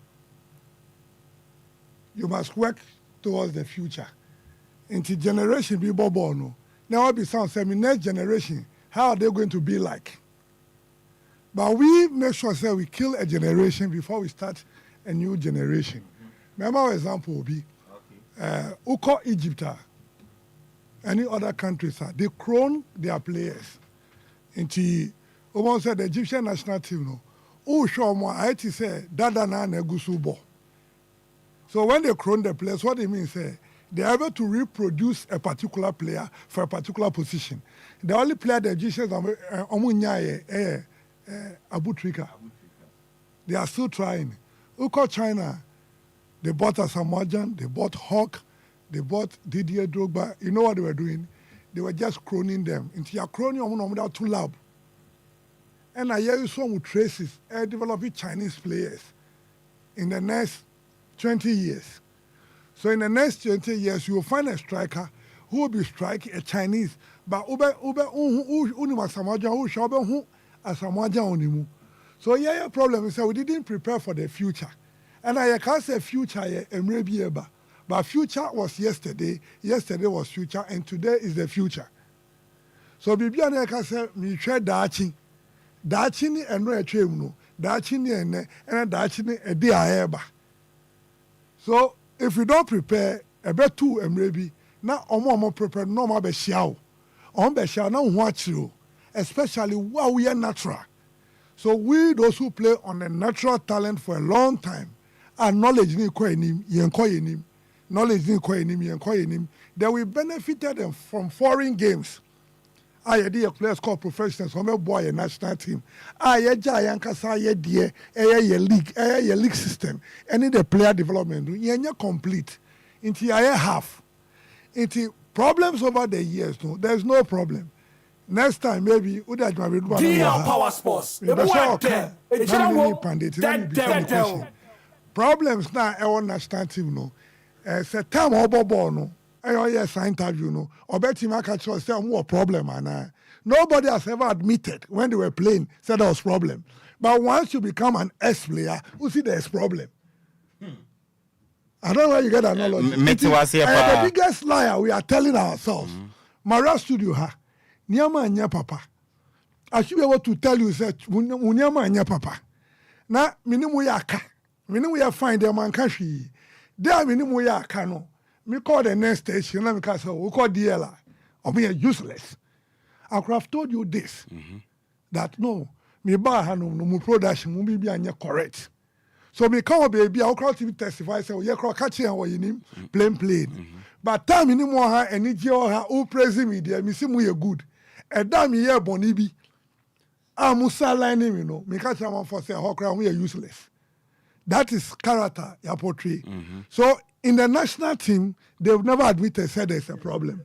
You must work towards the future. Into generation be born. Now will be some next generation. How are they going to be like? But we make sure that we kill a generation before we start a new generation. Remember our example will be Uko Egypt, any other countries, they clone their players. Into almost said the Egyptian national team, no. Oh, show more. I say Dada na negusubo. So when they clone the players, what it means is they are able to reproduce a particular player for a particular position. The only player the Egyptians are Abu Trika. They are still trying. Look at China. They bought Asamoah, they bought Hawk, they bought Didier Drogba. You know what they were doing? They were just cloning them. Into your cloning without two lab. And I hear you some traces developing Chinese players in the next 20 years. So in the next 20 years, you will find a striker who will be striking a Chinese. But so yeah, problem is that we didn't prepare for the future. And I can't say future, but future was yesterday was future, and today is the future. So Bibiana can say, me try Dachini and no no, Dachini and Dachini a day. So if you don't prepare, a bit too maybe now more prepare no more be show. On be show now watch you, especially while we are natural. So we those who play on a natural talent for a long time, and knowledge ni ko enim, knowledge ni ko enim, they will benefited them from foreign games. I had players called professionals from a boy a national team. I had giant kasa ye league system. Any the player development you complete into a half. Into problems over the years. No, there's no problem. Next time maybe DL Power Sports. Problems now our national team no. Say time obobo no. Yes, interview no. Or bet him I catch us say more problem and nobody has ever admitted when they were playing said there was problem. But once you become an S player, you see there's problem. I don't know where you get that knowledge. The biggest liar we are telling ourselves. Mara studio ha. Nyama anya papa. I should be able to tell you that unyama anya papa. Na minimu yaka. Minimu ya find them man kashi. There minimu yaka no. Me call the next station, let me call we call DLI. Or me useless. I could have told you this. That no, me buy no production will be anya correct. So me come baby, I'll call to testify say you call catching and what you need plain. But time anymore ha any ha who praise me there, me see you good. A damn year bonibi. Musa line you know, me catch one for say how we are useless. That is character you portray. So in the national team, they've never admitted said there's a problem.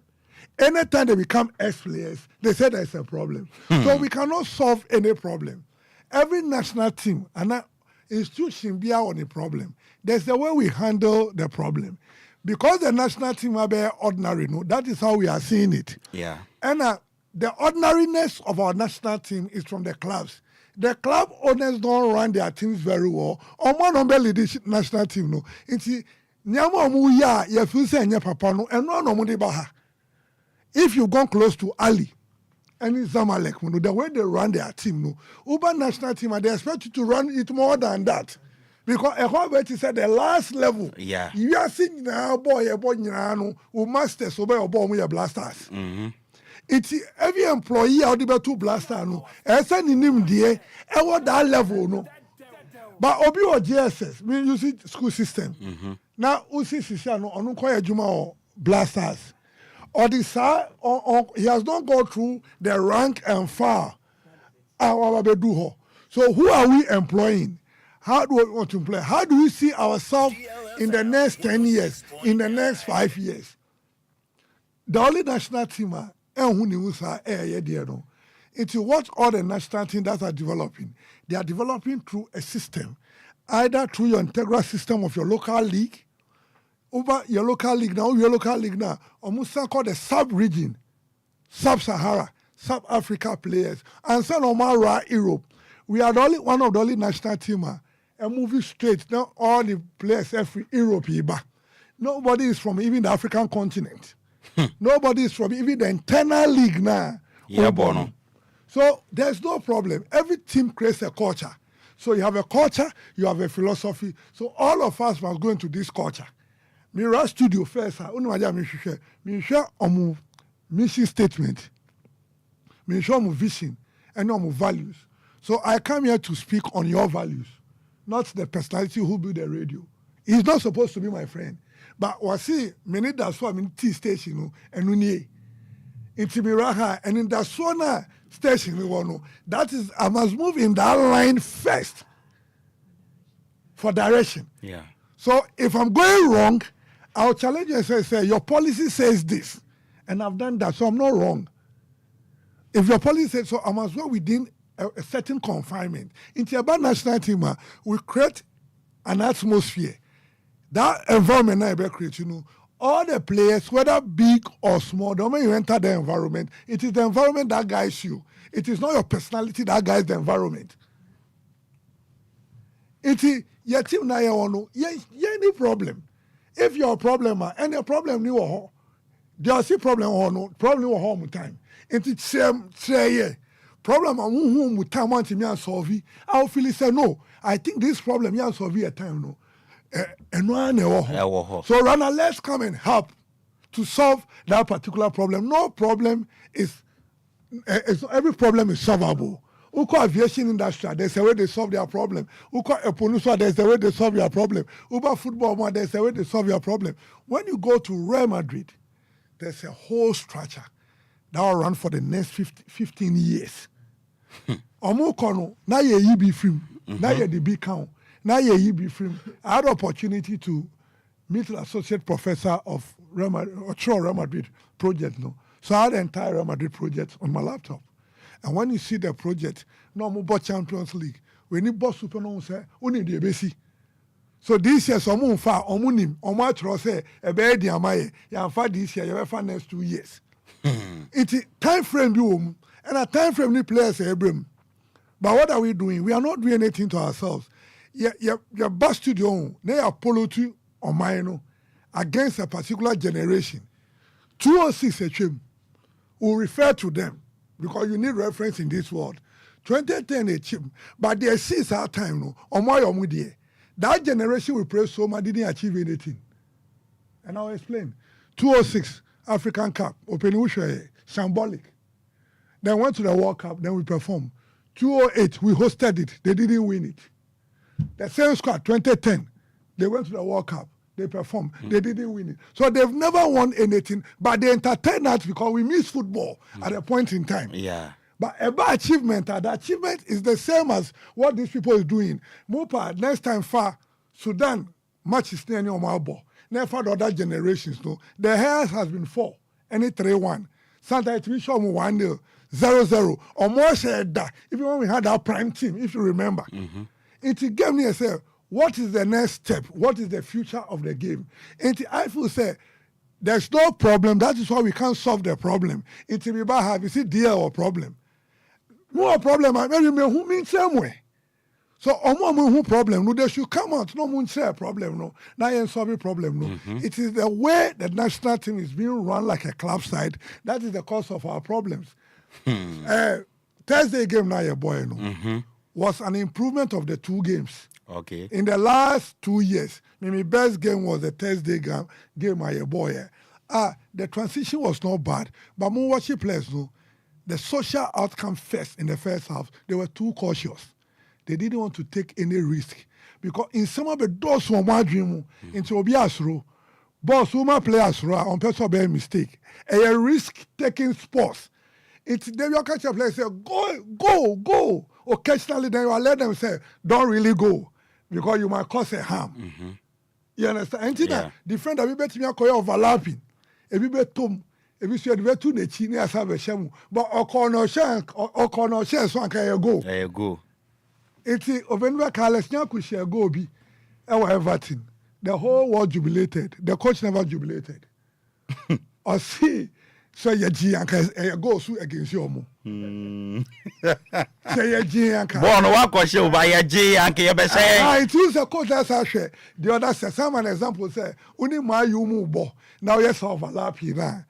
Anytime they become ex-players, they say there's a problem. So we cannot solve any problem. Every national team and institution be on a problem. There's the way we handle the problem. Because the national team are very ordinary, no, that is how we are seeing it. Yeah. And the ordinariness of our national team is from the clubs. The club owners don't run their teams very well. On one number leadership national team, no. It's nyama mu ya feel say nya papa no eno no mu de ba ha. If you gone close to Ali and Zamalek, no, the way they run their team, no, Uber national team, and they expect you to run it more than that. Because Enquires said the last level. Yeah. You are seeing now boy no, who masters over your bomb with blasters. It's every employee out there two blasters no. Esen in him there, what that level no. But Obi or GSS, we use it school system. Now Usi Sisiano on Nkoya Juma or blasters. Or the sir, he has not gone through the rank and file. So who are we employing? How do we want to play? How do we see ourselves in the next 10 years, in the next 5 years? The only national team it's what all the national teams that are developing. They are developing through a system, either through your integral system of your local league, over your local league now, almost called the sub-region, sub-Sahara, sub-Africa players, and some normal Europe. We are one of the only national teams and moving straight. Now all the players every Europe. Nobody is from even the African continent. Nobody is from even the internal league now. Yeah, Bono. So there's no problem. Every team creates a culture. So you have a culture, you have a philosophy. So all of us must go into this culture. Mira studio first. Mission statement. Mission vision and values. So I come here to speak on your values, not the personality who built the radio. He's not supposed to be my friend. But wasi many that's why I'm T station and unye. Intimiraha and in that Swana station that is I must move in that line first for direction. Yeah. So if I'm going wrong, I'll challenge you and say your policy says this, and I've done that, so I'm not wrong. If your policy says so, I must go within a certain confinement. In the national team, we create an atmosphere. That environment I create, all the players, whether big or small, the moment you enter the environment, it is the environment that guides you. It is not your personality that guides the environment. It is your team now, any problem. If your problem, any problem, you there is a problem or no problem or home time. It is say problem whom with time want to solve it. I'll feel say no. I think this problem you solve a time no. So Rana, let's come and help to solve that particular problem. No problem is every problem is solvable. Uko aviation industry, there's a way they solve their problem. Uko Eponuswa, there's a way they solve your problem. Uba football, there's a way they solve your problem. When you go to Real Madrid, there's a whole structure that will run for the next 15 years. Omukono, na ye be free, na ye the big count, na ye be free. I had opportunity to meet the associate professor of Real Madrid project. So I had the entire Real Madrid project on my laptop. And when you see the project, no more Champions League. When you boss super no say, only the basi. So this year, some omunim, omatro say, a bed yamaye, ya this year, you next 2 years. It's a time frame you and a time frame the players Abraham. But what are we doing? We are not doing anything to ourselves. Your bus studio, they are polluting or mine against a particular generation. 206 HM will refer to them. Because you need reference in this world. 2010 a chip, but there is our time no. That generation we play so much didn't achieve anything. And I'll explain. 206 African Cup, Open Usha, symbolic. Then went to the World Cup, then we performed. 208 we hosted it, they didn't win it. The same squad 2010, they went to the World Cup. They performed. They didn't win it. So they've never won anything, but they entertain us because we miss football at a point in time. Yeah. But about achievement, the achievement is the same as what these people are doing. Mopa, next time far, Sudan, match is near your marble. Never the other generations, no. The heirs has been 4, any 3-1. Sometimes we show 1-0, 0-0, or more said that. Even when we had our prime team, if you remember. It gave me a say, what is the next step? What is the future of the game? And I feel say there's no problem. That is why we can't solve the problem. It's about have you see deal or problem. No problem. I mean who means same way. So who problem? No, they should come out. No one say a problem. No, now you solve a problem. No, it is the way the national team is being run like a club side. That is the cause of our problems. Thursday game now, your boy, was an improvement of the 2 games. Okay. In the last 2 years, my best game was the Thursday game my boy. The transition was not bad, but more watching players know the social outcome first in the first half, they were too cautious. They didn't want to take any risk. Because in some of the doors from my dream, into Obiasro, boss who my players on person by mistake. A risk-taking sports. It's the your catch players say, go. Occasionally then you let them say, don't really go. because you might cause a harm. You understand? And yeah. The friend that we bet me are overlapping. If we bet Tom, if we see the two the chini as have a shamu, but O'Connor share so can go. There you go. It's Ovenwa Carlos Nyaku share go be our Everton. The whole world jubilated. The coach never jubilated. Or see, so your G and go so against your mo. Say your G and Born walk show by your G and say. I choose a coach that's a share. The other says, some an example say, only my you move. Now, yes, overlap here.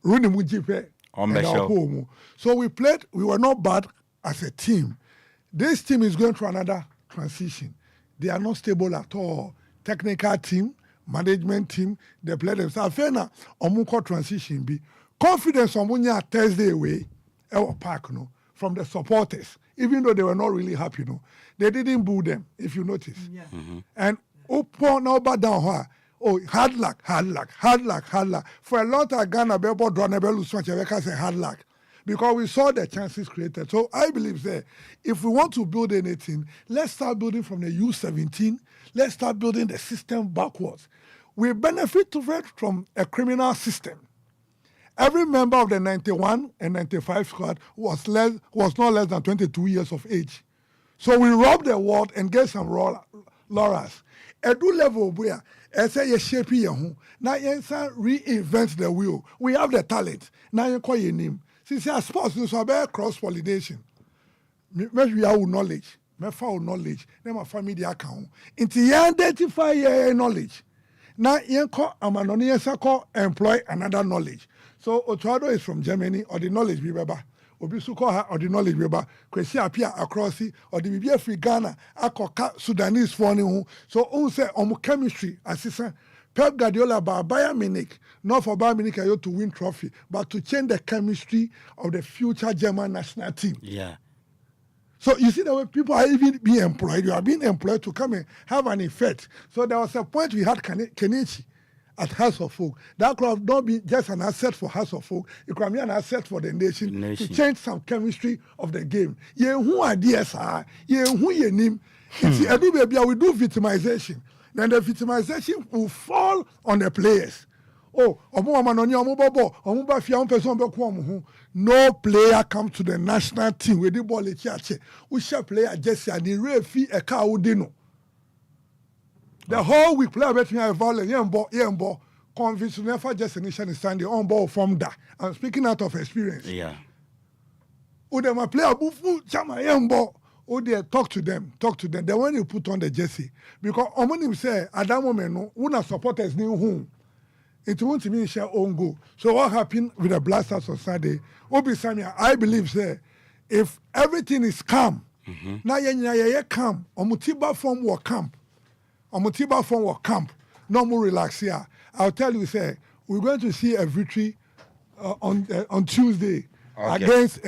Running with Jipe on the show. So we were not bad as a team. This team is going through another transition. They are not stable at all. Technical team, management team, they play themselves. Fena, omuko transition be confidence on Munya Thursday away, park, from the supporters, even though they were not really happy, they didn't boo them, if you notice. Yeah. And upon over down here, hard luck. For a lot of Ghana, Bebo Dronabel Lusuan say hard luck. Because we saw the chances created. So I believe that if we want to build anything, let's start building from the U17. Let's start building the system backwards. We benefit from a criminal system. Every member of the 91 and 95 squad was not less than 22 years of age. So we robbed the world and get some laurels. At do level where I say you shape your now you reinvent the wheel. We have the talent. Now you call your name. Since I sports, you about cross-pollination. Maybe we have knowledge. Me found knowledge. Then my family account. Until you identify your knowledge. Now you call employ another knowledge. So Otuado is from Germany or the knowledge be baba. Obisuko or the knowledge be baba. Kwesi appear across it or the BBF free Ghana. Akoka Sudanese for you. So on say chemistry assistant. Pep Guardiola by Bayern Munich, not for Bayern Munich to win trophy, but to change the chemistry of the future German national team. Yeah. So you see the way people are even being employed. You are being employed to come and have an effect. So there was a point we had Kenichi at House of Folk. That could have not been just an asset for House of Folk. It could have been an asset for the nation. To change some chemistry of the game. Yeah, who are DSR? Yeah, who you name? We do victimization. Then the victimization will fall on the players. No player comes to the national team with the ball. We shall player just and the referee a car udino. The whole week player betting a violent young convince never just initially stand on ball from that. I'm speaking out of experience. Yeah. My player bufu chama young ball. Oh, they talk to them. Then when you put on the jersey, because Omonim say at that moment, no, una supporters knew whom. It won't mean share own goal. So what happened with the Blasters on Saturday? Obi Samia, I believe say, if everything is calm, now you calm. Omutiba form will camp. No more relax here. I'll tell you, say we're going to see a victory on Tuesday. Okay. Against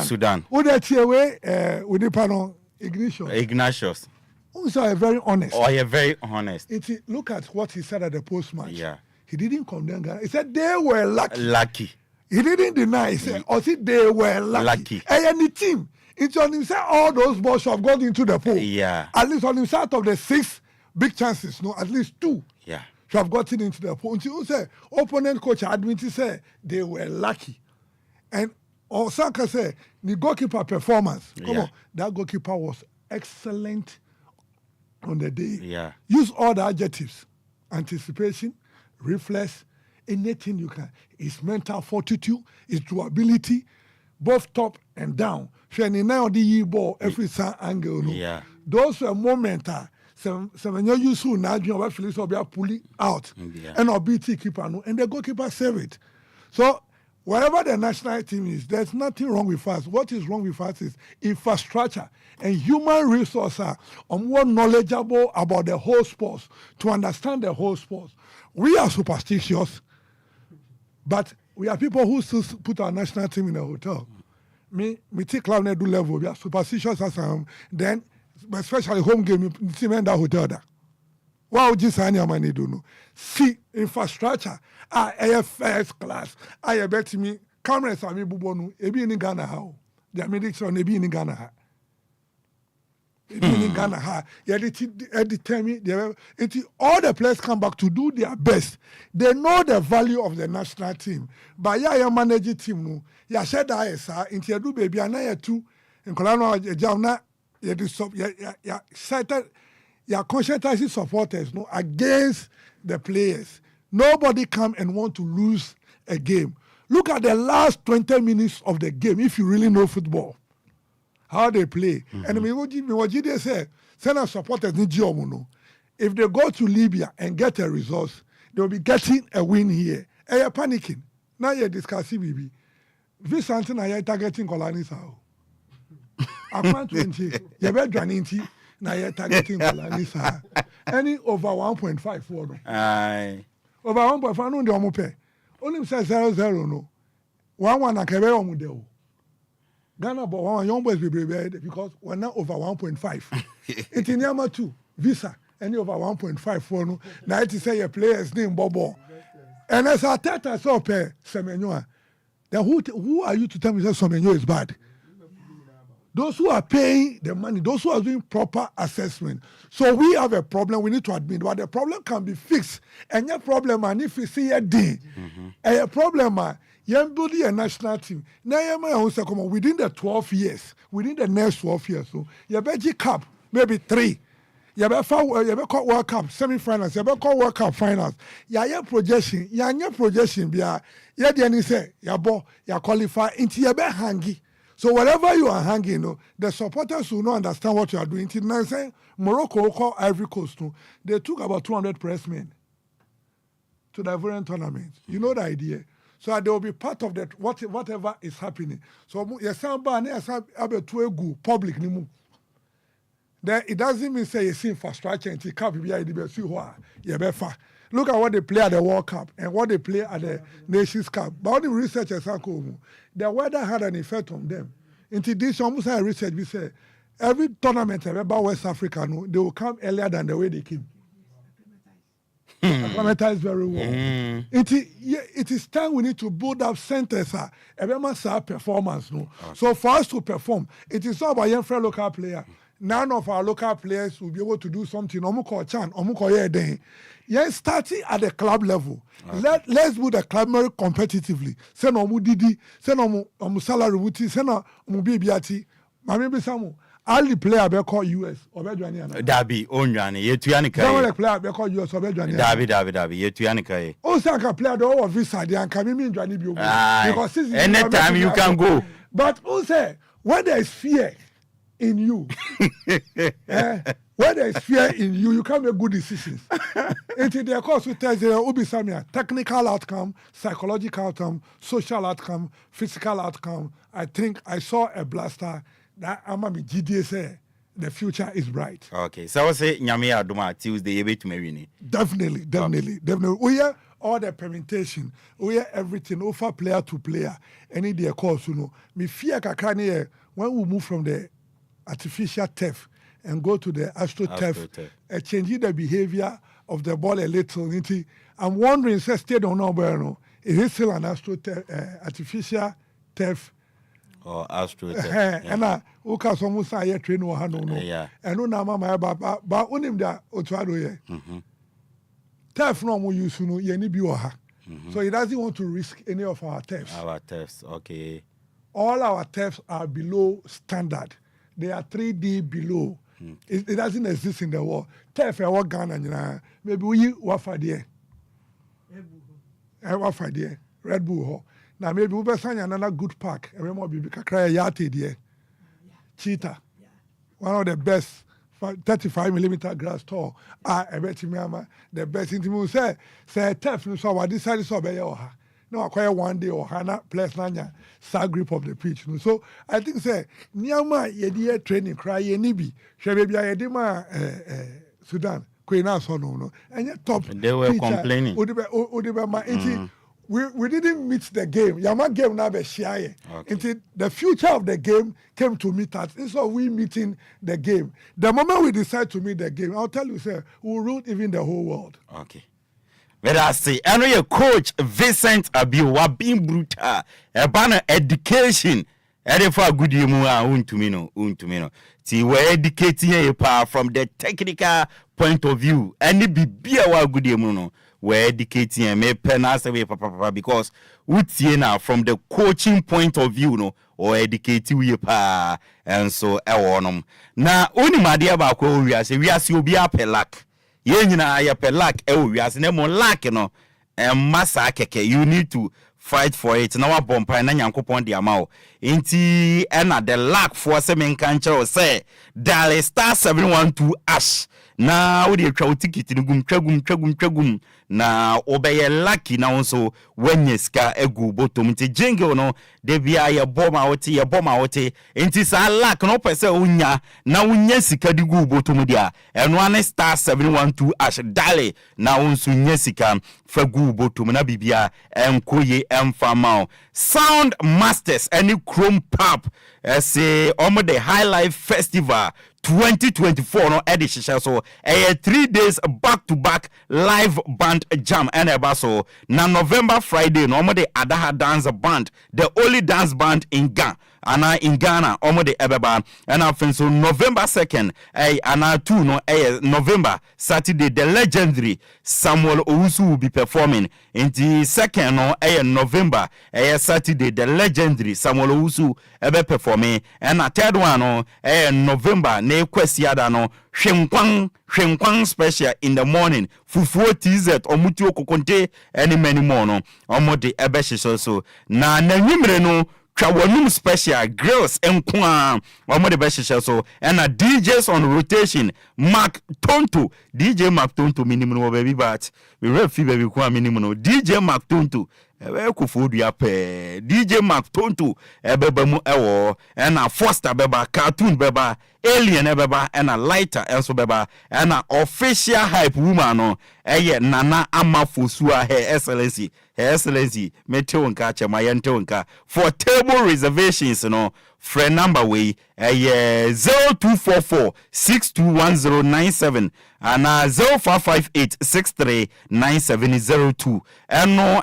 Sudan. Who that away with the panel Ignatius. Also very honest. Oh, yeah, very honest. Look at what he said at the post-match. Yeah. He didn't condemn Ghana. He said they were lucky. He didn't deny. He said, they were lucky. And the team. It's on himself, all those balls have gone into the pool. Yeah. At least on himself of the 6 big chances, at least 2. Yeah. Have gotten into the pool. Until say opponent coach admitted say they were lucky. And Osaka said the goalkeeper performance. Come on, that goalkeeper was excellent on the day. Yeah. Use all the adjectives: anticipation, reflex, anything you can. His mental fortitude, his durability, both top and down. Now the ball every angle. Yeah. Those were moments. Some you use now you feel so be pulling out. Yeah. And our BT keeper and the goalkeeper save it. So wherever the national team is, there's nothing wrong with us. What is wrong with us is infrastructure and human resources are more knowledgeable about the whole sports to understand the whole sports. We are superstitious, but we are people who still put our national team in a hotel. Me take club do level. We are superstitious as then, especially home game, team in that hotel there. What would you say money do no? See infrastructure. First class. I bet me cameras are me bubonu. Ebi in Ghana how? The medics on ebi in Ghana. In Ghana, all the players come back to do their best. They know the value of the national team. But your managing team, no, ya said that sir, into do baby, and I too, in Colano, Javna, ya conscientizing supporters no against the players. Nobody come and want to lose a game. Look at the last 20 minutes of the game if you really know football. How they play. And what they say, send our supporters in Giomuno. If they go to Libya and get a result, they'll be getting a win here. And you're panicking. Now you're discussing BB. This something I targeting Colani Sao. I can't 20. You're better than now you're targeting Colani Sao. Any over 1.5 for them. Aye. Over 1.5 no de omope. Only say 0-0 no. 1-1 na kebe omudeo. Ghana but one young boys be because we're now over 1.5. It's in Yama 2 visa any over 1.5 for no. Now it say your players name Bobo. And as I tell I saw pay Semenyo. Then who are you to tell me that Semenyo is bad? Those who are paying the money, those who are doing proper assessment. So we have a problem we need to admit, but the problem can be fixed. And your problem, and if you see a day, a problem, you build a national team. Now, within the 12 years, within the next 12 years, so you better cup, maybe 3. You better World Cup semi-finals, you better World Cup finals. Your projection, your projection, you qualify into your better hangy. So wherever you are hanging, the supporters will not understand what you are doing. Morocco call Ivory Coast. They took about 200 pressmen to the Ivorian tournament. You know the idea. So they will be part of that whatever is happening. So yes, public. It doesn't mean say it's infrastructure and look at what they play at the World Cup and what they play at the Nations Cup. But all the researchers are cool. The weather had an effect on them. Into this, almost a research, we say every tournament about West Africa, they will come earlier than the way they came. Acclimatize very well. It is time we need to build up centers, performance. So for us to perform, it is not about young friend local player. None of our local players will be able to do something. Yes, starting at the club level. Okay. Let's build a club very competitively. Send on Mudidi, send on salary wuti, send on Mubibiati. Maybe some Ali player be called US or Bedjani. Dabi Onjani, Yetuanika. Some player be called US or Bedjani. Dabi, Yetuanika. Osaka player the whole visa they and Kamimi Johnny Bio. Because anytime you can go. But also when there is fear in you, when there is fear in you, you can't make good decisions. Into the course we tell you, technical outcome, psychological outcome, social outcome, physical outcome. I think I saw a blaster that Amami GDSA. The future is bright. Okay, so I will say Nyame Aduma Tuesday able to marry. Definitely. We hear all the permutation. We hear everything over player to player. Any their course, Me fear kakani when we move from the artificial turf and go to the astroturf, changing the behavior of the ball a little. I'm wondering, say, stay on no, is it still an artificial turf? Or astroturf. And I almost say train or no. And no mama but unim da otwado ye. Turf no more use no ye ni bi. So he doesn't want to risk any of our turfs. Our turfs, okay. All our turfs are below standard. They are 3D below. It doesn't exist in the world. Turf what Ghana, maybe we wafa there. Wafa there. Red Bull. Now maybe we sign another good park. Remember, we cry yate there. Cheetah. One of the best 35mm grass tall. I bet you, the best thing to say turf. So what this side so be yoha. No, acquire one day or Hana plus Nanya, side grip of the pitch. So I think say Nyama yedia training cry ye nibi. Shabebia yedima Sudan, Queen no. And yet top. They were complaining. We didn't meet the game. Yama game now be shy. Until the future of the game came to meet us. Instead of we meeting the game. The moment we decide to meet the game, I'll tell you, sir, we'll rule even the whole world. Okay. But I say, I know your coach Vincent Abiwa being brutal. A banner education. For good you untumino. ti we educating you from the technical point of view any bibia wa good emu no we educating me penance we papa because utie na from the coaching point of view no or educate you pa and so e wonom na oni made ba kwa wiase obi apelak ye nyina ya pelak e wiase na mo lak no massa keke you need to fight for it na wa bompa na nyankopon de ama o enti na the lack for se men kan kire say Dale star 712 ash na wo de twa ticket ni twagum na obeye lucky na wonso wanyeska egu botom nti jingle no de bia ye boma wote enti sa luck no pese unya na unya sika di gu botom dia eno ane star 712 ash Dale na wonso nya sika fa gu botom na bibia enkoye emfamao Sound Masters any Chrome Pop say omo the highlife festival 2024 no edition so 3 days back to back live band jam and so na November Friday no omo the Adaha dance band the only dance band in Ghana in Ghana omo the ebeba and after so November 2nd ana 2 no November Saturday the legendary Samuel Owusu will be performing in the second no November Saturday the legendary Samuel Owusu ebe performing and a third one no November ne kwesiada no hwenkwan special in the morning fufuo tz omuti okokonte any many more no omo de ebe so na nwumre no Trawanum special girls enkwa omo de best so and a DJs on rotation Mark Tonto DJ Mark Tonto minimum no baby but we refi baby kwa minimum no DJ Mark Tonto ebe kufodu ya pe DJ Mark Tonto ebeba mu ewo and a Foster beba cartoon beba alien beba and a lighter also beba and a official hype woman no Nana Amafosua her excellency metewonka chemayenteonka for table reservations no friend number way 0244 621097 and 0558639702 and no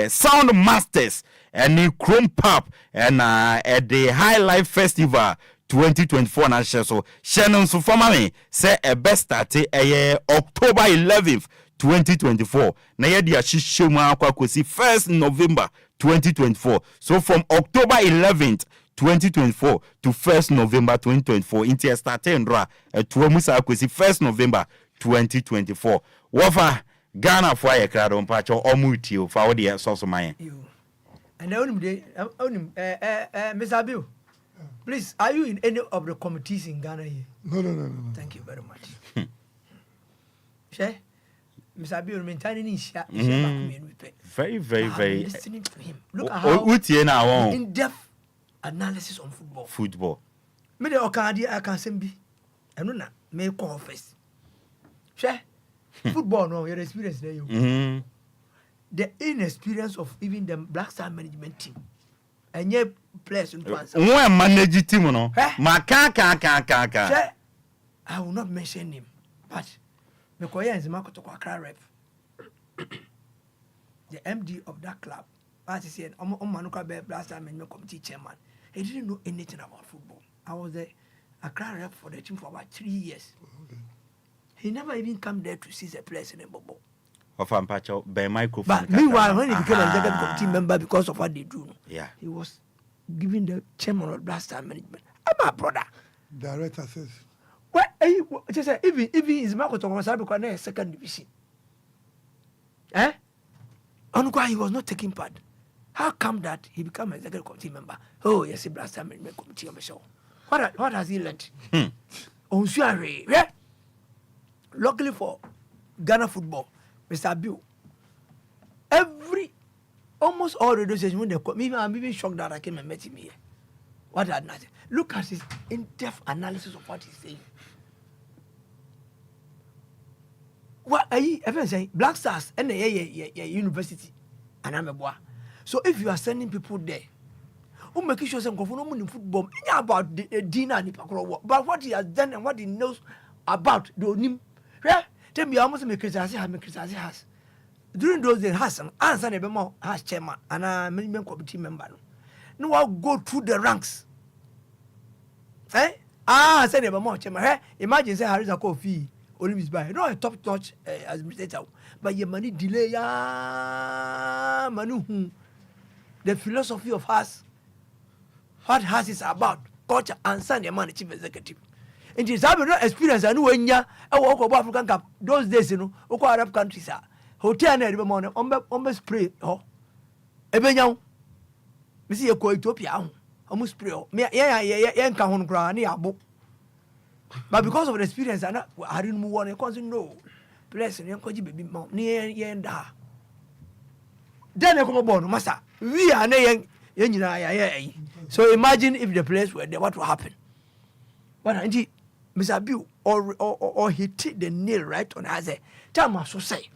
Sound Masters and Chrome Pop and at the highlife festival 2024 na so Shannon so for me say a best start October 11th 2024 na ye dia hihemu akwa kosi 1st November 2024 so from October 11th 2024 to 1st November 2024 inti start ndra tuamusa kosi 1st November 2024 wofa Ghana for aye krado mpacho omuti o fa wode so man and onim Mr. Bill, please, are you in any of the committees in Ghana here? No. Thank you very much. Sure. Mr. Bill, very listening to him. Look at how in-depth analysis on football. Me de okadi I can send be. And no me call first. Sure. Football no your experience there you. The inexperience of even the Black Star management team. And yet players in France. When manage team no. Maka. I will not mention him, but Mekoya is Marco to Accra rep. The MD of that club, as he said, Manuka Black Star management committee chairman. He didn't know anything about football. I was the Accra rep for the team for about 3 years. Okay. He never even come there to see the players in the bubble. Of Ampacho by microphone. But meanwhile, when he became an executive committee member because of what they do, he was giving the chairman of Black Star management. I'm my brother. Director says. Well, just say even his Marco Tokosa because they're second division. On why he was not taking part. How come that he became an executive committee member? Oh, yes, he Black Star management committee on the show. What has he learned? Luckily for Ghana football, Mr. Bill, almost all the decisions when they call me, I'm even shocked that I came and met him here. What had nothing? Look at his in-depth analysis of what he's saying. What are you ever saying? Black Stars and the university, and I'm a boy. So if you are sending people there, who make sure some in football, about the dinner and but what he has done and what he knows about the tell me almost make has. During those days, Hassan, answer the has chairman and a management committee member. No, I'll go through the ranks. Say the more chema. Imagine say Harris a coffee, Olympics by. No, a top notch administrator, but your money delay ya manu. The philosophy of us, what has is about culture and send your money chief executive. It is having no experience. I know when ya I walk about African Cup those days, you know, Oko Arab countries are hotel every morning on spray. Oh, Ebenyao. Me see a co Ethiopia. Almost spray. Me, yeah, can ground near book. But because of the experience, I didn't move on. I can't know. Bless and Uncle Baby Mount near Yenda. Then I come aboard, Master. We are young. So imagine if the place were there, what will happen? But indeed, Mr. Bill or he hit the nail right on as a time so say.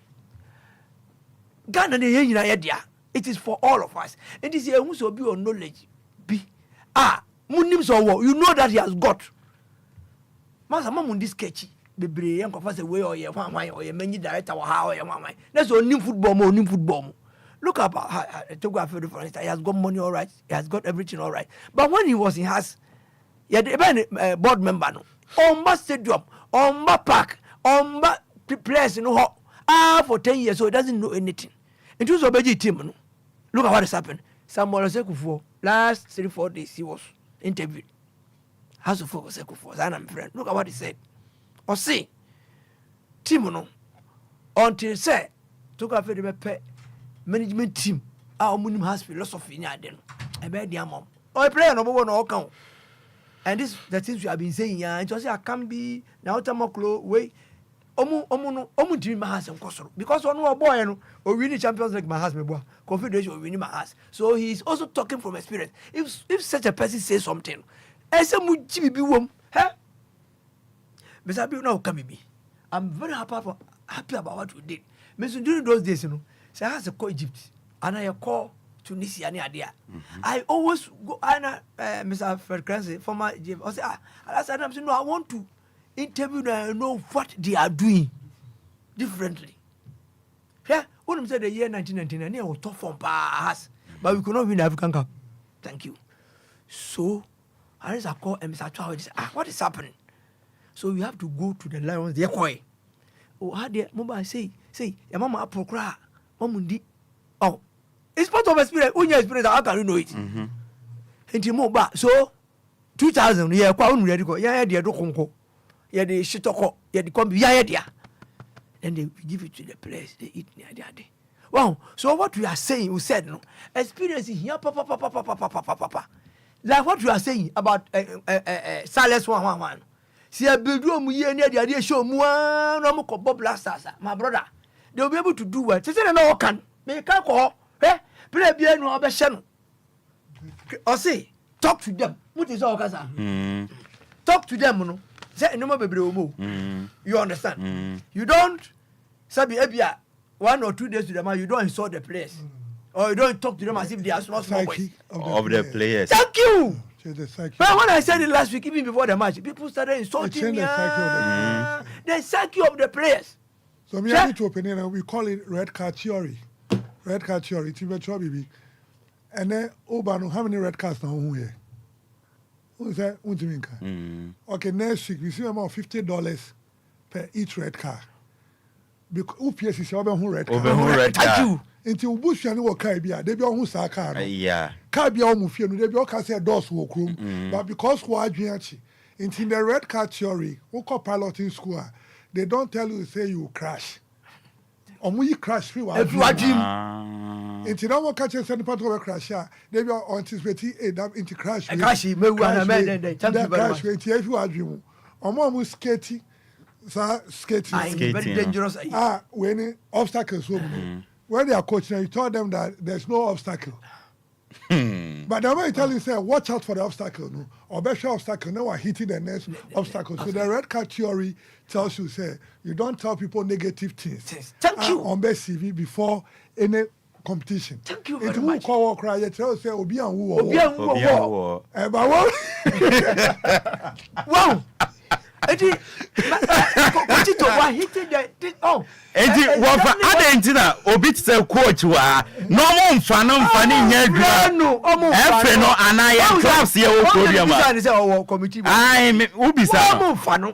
Ghana, it is for all of us. It is a who be on knowledge. Be Munim so you know that he has got. Master Mamundi sketchy. The brain confess away or your many director or how your mamma. That's all new football. Look up Togafio, for instance. He has got money all right. He has got everything all right. But when he was in house, he had a board member. No, on my stadium, on my park, on my place, you know, for 10 years, so he doesn't know anything. It was a big team. No? Look at what has happened. Samuel Sekufo, last 3-4 days, he was interviewed. House of Focus Sekufo, and I'm friend. Look at what he said. Or see, team, no, until say, Togafio the pet. Management team, our minimum has philosophy in Aden. I bet the mom. Oh, I play number one account. And this the things we have been saying, yeah, just I can be now Tamaklo way. Omu dream my husband because one more boy or winning Champions League my husband boy. Confederation or winning my house. So he's also talking from experience. If such a person says something, I say much be wom, huh? Mr. Bill now come me. I'm very happy about what we did. Mr. During those days, you know. So I has a call Egypt and I call Tunisia and idea. I always go Mr. Fred Clancy former GM. I say I'm saying no, I want to interview them and know what they are doing differently. Yeah, when I said the year 1999, I was tough from pass, but we could not win the African Cup. Thank you. So I just call Mr. Chua. What is happening? So we have to go to the Lions. They're quiet. Oh, how they mobile say, your mama procra. Oh, it's part of experience. When you experience, how can you know it? So, 2000, yeah, quite ready go. Yeah, dear, do conco. Yeah, the shitoko, yeah, the combi, yeah, dear. Then they give it to the place, they eat near their day. Wow, so what we are saying, we said, no, experience here, papa. Like what you are saying about Silas 111. See, a bedroom here near the idea show, no more blasters, my brother. They will be able to do what? They say no can. They can't call. Play bien no abeshan. Or say, talk to them. What is all Gaza? Talk to them, no. Say no more baby. You understand? You don't sabi ebia 1 or 2 days to them, you don't insult the players. Or you don't talk to them as if they are small boys. Of the players. Thank you. But when I said it last week, even before the match, people started insulting me. The psyche of the players. So we need to open it and we call it red card theory. Red card theory, it's even baby. And then Obano, how many red cards now here? Who is that? Okay, next week we see about $50 per each red card. Because UPS is over who red card. Thank you. Until Bush and what Caribbean, they be on who's a car. Yeah. Caribbean Mufia, they be all can say doors walk room. But because who are in the red card theory, who call piloting school. They don't tell you, say you crash. Or when you crash, you are dream. If you don't want to catch a part of a crash, they will anticipate into crash. Crash, thank you very much. If you are dreaming, or more skating, skating, very dangerous. When obstacles, when they are coaching, you told them that there's no obstacle. But the way you tell you, say, watch out for the obstacle, no? Or better obstacle, no one hitting the next obstacle. So the red card theory tells you, say, you don't tell people negative things. Thank you. On best CV before any competition. Thank you very much. Call cry, you tell say, Obi and who. Wow. Oh. Enti wofa adentina obi tse coach wa no mo mfa no mfa ni nya adura no omo efe no anaye clubs ye wo podium ai me ubisa omo mfa no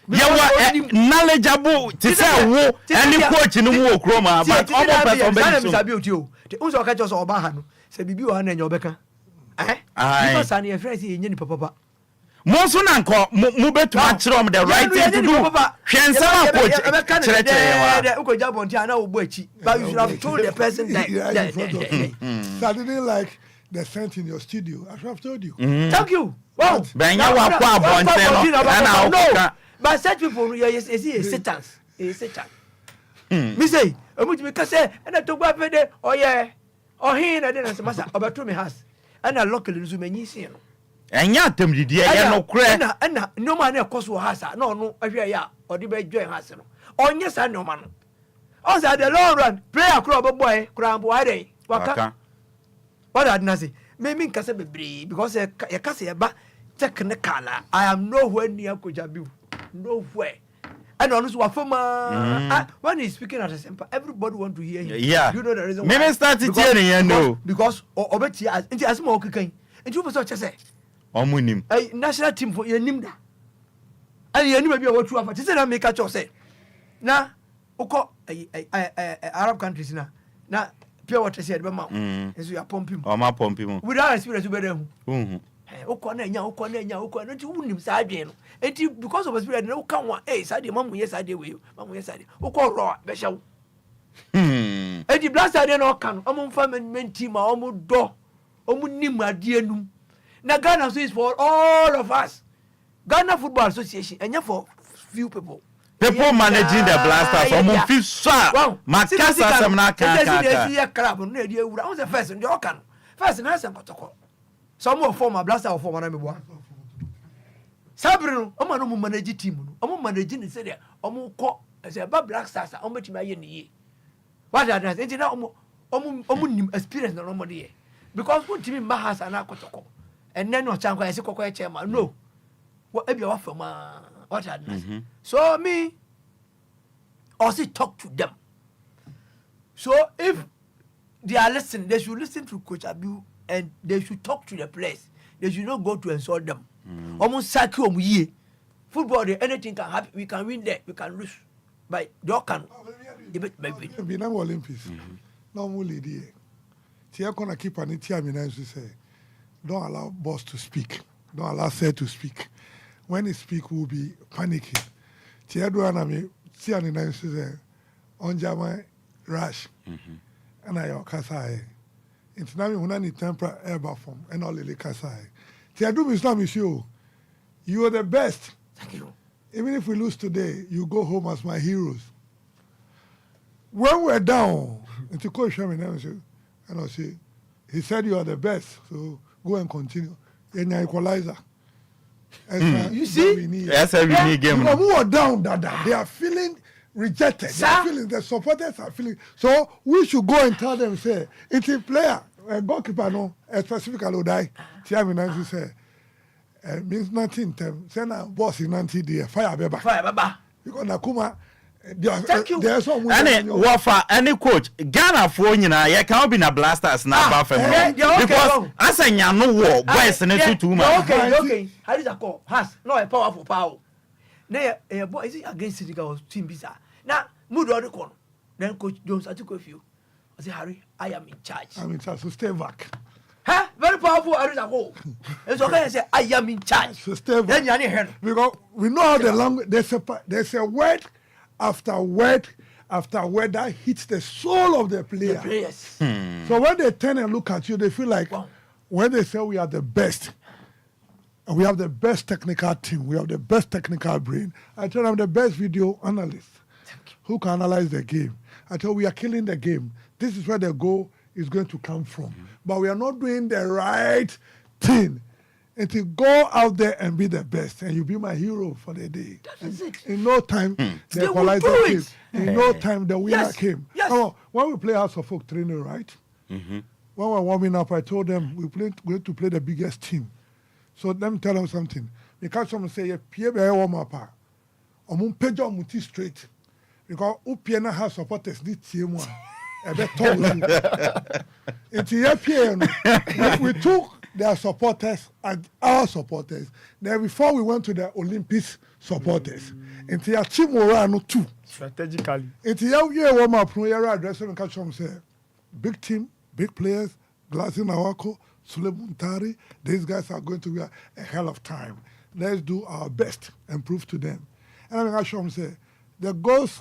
ye knowledgeable to say wo any coach no wo kroma but omo person be sabi oti o te unso ka cho so oba ha no se bibi o ha na nya obeka because ani e friends ye nya ni papa Monso na nko mu betu a kire om the right thing to do. Hwensa ma coach kire uko jabo ntia na ogbo achi but you should have told the person that So I didn't like the scent in your studio. I should have told you. Thank you. Wow. Benya wa kwa bonte no. But such people you see satans. Satan. Me say, me ka say na to gba fede oye ohin na dey na semasa obeto me house. And I luckily nso manyi sin no. Enya atamdidi ye no kure na no man na ekoso hasa na ono ahwe ya odi be join hasa no onye sa no man no on say the long run prayer kro boy kro ambo ade waka what did I say me nkase bebre because ye kase ye ba technical I am nowhere near Kojabi nowhere and on so afoma when he's speaking at a simple everybody want to hear him. Yeah, you know the reason why me start hearing you know because obeti as nti asema okikan nti wo so say omunim national team for your nimda and you know be what you have say na make a say na uko Arab countries na pure water said be ma so you pump him o ma pump him without experience be there uko na nya nti wunim sa adwen no enti because of experience na uka wa sa de mamu yes ade we mamu yes ade uko raw be hyew enti blast ade na uka no omo mfa management team a omo do omo nim ade anum. Now Ghana so is for all of us. Ghana Football Association, and for few people. People managing the blasters. Omo fi so. Makasa semna kan. See club no dey ewura. On the first dey okan. First na sem kotoko. Some of former blaster of former na me boa. Sabri no, omo no manage team no. Omo manage ni say there. Omo ko say ba black stars omo timi aye ni ye. What that is? Enti na omo nim experience na omo dey. Because what team ma has na kotoko. And then no chankwa yesi kokko chairman no what ebia wa from what had so me also talk to them so if they are listening they should listen to Coach Abiu and they should talk to the players they should not go to insult them almost saki omu ye football there anything can happen we can win there we can lose by the can be na Olympics no more lady tia kona keeper ni tia mi na nso say don't allow boss to speak. Don't allow Sir to speak. When he speak, we'll be panicking. Tiago and me, Tiani Nancy, on Jama Rash, and I Kasai. It's now when I need temper air form and all the Kasai. Tiago Islam is you. You are the best. Thank you. Even if we lose today, you go home as my heroes. When we're down, and to coach him and I say, he said you are the best. So go and continue. Then equalizer. You see? Yes, we need game. Because who are down, they are feeling rejected. They are feeling, the supporters are feeling. So we should go and tell them, say, it's a player, a goalkeeper, no, specifically, die. Tiami Nancy say, means nothing to them. Say, now, boss in Nancy, dear, fire, baba. Fire, baba. Because Nakuma, thank you. There's some any wafa any coach Ghana for nyina ye can be na blasters na ba fam because asanya no war boys ne tutu ma okay how is that call has no a powerful power na boy is against the team bisa na mood or the corner then coach Jones atiko few I say Harry I am in charge so stay back very powerful Harry that call it's okay I say I am in charge so stay back then you need help because we know how the language there's a word after word that hits the soul of the player. So when they turn and look at you, they feel like when they say we are the best, and we have the best technical team, we have the best technical brain. I tell them the best video analyst who can analyze the game. I tell we are killing the game. This is where the goal is going to come from. But we are not doing the right thing. And to go out there and be the best, and you be my hero for the day. That is it. In no time, the equalizer came. In no time, the winner came. Yes. Oh, when we play House of Folk training, right? When we're warming up, I told them we're going to play the biggest team. So let me tell them something. Because someone say, "Pierre, warm up. I'm on page on straight." because Upiana has supporters this team one. We took their supporters and our supporters. Then before we went to the Olympics supporters, into your team Morano too. Strategically. Into your year warm up, your address and catch them say, big team, big players, Glassy Nawako, Suleiman Tari, these guys are going to be a hell of time. Let's do our best and prove to them. And I'm going to show them say, the goals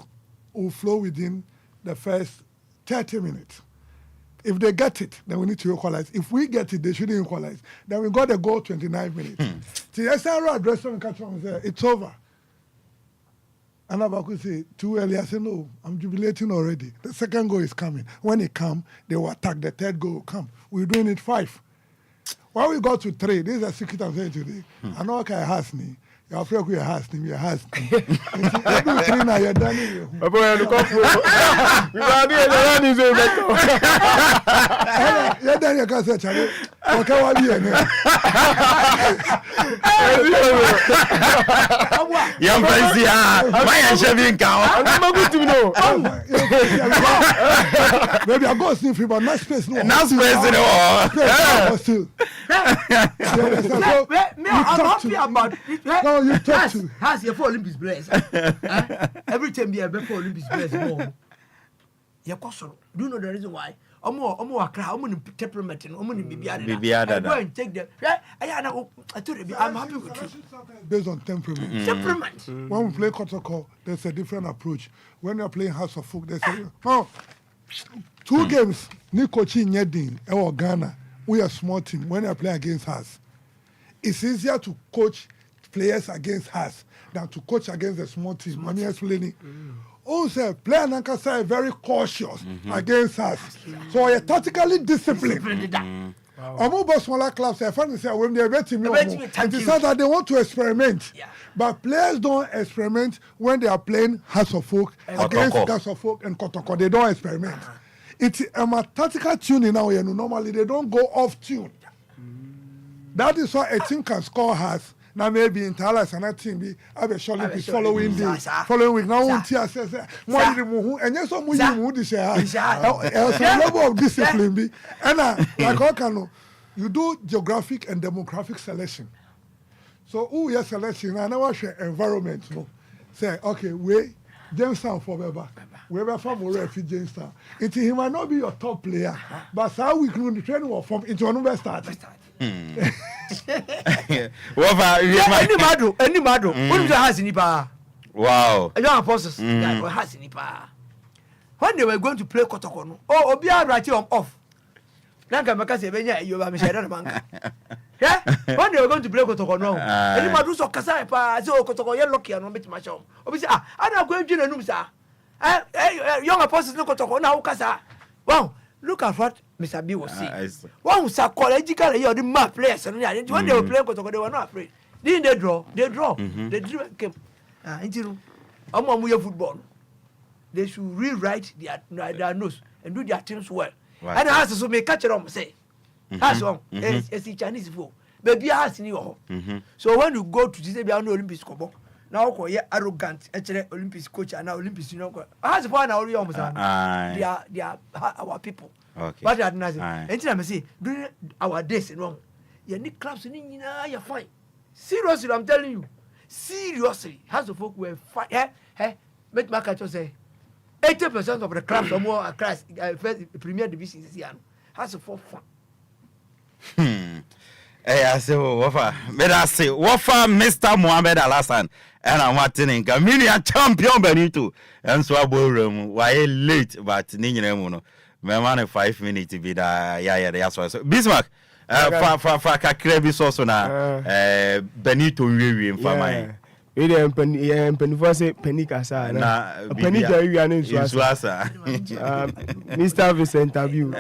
will flow within the first 30 minutes. If they get it, then we need to equalize. If we get it, they shouldn't equalize. Then we got the goal 29 minutes. The SRO address them catch them say, it's over. And Abaku say, too early. I say, no, I'm jubilating already. The second goal is coming. When it comes, they will attack. The third goal will come. We're doing it 5. When we got to 3, this is a secret I'm saying today. I know okay, has me. You're afraid we has me. You has me. Every 3 now, you're done it. We are running so better. You're done. You can't say, Charlie. Okay, what are you doing? Young Fancy, my Shaving cow. I'm good to know. Maybe I go sniff him, but not space. Not space at all. Still. I'm happy about it. No, you talk to. Has your 4 Olympics players. Every time they have 4 Olympics players. Do you know the reason why? Temperament and go and take them. I'm happy with you. Based on temperament. Temperament. When we play Kotoko, there's a different approach. When you're playing House of Folk, there's a 2 games. Nikochi Nyedin or Ghana. We are a small team. When you're playing against us, it's easier to coach players against us than to coach against a small team. I'm explaining. Also, player Nankasa is very cautious against us. So you're tactically disciplined. About smaller clubs, I find say when they're betting it is that they want to experiment. But players don't experiment when they are playing House of Folk against House of Folk and Kotoko. They don't experiment. It's a tactical tuning now. Normally they don't go off tune. That is why a team can score has. Now maybe in Talas and that team be have a short Olympics following week. Now one team says more and yes, some move this year. A level of discipline be and like how can you do geographic and demographic selection. So who you selection and now share environment no say okay we Jamestown for Beba. Wherever from refugee Jamestown. It he might not be your top player, but how we can train or from into another start. Any madu. What has in Nipa? Wow. I don't apostles that has in Nipa. When they were going to play Kotoko, oh, Obia right on off. Nanka Makasi Benya, you are Michelle Bank. Yeah? When they were going to play Kotoko, no. Any madu so Kasai pa, so Kotoko, you're lucky and not my show. Obviously, I'm not going to Numsa. Young apostles no Kotoko, now Kasa. Wow, look at what Mr. B was saying. One psychologically, you're the map players, and when they were playing Kotoko, they were not afraid. Didn't they draw? They draw. They drew and came. Football. They should rewrite their nose and do their things well. Right. And as so may catch it on say. That's one. It's Chinese football. Baby has in your home. So when you go to this Olympics, now you're arrogant, actually Olympics coach and now Olympics, you know. As one already almost they are our people. Okay. But that's nothing. And I say during our days, wrong. You need clubs in you're fine. Seriously, I'm telling you. Seriously, House of Folk were fine. Make my catch say 80% of the clubs are more across Premier Division this year. House of Folk fun. I say, Wafa, I say, Wafa, Mr. Mohamed Alassan, and I'm watching in Camilla champion Benito, and so I will why late, but Nino, my man 5 minutes to be there. Yeah, that's why. So, Bismarck, for Krebi also now, Benito, in Famine. We didn't penny say penny casa. Penny carry an Mr. Vincent interview.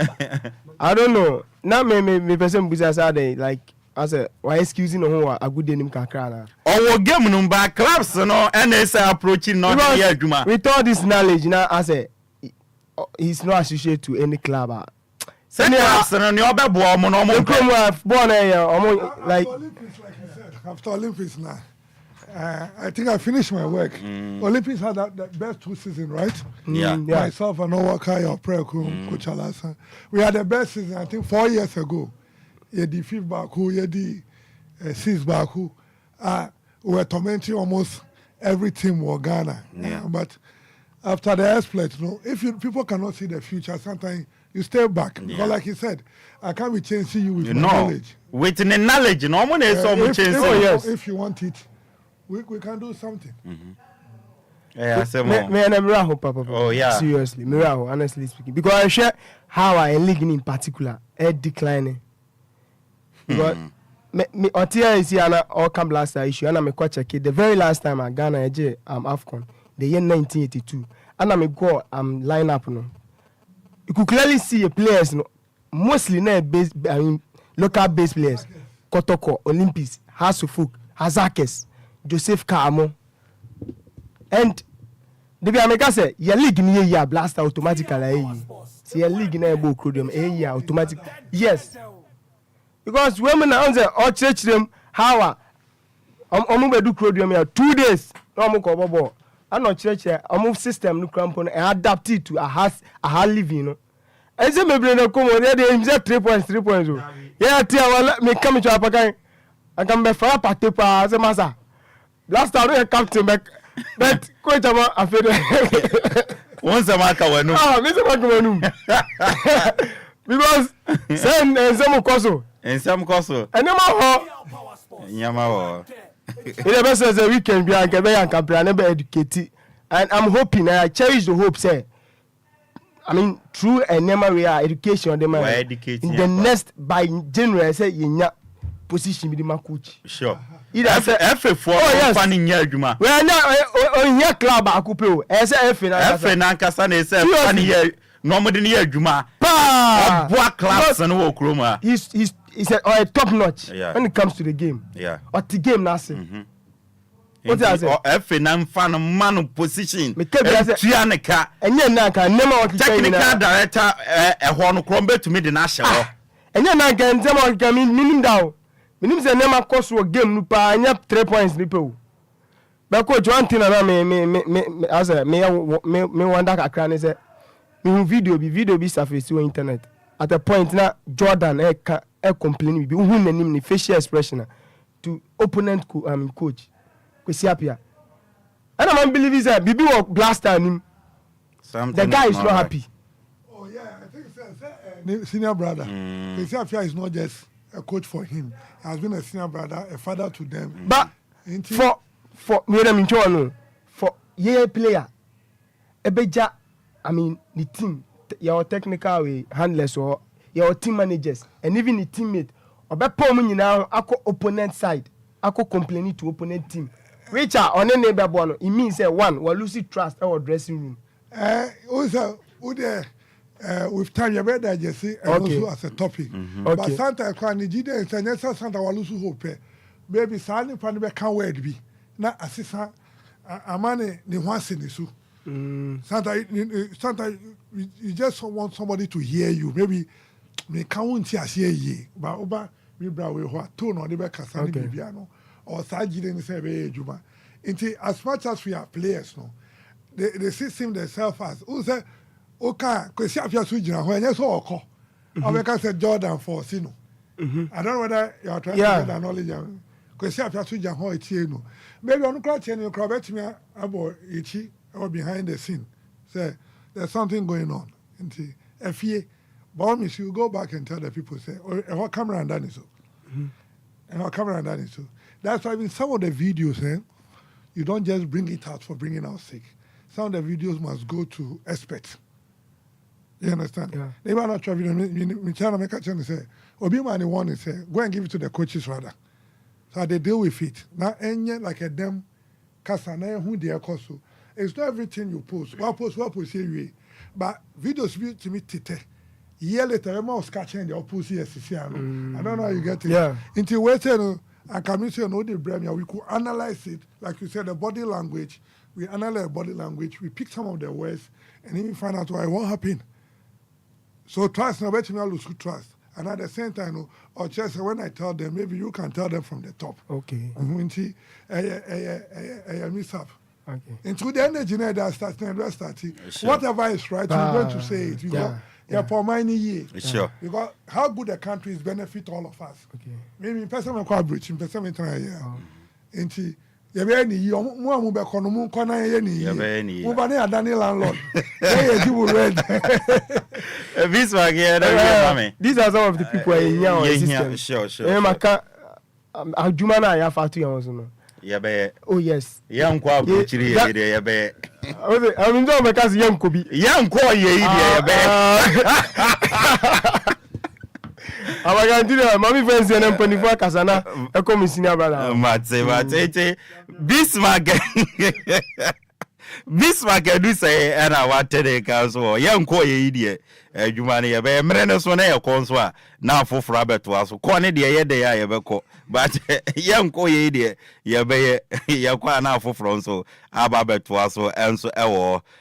I don't know. Now me person business are they like I said why excusing no a good name kakra. Our game number clubs no NSA approaching not here Juma. With all this knowledge now I say he's not associated to any club. Send us on your baby born like after Olympics now. I think I finished my work. Olympics had the best 2 seasons, right? Yeah. Myself and Owaka, Coach Alasa. We had the best season, I think 4 years ago. Yeah, the 5th Baku, yeah, the 6th Baku. We were tormenting almost every team in Ghana. But after the exploit, if people cannot see the future, sometimes you stay back. Because like you said, I can't be chasing you with my knowledge. With the knowledge, no one is so much. If you want it, we can do something. Yeah, Papa. Oh, yeah. Seriously, Miraho, honestly speaking. Because I share how I league in particular is declining. Because me Otia is here all come last issue, and I'm a coach. The very last time I Ghana AFCON, the year 1982, and I'm a go line up. No, you could clearly see the players, mostly local based players, Kotoko, Olympics, Hasufuk, Hazakes, Joseph Kamo, and the America say your league in year blast automatically. See your league in a book year automatic. Yes. Because women are all church them how do crodium 2 days no more I'm not church move system no crampon and adapt it to a house living. As a maybe no come there they 3 points. Yeah, me come to Apakan. I come back for a party as a massa. Last time I captain back but quite about after once a marker when because send some koso and some koso and Yamaho. It never says a weekend be and can never educate. And I'm hoping I cherish the hope say I mean through a memory education in the next by January say you position with my coach. Sure. F4 funny year juma. We are now club akupe. F na nkasa na say funny year normally near juma. Black class and wo kroma. He's a top notch when it comes to the game. Yeah. Or the game nothing. What does it? F and fan man position. Tianeka. And then I can never technical director a horn crumble to me the national. And then I can tell you meaning down. Meaning the name of course will game nupa and you 3 points people. But coach one thing me as a me wonder a cran is a video be surface to internet. At a point now Jordan complaining be who name facial expression to opponent coach. Kwesiapia. And I don't believe is that Bibi will blast him. The guy is not happy. Oh yeah, I think senior brother. Kwesiapia is not just a coach for him. He has been a senior brother, a father to them. But for player, Ebeja, I mean the team, your technical way handlers or your team managers, and even the teammate. Or by poming now, ako opponent side, ako complaining to opponent team. Which are on a neighbor bono, it means one, we're losing trust our dressing room. Also, with time you better just see also as a topic. But Santa Kwanijide and Sanessa Santa Walusu Hope. Baby Sani Panibe can't wait be. Na assistant Amane ni once in so. Santa you just want somebody to hear you. Maybe me can't hear ye. But Oba me brawe ho tone on the back Sani Bibiano. Or Sajid say be Juma. As much as we are players, no, they see themselves as who say, okay, because you have to jina when you saw call. I can say Jordan for Sino. I don't know whether you are trying to get that knowledge. Because you have to jina how it's here. Maybe on the crowd, you crowd me about Ichi or behind the scene. Say there's something going on. If you, but you go back and tell the people say, oh, what camera and done it so. And what camera and done it so. That's why in some of the videos, you don't just bring it out for bringing out sick. Some of the videos must go to experts. You understand? Yeah. They might not try video. Me trying to make a chance say, Obi man one is say, go and give it to the coaches rather. So they deal with it. Now any like a them kasana who they are cause. It's not everything you post. What post here. But videos to me tite. Year later, I'm all catching the opposite. I don't know how you get it. Yeah. Until we say and come say no the brand, we could analyze it, like you said, the body language. We analyze body language, we pick some of the words, and even find out why it won't happen. So trust, no better me lose trust. And at the same time, or just when I tell them, maybe you can tell them from the top. Okay. Miss up. Okay. Into the energy that starting, whatever is right, we're going to say it. For many years. Sure. Because how good the country is benefit all of us. Okay. Maybe in person we call bridge, in person we try into you be any you mu be kono mu kona ye ni mu ba na adani landlord you will read these are some of the people in your system. Sure. Maka aduma na ya fatu yan so no. Oh yes. Yanko abuchiri ye be. I'm enjoying my cousin Yanko bi. Yanko ye be. Abaganti mami friends and emponifu kasana e come senior brother. Mate. Bismarck do say and I wanted a council. Yanko ye idiot. Jumani ye be mrene so na ye konso na for Robert was kone de ye de ya ye be ko. But Yanko ye idiot ye be ye kwa na for so Ababet was so and so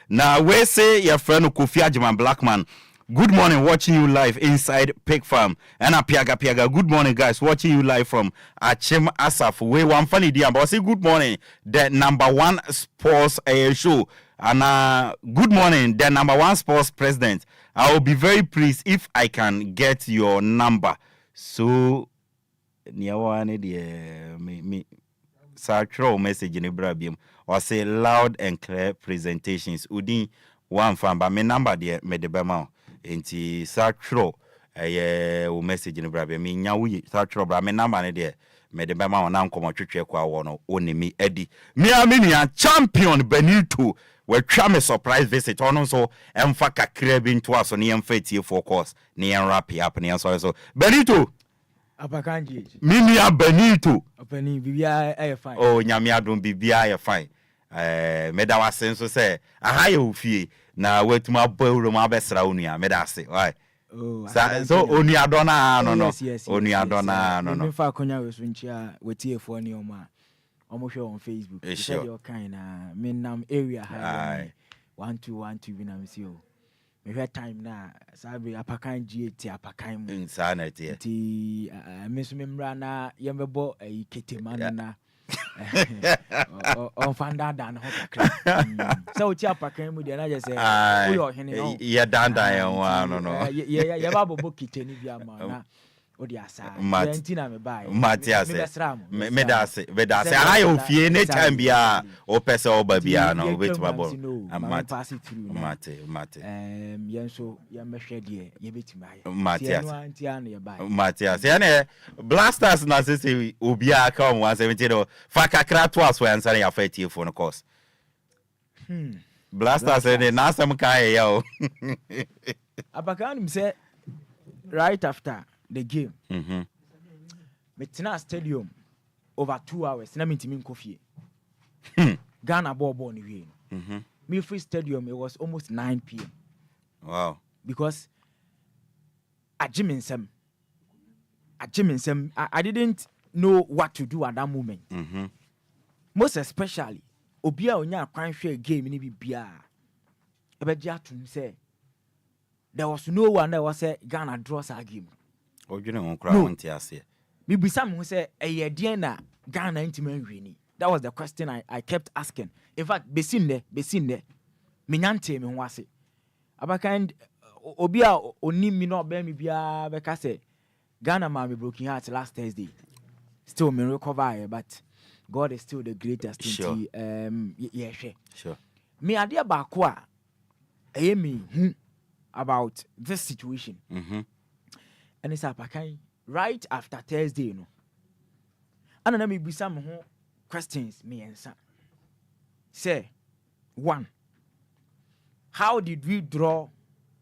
now we say your friend Kofi Ajiman Blackman. Good morning, watching you live inside Pig Farm. And Piaga. Good morning, guys. Watching you live from Achim Asaf. We one funny day, but say good morning. The number one sports show. And good morning, the number one sports president. I will be very pleased if I can get your number. So, me Sartro message in Ibrahim or say loud and clear presentations. Udin one fan, but my number there, me the bema. Enti Sartro o message in Ibrahim. Me nyawu Sartro, but my number there. Me the bema on anko twetwe kwa wono oni me Eddie. Me amini champion Benito. We try me surprise visit on so emfa kakra bi nto aso ne emfa tie for course ne en wrap up ne so Benito Apakan GH mimi a Benito Opani bibia e fine oh nyame adom bibia e fine meda wasen so say aha ye ofie na watuma bawro ma besra onua meda ase why so oni adona no oni adona no me fa konya we so nchia wetie fo ne o ma almost on Facebook. Sure. Your kind of Minam area high 1212 in Amsio. We had time now. Sabi Apakan GT Apakan insanity. Miss Membrana Yambo a Ketimana on Fanda Dan Hota. So Chapakan with the other say, yeah, Dan, no. Yeah, Yababo book it any Yama. Matthias, Medase, I ofie any time bia or pesa or babiano with my boy. I'm pass it through Mate. Yenso, Yamashadi, Yabit Matthias, Yane, blasters necessary, Ubia come 170 Fakakra twas when answering a fatty phone course. Blasters and then Nasam Kai yo. Apakan said right after the game. Metina stadium over 2 hours. Na mintimin coffee. Ghana ball born again. Me free stadium. It was almost 9 p.m. Wow. Because I didn't know what to do at that moment. Most especially, Obia onya kwan share game ni bibia. Ebeja to say there was no one that was say Ghana draws our game. Me bisam who say a year na Ghana intimate winning. That was the question I kept asking. In fact, besin there. Minyante me wase. Abakan obia oni mi no be mi bia be ka say Ghana ma me broken heart last Thursday. Still me recover, but God is still the greatest. Sure. Sure. Me idea baako a eye me about this situation. And it's Apakan right after Thursday, you know. And then me be some questions me answer. Say, 1, how did we draw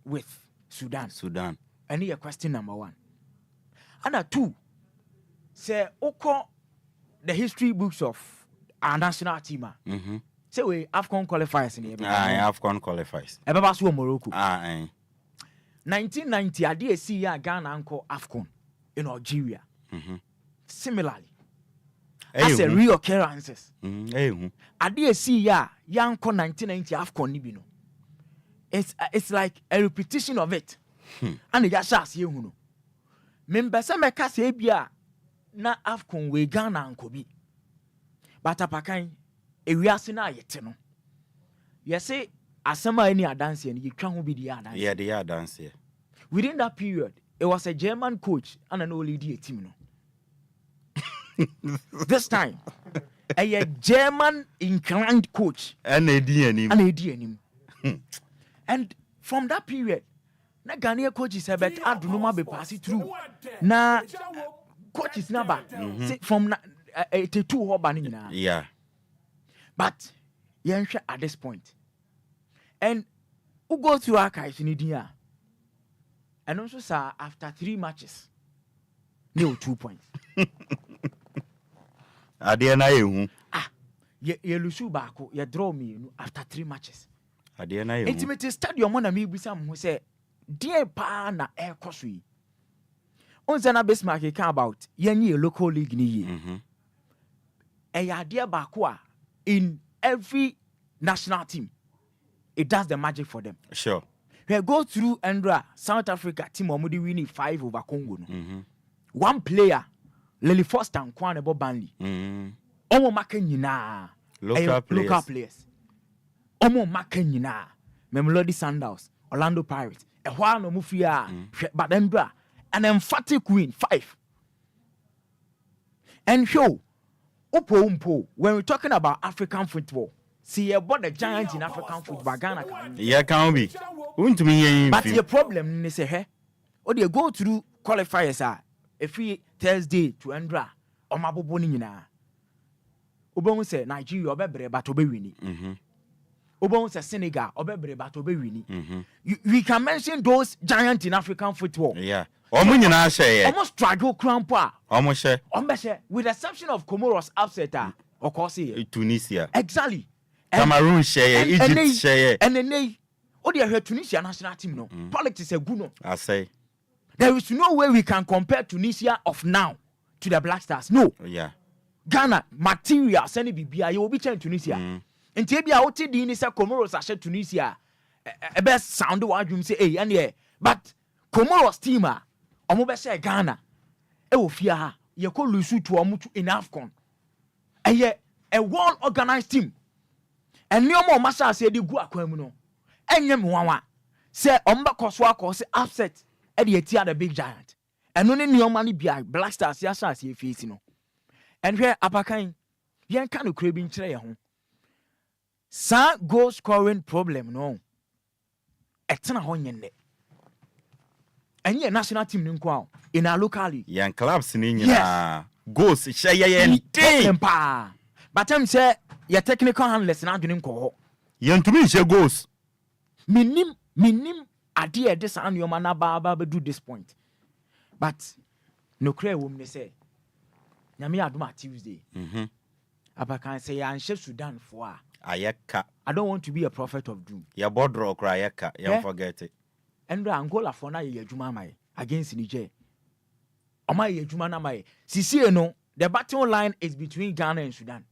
with Sudan? And here question number 1. And 2, say, oko the history books of our national team. Say we AFCON qualifiers in here. AFCON qualifiers. Ebabasu Morocco. 1990, I did see Ghana uncle AFCON in Algeria. Similarly, as a real occurrences. I did see Yanko 1990 AFCON Nibino. It's like a repetition of it. And the Yashas you know. membesa meka se bia na Afcon we Ghana ankobi but Apakan ewiase na ayete no yese asema any dance and you twa ho bi dia dance yeah they are dance within that period it was a German coach and an only team no this time a German inclined coach and anim and from that period na Ghanaian coaches have bet adunuma be pass through na coaches number from 82 hoba ni nyina yeah but yenhwe at this point and who go through archives in dia and also sir after 3 matches no 2 points ade na ehu ye lose baako ye draw me after 3 matches ade na ehu intimate stadium na me bisa mo say die pa na e koso yi onse na Bismarck can about yenye local league ni yi ya ade baako a in every national team it does the magic for them. Sure. We go through Andra, South Africa team omudi winning 5 over Congo no. One player, Lily Foster and Kwane Bobanli. Omo make nyina. Local players. Omo make nyina. Mamelodi Sundowns, Orlando Pirates. E hwa no mufia, but Andra an emphatic win 5. And show Upo when we're talking about African football. See about the giant in African football, Ghana can. Yeah, can be. But the problem is say, or they go through qualifiers every Thursday to Andra or Maboboni na. Obon say Nigeria obebre but obe wini. Obon say Senegal obebre but obe wini. We can mention those giants in African football. Yeah. Almost struggle crampa. Almost with the exception of Comoros upset of course Tunisia. Exactly. Cameroon share, Egypt share. And then oh they are Tunisia national team no. Politics is good no. I say. There is no way we can compare Tunisia of now to the Black Stars. No. Yeah. Ghana material send bibia you will be change Tunisia. And tebia what di ni say Comoros are Tunisia. E best sound what you say eh and yeah. But Comoros team omo be say Ghana e wo fia ha ye ko lusu to omo in Afcon. A well organized team. And no more massa say the gu akwam no. Enyem wanwa. Say omba koswa ko say upset e de tia the big giant. And no ni omani bia Black Stars ya sha say face no. And where Apakan yen kan no krabin kire ye ho. Sa goal scoring problem no. Etena ho nyenne. Enye national team ni nko in our local league. Yan clubs ni nyina. Goals share ye pa. But I'm say your technical handlers na adwene nko. Yentumi share goals. Minim ade this and your man ba do this point. But no clear woman say nyame adoma Tuesday. Apakan say ya nhye Sudan for ayeka. I don't want to be a prophet of doom. Ya bodro okra ayeka, you forget it. And Angola for na ye adwuma mai against Niger. Oma ye adwuma na mai. Sisi no, the battle line is between Ghana and Sudan.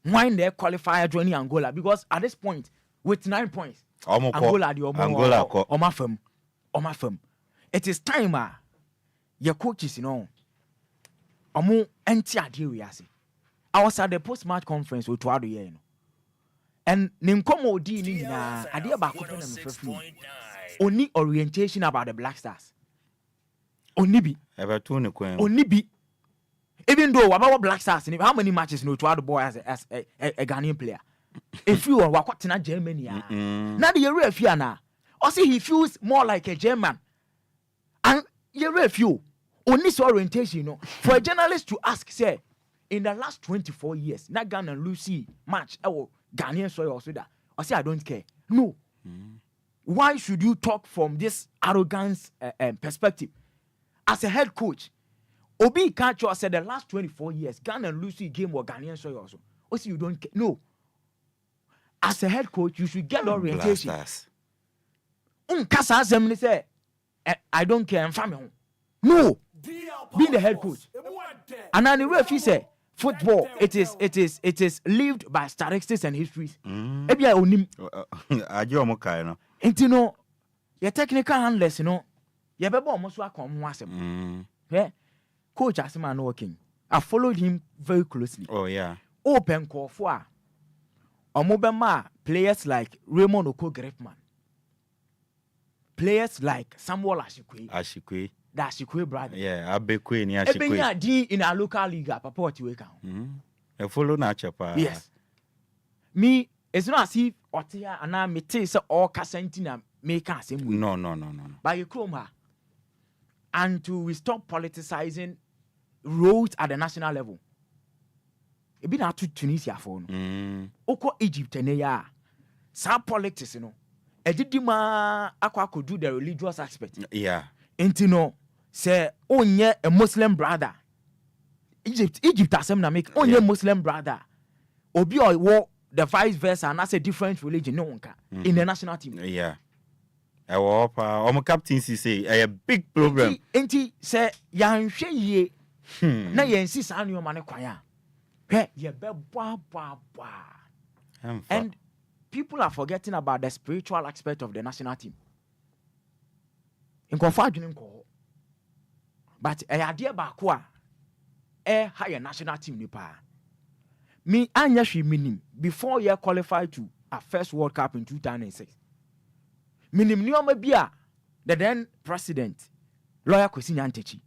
Why they qualify joining Angola? Because at this point, with 9 points, Angola Oma firm. It is time your coaches, you know, omo enti ade we ase. I was at the post-match conference with Tuado here, you know. And Ninkomo di ni na ade ba ko na mfefu. Only orientation about the Black Stars. Only be. Only be. Even though about Black Stars, how many matches no to the boy as a Ghanaian player? If you are watching Germany, now the ref na, or see he feels more like a German. And you ref you only orientation, you know, for a journalist to ask, say, in the last 24 years, not Ghana and Lucy match, Ghanaian soil also that. I say I don't care. No. Why should you talk from this arrogance perspective? As a head coach, Obi Kacho said the last 24 years, Ghana and Lucy game or Ghanaian soil also. Also, you don't care. No. As a head coach, you should get orientation. Kasa assembly say, I don't care. I'm family. No. Be the head coach. And then the referee say, football, it is lived by statistics and histories. Ebi I onim. Ajo mo kai no. Enti no, your technical handlers, you know, ye bebo almost wa kom ho asem coach Asima no working. I followed him very closely. Oh yeah. Open call for Omobema players like Raymond Oko Grefman. Players like Samuel Ashikwe. The Ashikwe brother. Yeah, Abekwe ni Ashikwe. Ebenya di in our local league papa what you wake. I follow Nachapa. Yes. Me, it's not as if Otia and I me say all Casentina make us same. No. By your chroma. And we stop politicizing roles at the national level. It be not to Tunisia for Oko Egypt and ya. Some politics, you know. Edidima Aqua could do the religious aspect. Yeah. Intino say onye a Muslim brother. Egypt as na make only Muslim brother. Obi or war the vice versa and that's a different religion no in the national team. Yeah. Our captain say a big problem. Enti say yan hwe ye na yan si sa no ma ne kwan a ye be bwa. And people are forgetting about the spiritual aspect of the national team. In confiding but a idea ba ko a higher national team ni pa me anya hwe minim before you qualify to a first World Cup in 2006. Minim nioma bia the then president lawyer Kwesi Nyantechi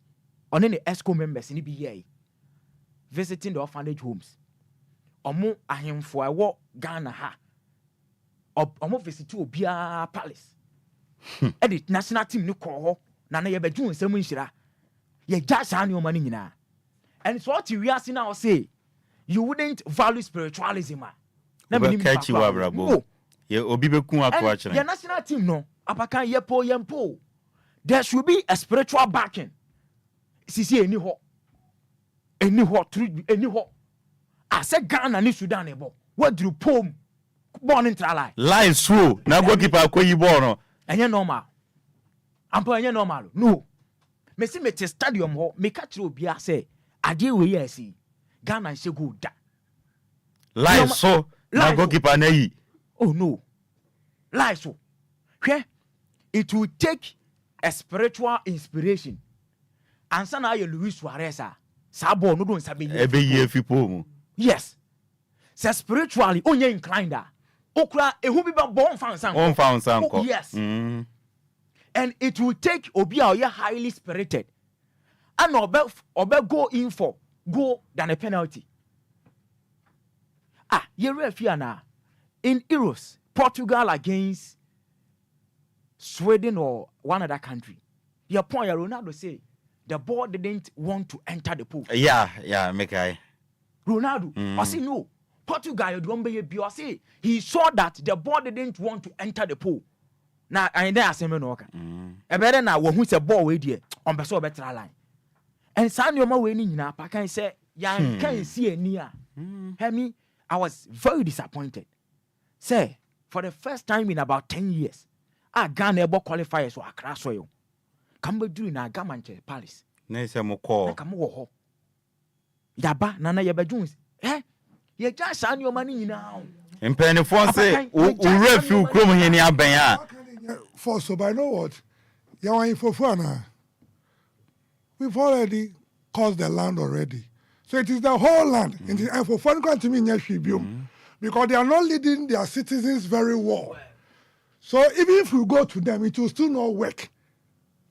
on the ESCO members ni bi ye visiting the orphanage homes. Omo ahemfo awo Ghana ha. Omo visit obia palace. Edit national team ni ko ho na na ye bedwu nsem nhira. Ye ja sa nioma ni nyina. And so what we are seeing now say you wouldn't value spiritualism. Na minim catch you brabo. Ye obi beku akwa akire. Your national team no Apakan yempo. There should be a spiritual backing. Sisi any ho. I said Ghana ni Sudan ebo. What do pom born in Tralai? Life slow. Na goalkeeper akoyi ball no. Enye normal. Ampo enye normal. No. Me see me te stadium ho me catch obi a say ade we here see. Ghana she go da. Life so na goalkeeper na yi. Oh no. Life so. It will take a spiritual inspiration. And sana ye Luis Suarez sabo no don sabe ye fipo. Yes. So spiritually onye inclined okura ehu bi ba bon fan sanko. Yes. And it will take obi a ye highly spirited and obe go in for go than a penalty. Ye referee na in Euros Portugal against Sweden or one other country. Your point, Ronaldo say the ball didn't want to enter the pool. Yeah, make I. Ronaldo, I say no. Portugal, you don't be I say he saw that the ball didn't want to enter the pool. Now I there say me no okay. E better na wo hu say ball we there on beso better line. And Sanyo ma we ni nyina Apakan say yan kan see ani a. Hear me, I was very disappointed. Say for the first time in about 10 years. Ghana ebo qualifiers so Accra soil. Come do na Gamanche Palace. Na se mo call. Come wo ho. Yaba na ye bedwun. Ye ja sa ni o mani nyina. Mpenifo say o refill krom he ni aban a. For so by know what? You want for fun. We've already caused the land already. So it is the whole land. And for fun going to me because they are not leading their citizens very well. So even if we go to them, it will still not work.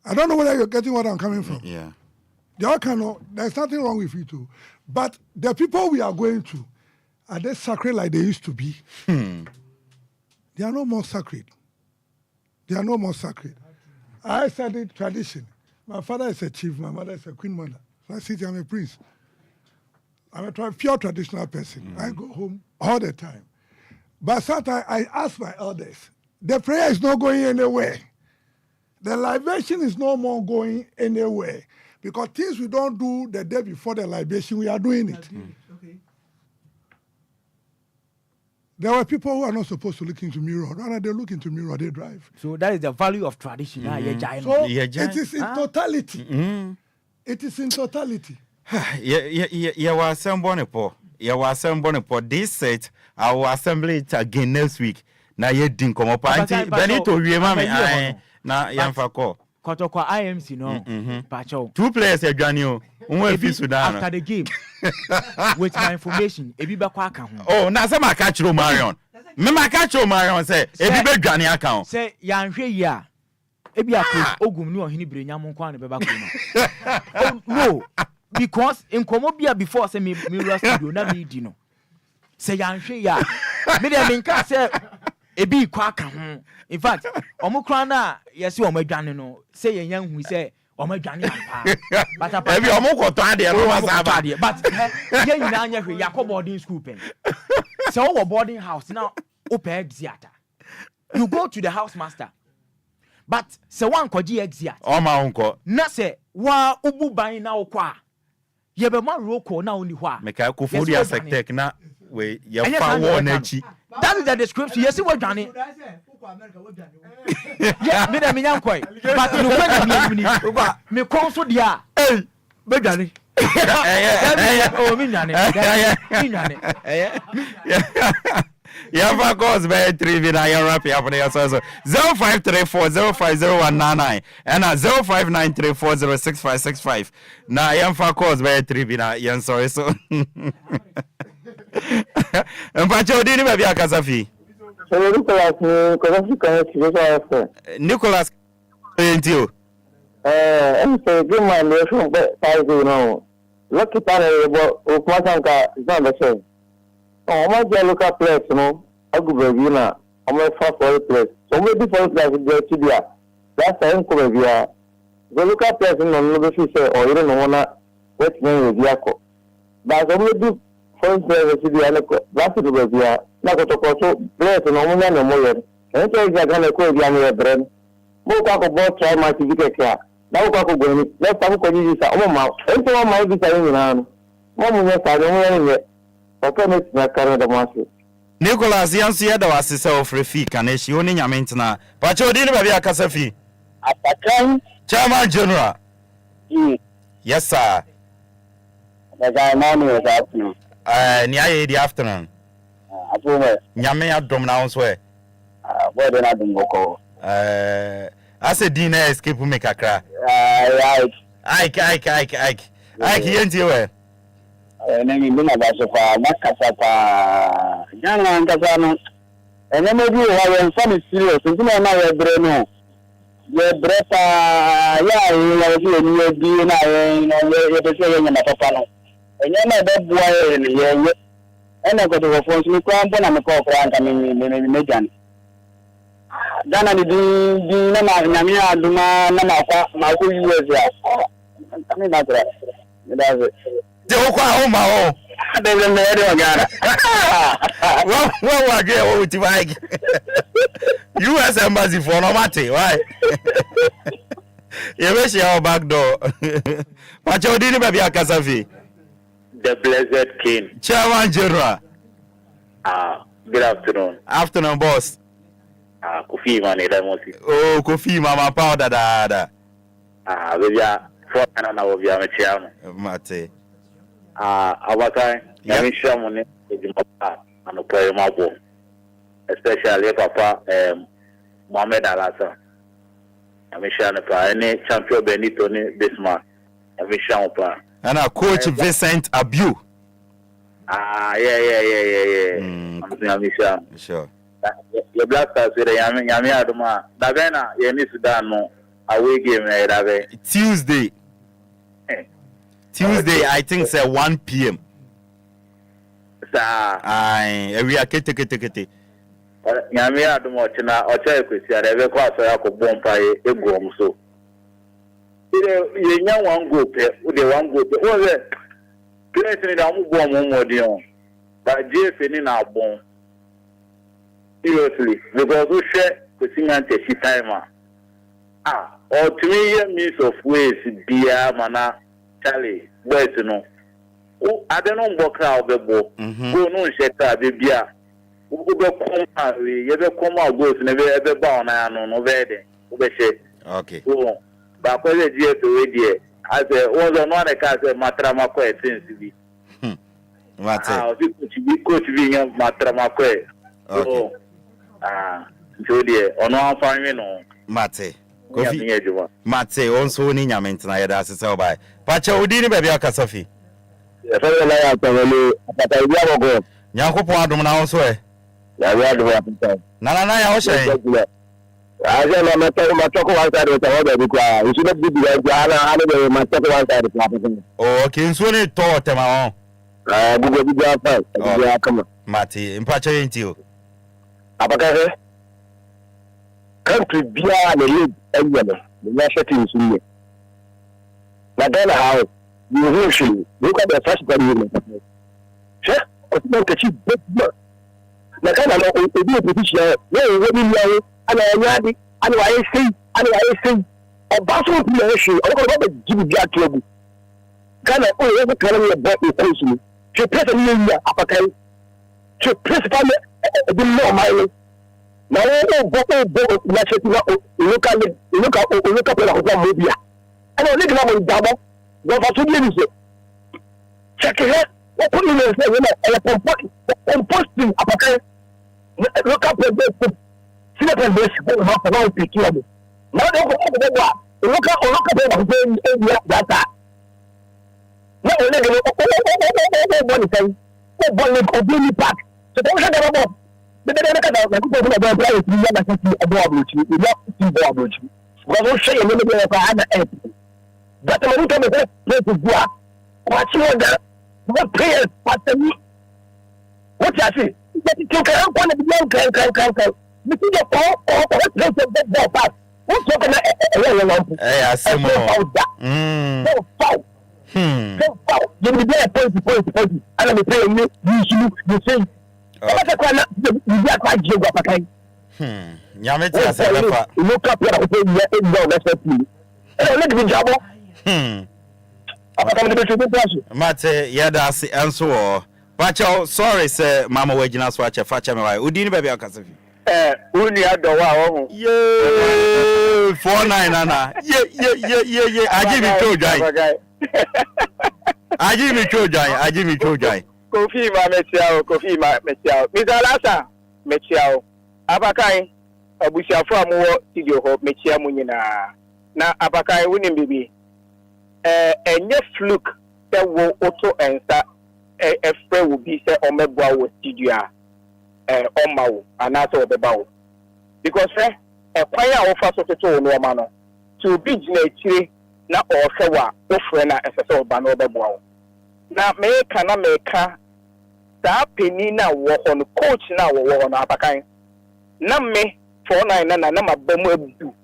I don't know whether you're getting what I'm coming from. Yeah. They all cannot. There's nothing wrong with you too. But the people we are going to, are they sacred like they used to be? They are no more sacred. They are no more sacred. I studied tradition. My father is a chief. My mother is a queen mother. So I sit here, I'm a prince. I'm a pure traditional person. I go home all the time. But sometimes I ask my elders, the prayer is not going anywhere. The libation is no more going anywhere. Because things we don't do the day before the libation, we are doing it. Okay. There were people who are not supposed to look into mirror. Rather, they look into mirror, they drive. So that is the value of tradition. So it is in totality. It is in totality. You were assembling for this set. I will assemble it again next week. Na ye din komo pa anti Benito wie ma me na yamfa call. Kotoko IMC no. Pacho. 2 players Adwanio. Unwe fi Sudan. After the game. With my information, ebi be kwa aka ho. Oh, na say ma catch Marion. Me ma catch Marion say ebi be dwane aka ho. Say ya nhwe yi a. Ebi a ogum ni ohini brenya mo kwa ne be ba ko no. Oh no, because in Komobia before say me studio na me di no. Say ya nhwe yi a. Me dey me nka say ebi kwa aka ho. In fact, omukran na yesi omadwane no. Say yan hu say omadwane ampa. But ebi omukoto ade no wasaba. But ye nyina anya hwe yakọ boarding school pen. So we boarding house now open theater. You go to the house master. But se one koji exia. O ma unko. Na se wa ubu ban na okwa. Ye be ma roko na oni ho a. Meka kofodi asectek na we ye fa wo na chi. That is the description. Yes, we dwane. Yeah, me na me nyankoi. But no when me kon so dia. Eh, be dwane. Oh, me nyane. Me nyane. Yava goes by 3 vina yan rap ya pone so 0534050199 and 0593406565 na yan fa goes by 3 vina yan sorry so Mpacho di ni baby akasafi Nicholas Entio I'm saying give my nation but no lucky time o kwasanka is not the same. Oh, my dear local place, no. I go baby na. I'm a far for place. So maybe for place go to dia. That's the Enquiries. The local place no no be say or you don't wanna what name is yako. But so maybe for place to dia like that's the baby. Na ko to ko so place no mo na mo yer. And so is gonna ko dia no brand. Mo ka ko bo try my ticket kia. Na ko ko go ni. Let's talk ko ni sa o ma. Ento ma bi sa ni na. Mo mo ya sa mo ni. Nicholas yansu yeda wasise ofrefi kaneshi oni nyamentina pacho di ni baby akasafi Apakan chairman general yes sir the morning or afternoon ni aye the afternoon apume nyame adom na onso e boy dey na dum boko ase di na escape me kakra Ike yenti we enemi bina basofa makasapa jana ngasa no enemi bi wa yen fami serious ntuma na ye bre no ye bre pa ya ye ni di na ye be se ye na papa no enye na be bua ye ni ye ena ko to fon mi kwa mpo na me ko kwa nka me jan jana ni di na na mi aduma na ma kwa ma ko US ya kami na tra me da ze de o kwa o ma o de me de Ghana wa ge o ti bike US embassy for no matter why you wish your back door pacho di ni baby akasafi the blessed king chairman general good afternoon boss Kofi man e da mo si oh Kofi mama powder da baby for na obi am chairman mate Apakan yami shamu ne ejimapa anopoye mabo especially papa Mohamed Alasa yami shamu pa any champion Benito ne Bismarck yami shamu pa and coach Vincent Abiu yeah yami shamu sure your black stars yami aduma dagana yemi Sudan no away game na Tuesday, I think say 1 p.m. We are kete. Nyame adum ochina ocha ekwesi ara ebe kwa so yakobọ mpa egu omso. Ye nya one go pe, one go pe. O ze place ni da mu bo omodi on. But JF ni na abon. Seriously, because we share kwesi nyante shi time or to me means of ways bia mana Charlie, boys no. Oh, I don't know what crowd be bo. Go no sheta be bia. Go come out, you be come out go to never bow na no vede. Ube she. Okay. So, ba ko le die to we die. As was on one ka say matrama ko etinsi bi. What? Coach bi matrama ko. Okay. So die ono afan we no. Mate. Kofi Mate also ni nyament na yeda asese obai pacha odi ni baabi akasafi ya fa na ya tawale apata ibi agogo Nyankopon adom na wo so ya adom apata na ya wo hye aje na matoko one side with our baby kwa you should be the ana the matoko one side with oh okay nso ni to tema on bugo bi afa kama Mate mpacha yenti Apakan country bia na league anyame na setting sunye na Ghana how you usually look at the first body in the che o ti nke chi big na Ghana no obi position we ni yawo ana anyadi ana wa esi obaso ti na shi o ko ba jibi bia club Ghana o ye ko kala ni ba ko su che pesa ni ya Apakan che principal the law my na o bo na cheti na local play na media ana le gna mo dabo go fa so bi ni se check it o ko ni se na composting Apakan local play sile play ko ma fa o piki abo na do ko wa local play na ko media data na o le gna o bo ni sai o bo ni ko bi ni pack so don't shut up. The people who are going to be a board, you not see board. But we'll say a little bit of other entity. But the money comes to go. What you want? What prayers? What the me? What I say? That you can one of the young can. You see the call or what place of that pass. What's talking about? Hey, I see more. So foul. So foul. You will be a point. And I'm saying you say. Nyameti aselefa look up here Mate yeda asi enso pacha sorry say mama wagina so ache facha me wai udi ni baabi akasafi uni adowa wo ye 49 nana ye aji mi chojai Kofi ma metiao. Mr. Lasa metiao. Apakan abusiafo amuwo studio ho metia mu nyina. Na Apakan woni bibi. Enye fluke se wo auto ensa efre wo bi se omeboa wo studio a omawo anase obeba wo. Because kwan a wo fa so toto no ma no. To bi gina akire na o hwe wa wo fre na esese oba na obeboa wo. Na meka saa penny na wo on coach na wo on Apakan na me 49 na mabamu abu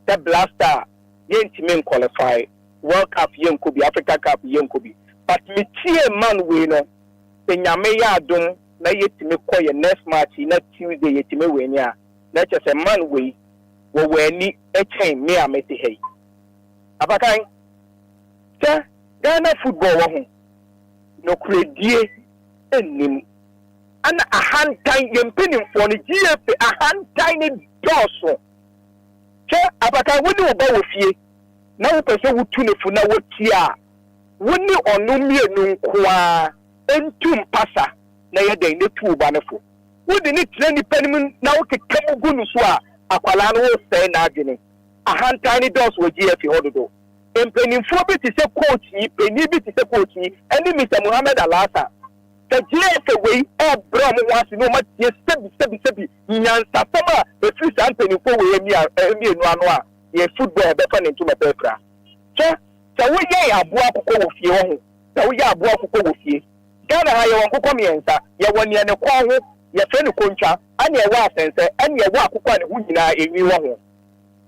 the blaster yentime qualify World Cup yenkobi Africa Cup yenkobi but me tie man we no penyame ya adom na yetime koye next match na Tuesday yetime we ni a na chese man we wo wani echen me amete hey Apakan ta Ghana football wo ho no kredie enim ana ahantan yempenim for the GFA ahantan ni doso che Apakan woni wo ba wo fie na wo pese wo tu ne fu na wo tia woni onu mienu nkoa entum pasa na ye den ne tu ba ne fu wo de ni tire ni panim na wo kekam gunu so a akwala no wo sai na adwene ahantan ni doso wo GFA hododo empenimfo bi ti se coach yi peni bi ti se coach yi eni Mr. Mohammed Alasa the GFA we bro mo wasi no ma tie sebi nyansa sama e free san penimfo we emi enu anu a ye football be fa ne ntuma pepra che wo ye aboa akoko wo fie ho wo ye aboa akoko wo fie Ghana ha ye won kokko miensa ye woni ne kwa ho ye fe ne kontwa ani e wa asense ani e wa akoko ne hu nyina ewi wo ho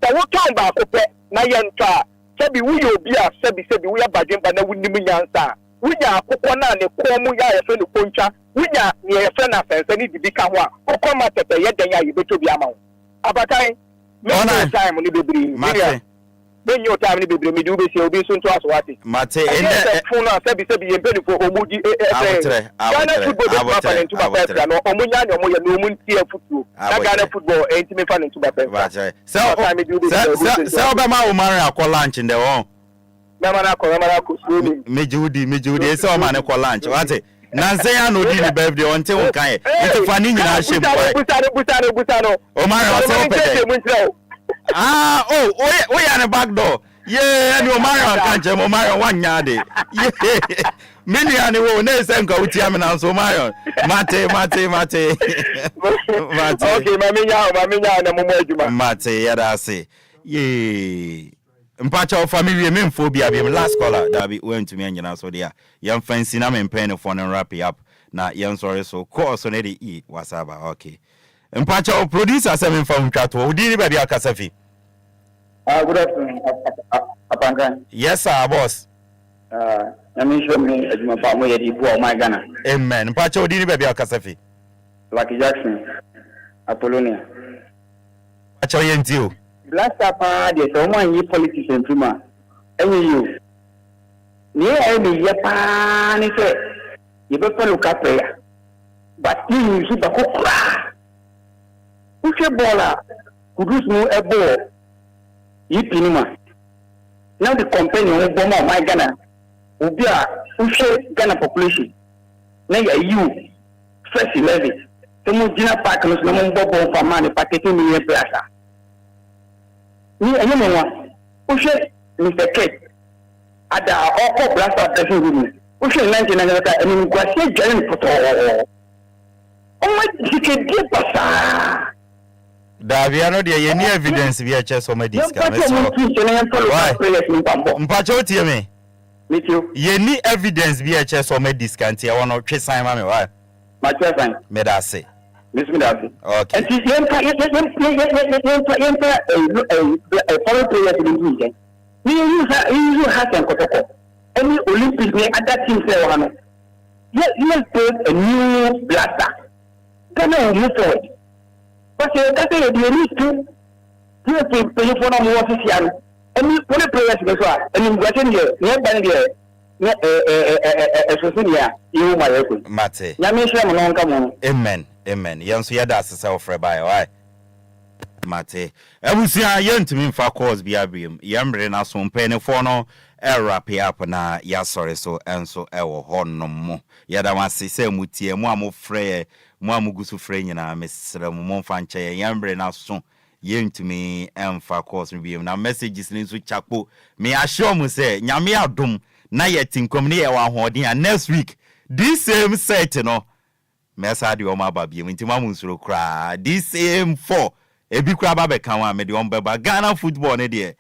wo ton ba akopɛ na ye ntwa sebi wo ye obi a sebi wo ya badwemba na wunim nyansa wunya akoko na ne komu ya ye fe ne kontwa wunya ne ye fe na asense ni bibi ka ho a kokko ma tete ye dan ya ye beto bi ama ho Apakan me time ni bebri Mate ben yo time ni bebri me du be se obi so nto aso ate Mate ende phone na sebi ye beni fo omudi Ghana football be fa ne ntuba pepra no omunya ne omoye no omuntie futuo na Ghana football entime fa ne ntuba pepra se obama wo mare akọ lunch nde won na mara ko so ni mejudi e se o ma ne ko lunch wate nanse ya no di ni birthday on te won kan e nti fa ni nyina hye boy butano o mare o se o pede Oh yeah, the back door. Yeah, and your Marion can't jam Marion 1 yard. Yeah. Many animal names and go with Yaman so Marion. Mate. Okay, Mate, yeah, say. Yay. Mpacha family men phobia be last caller that be went to me and so there. Young fancy na men pen phone and wrap it up. Na young sorry so course on the what's up okay. Mpacha producer 7 from chat wo di be dia kasafi. Good afternoon, Apakan. Yes sir boss. I mean show me ejuma pa mo yedi bo my Ghana. Amen. Mpacha di be dia kasafi. Lucky Jackson. Apollonia. Mpacha yentio. Last up, there's someone you politics and Puma. And you. Near me, Japan is it. You better look up there. But you see the hook. Who's your baller? Who does know a ball? You pinima. Now the companion of Boma, my Ghana, will be a Ghana population. Now you, first 11. The Mujina Park was no more for money, packeting me a plaza. Ni anyone who said Mr. Kate at the awful blast of the room. Who said 1990 and in Guasia Jalen Poto. Oh my, he can give us. Daviano, there any evidence via chess or medicine. Mpacho, tell me. Meet you. Ye need evidence via chess or medicine. I want to chase Simon. Why? My chess, Medase. Miss Midasi. Okay. And she's a foreign player to the region. You have some protocol. Any Olympic may at that team say, one. You must put a new blaster. Then I will move forward. But that's it, you need to do a pay for a more official. And you put a player to the swat. And in Western year, near Bandia, a Sophia, you my record. Mate. Yamisha, long come on. Amen. Amen. Yansu yada self by why? Mate. Ebusia yentimi fa cause bia biem. Yambre na so mpene for no era pay up na ya sorry so enso ewo honno mo. Yada wase se mutie mo amofre mo amugusu fre nyina mesra mo mfa nche yambre na so yentimi emfa cause biem na messages ni so chakpo me assure mu say nyame adom na yetinkom ne ye wa hoden next week this same set no Mesa di oma babie ntima munsuro kra this same 4 ebi kra ba be kan wa me di ombeba Ghana football ne de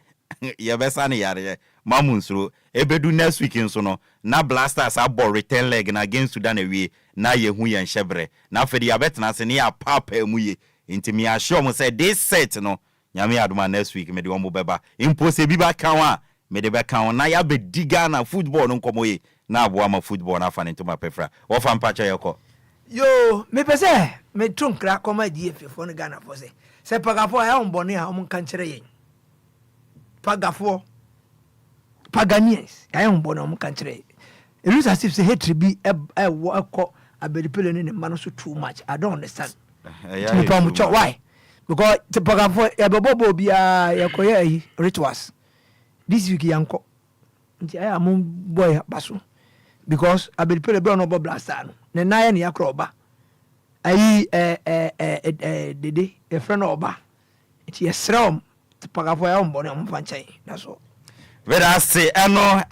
ye besa ne yare mamunsuro ebedu next week nso no na Blasters abo return leg na against Sudan ewie na ye hu ye nhyebre na fedi ya betena se ne ya papa mu ye ntimi assure mo say this set no nyame adoma next week me di ombeba impose bi ba kan wa me de be kan na ya be di Ghana football no nkomo ye na abo ama football na fa ne ntoma pefra wo fa mpacha yeko. Yo, me pese me trunkra koma DLFM for Ghana for se pagafo ya ombone a omun kankyere yen pagafo Paganians ya ombone omun kankyere it looks as if say hatred be e wo abedipele ne man so too much. I don't understand why because the pagafo ya bebobo bia ya koye rituals this week yanko nti aya mon boy baso because abedipele be no bo blasta no ne naye ne yakroba ayi dede e friend oba it yesrom pagafo ya ombone omfanchen that's all. Vera say eno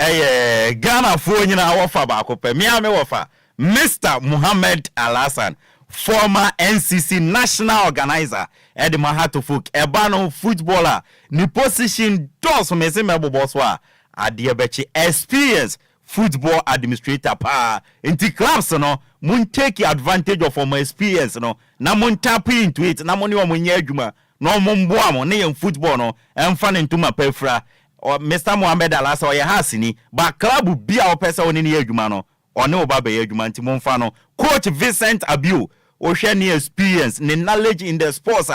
Ghana fo nyina wofa ba akopɛ me ame wofa Mr. Muhammad Al-Hassan, former NCC national organizer Ed Mahatofuk ebano footballer ni position does me se mebo so a ade bechi experience football administrator pa inti clubs no mun take advantage of my experience no na mun tap into it na money o munya adwuma no mun boa mo ne football no emfa ne ntuma pefra or Mr. Muhammad Al-Hassan or hasini ba club bia o pesa oni ne adwuma no one oba be adwuma nti mun fa no coach Vincent Abiu o hwe ne experience ne knowledge in the sports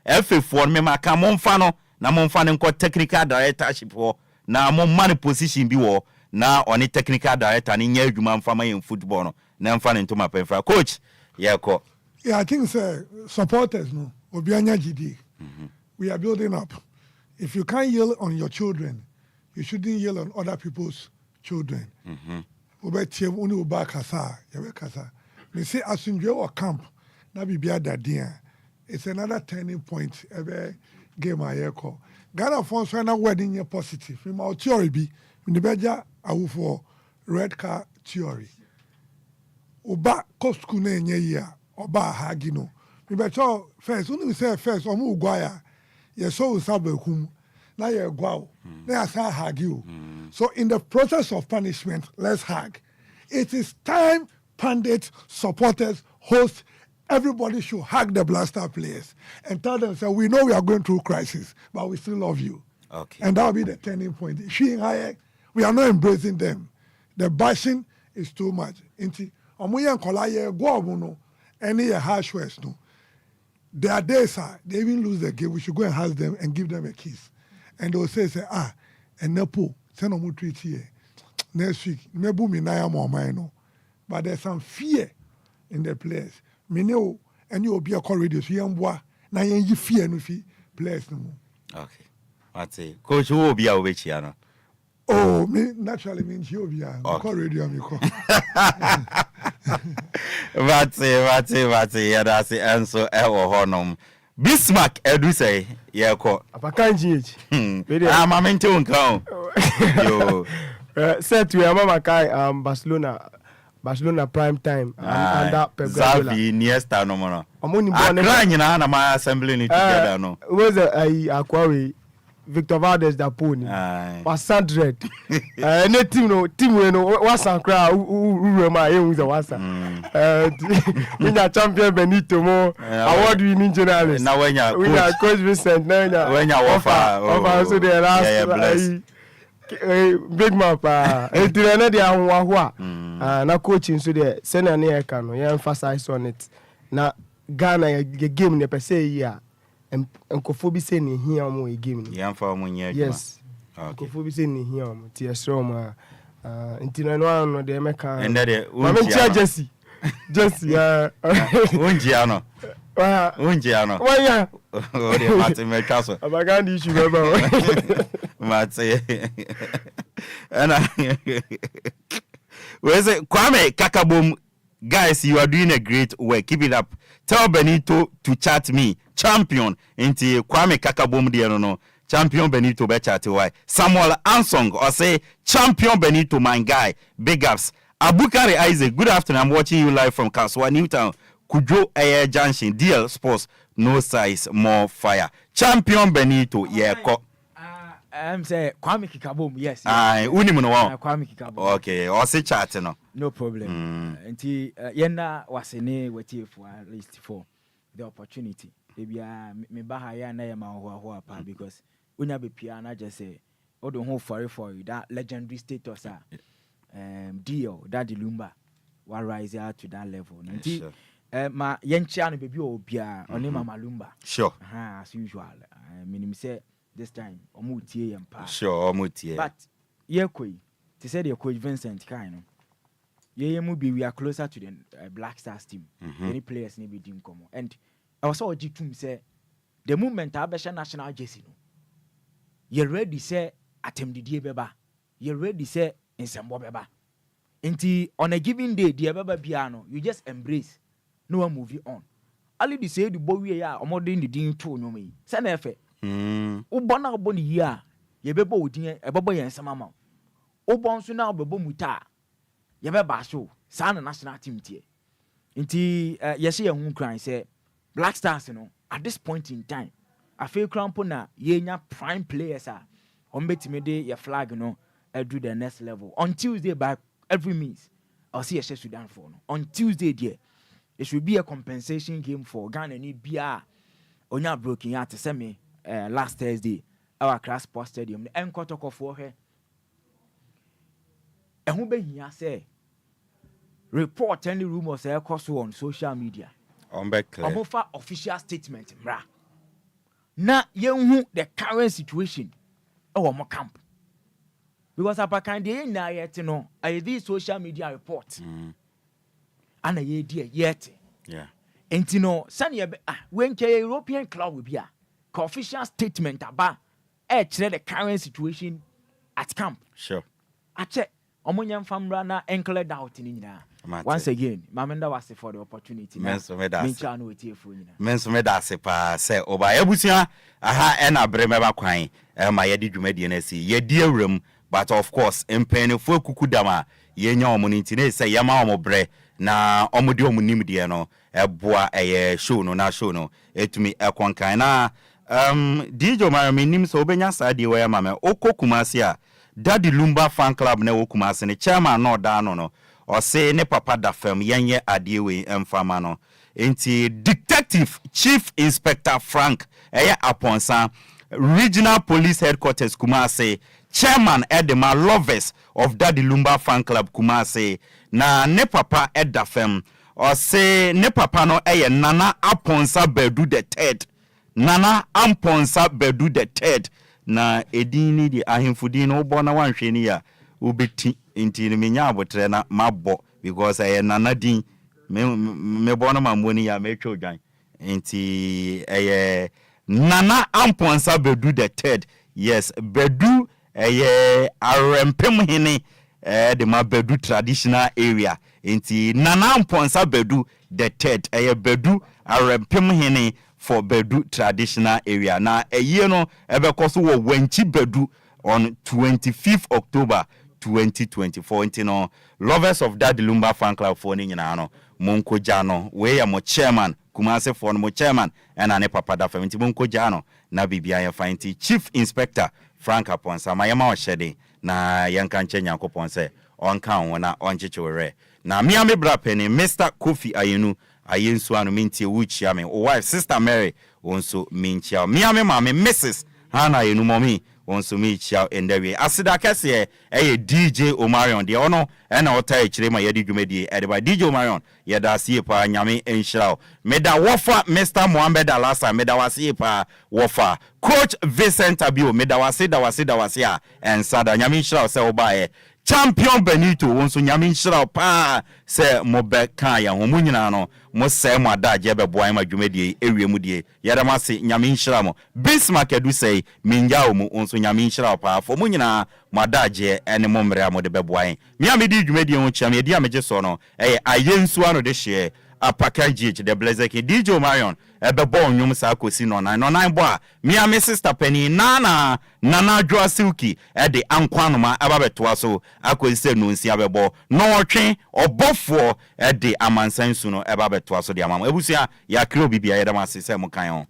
FF1 me maka mun fa no na mun fa ne nko technical directorship ho na mun man position bi wo na oni technical director ni nya adwuma mfa ma yen football no na mfa ne ntoma pefra coach yeko. Yeah, I think supporters no obianya gidi. We are building up. If you can't yell on your children, you shouldn't yell on other people's children. Obetie uni uba kasa, yawe kasa. Me say asunjwe or camp na bibia dadia. It's another turning point. Ebe game ayeko. Ghana for so na wedding ye positive. My theory be in the beja awu for red car theory. Oba cost ku na enye ya oba hagino. Me beto first unu say first omu ugwaya. Ye so usabekum na ye gwao. Na asa hagio. So in the process of punishment, let's hag. It is time pundits, supporters, hosts, everybody should hug the Black Star players and tell them, so we know we are going through crisis, but we still love you. Okay. And that will be the turning point. We are not embracing them. The bashing is too much. Any harsh words, no. There are days, they even lose the game. We should go and hug them and give them a kiss. And they'll say, and Nepo, send no more treat here. Next week, maybe me na more mine. But there's some fear in the players. Me know, and you will be a call radio, so you boy, na you fear no fee players no more. Okay. What's it? Coach, who will be our which yana? Oh, me naturally means you will be a call radio, me call. What's it? Yeah, that's the answer. Ever honum. Bismarck, Edu say, yeah, call. Apakan GH. I'm a mental count. Yo. Said to your mama Kai, Barcelona prime time and that Pep Guardiola. Xavi, Iniesta, no more. I'm only born in my assembling it together. No, was a quarry. Victor Valdes da pony. Was Sandred. No team we know was a crowd who my aim with the Wasa. We are champion Benito Mo award winning journalist. Now when you are Coach Vincent, when you offer so the last big map etirene dia ahwa na coaching so there send an here can you emphasize on it na Ghana game ne pese yi a enkofo bi se ne hia mo game ya mfa mo nya adwuma yes enkofo bi se ne hia mo ti esro mo etirene no de meka ende de Jesse unji ano waya o de mate me kaso abagandi issue baba mate and where's it Kwame Kakabom guys, you are doing a great work, keep it up. Tell Benito to chat me champion into Kwame Kakabom dear no champion Benito be chat why Samuel Ansong or say champion Benito my guy big ups. Abukari Isaac, good afternoon. I'm watching you live from Kaswa Newtown, Kujo Air Junction, DL Sports, no size, more fire. Champion Benito, yeah, I'm saying Kwame Kikabom, yes. Unimuno. Kwame Kikabom. Okay, or say chat, no. No problem. Until Yena was in a waiting for at least for the opportunity. Maybe me bahaya na yama hoa because unya be piano just say, oh, the whole for you that legendary status. Deal that the Lumba will rise out to that level. Sure. Ma yenchian baby obia on Mama Lumba. Sure. As usual. I mean, say this time omutie yampa. Sure, omutie. But ye koi, to say the coach Vincent kind. Ye mubi we are closer to the Black Stars team. Any players need be dim come. And I was all G2 say the moment Abesha national jersey no. You ready say atem didie beba. You ready say in some beba. Inti on a given day, the beba piano, you just embrace. No one movie on. Ali di say the boy we are or more than the ding to no me. Send efe. Ubona boni ya. Ye bebo udin a babo yen samama. Ubon so now bebo muta. Ye beba so. Sana national team tie. Inti yes ye hun cry say Black Stars no at this point in time. I feel crampona ye nya prime players are. Ombetime de your flag no. Do the next level on Tuesday by every means. I'll see a Sudan for no. On Tuesday, dear, it should be a compensation game for Ghana. Need BR Onya broken out to send me last Thursday. Our class sports stadium. The encore talk for her. And who be here say report any rumors on social media. For official statement, bra. Na yehu the current situation. Our more camp. Because Apakan de na yet no, I this social media report. And a dear yet. Yeah. And you know, Sanya when European club will be a official statement about the current situation at camp. Sure. I check Omonian Famrana ankle out in India. Once again, Mamenda was for the opportunity. Menso me da se pa se oba ebusia aha ena bremeba kwan ma yedi dwumadi na si yedi awram but of course empenefo kukudama yenya omuninti na say yama omobre na omudi omunimdie no eboa show no na show no etumi ekonkan na DJ Marami nim so obenya saade we ma me okokumase a Daddy Lumba fan club na okumase ne chairman no da no o say ne papa da fam yenye ade we emfama no enti detective chief inspector Frank Aponsa regional police headquarters Kumase chairman Edema Lovers of Daddy Lumba fan club Kumase na ne papa Edafem or say ne papa no Nana Aponsa Bedu the third Nana Amponsa Bedu the third na edini di ahemfudi no bo na wanhweni ya ubeti inti ni menya abotre na mabo because Nana din me bo na mamoni ya metwa odwan inti Nana Amponsa Bedu the third yes Bedu arempem hene the ma Bedu traditional area inti Nana Amponsa Bedu the third Bedu arempem hene for Bedu traditional area na no ebekoso wo Wenchi Bedu on 25th October 2024 intino Lovers of Daddy Lumba fan club for ni nyina no monko jano we ya mo chairman Kumase for mo chairman and ne papa da family monko jano na bibia ya fanti chief inspector Frank Aponsa mayama o shede na yanka nche Nyankopon se onka wona onchechewere na miame bra peni Mr. Kofi Ayenu ayensu anu mintie wuchi ame o wife sister Mary onso minchia miame mame Mrs. Hana Ayenu momi onso minchia endewe asida kese DJ Omarion de ono ena ota echire ma yedi dwumedi edeba DJ Omarion yeda sie pa nyame enhirao meda wofa Mr. Mohammed Alasa meda wasie pa wofa coach Vincent Abio meda wase a ensada nyame enhirao se obae champion Benito wonso nyame enhirao pa se mobe kan ya ho munyina no mo se mo adaje be boan ma dwumedi ewiemu die yeda mase nyame enhirao mo Bismarck edu sei minjao mu wonso nyame enhirao pa fo munyina mo adaje ene mo mre amode be boan mi amedi dwumedi ho chiam yedi ameje so no ayensu ano de hye Apakan GH the blazer ki DJ Marion ebe bo nyum sa akosi no nine bo a mi ame sister Penny nana Joa Silky de ankwanoma aba betoa so akosi se no nsi abebo no otwe obofo de amansan su no eba betoa so de amam ebusia ya kro bibia yedama se mo kan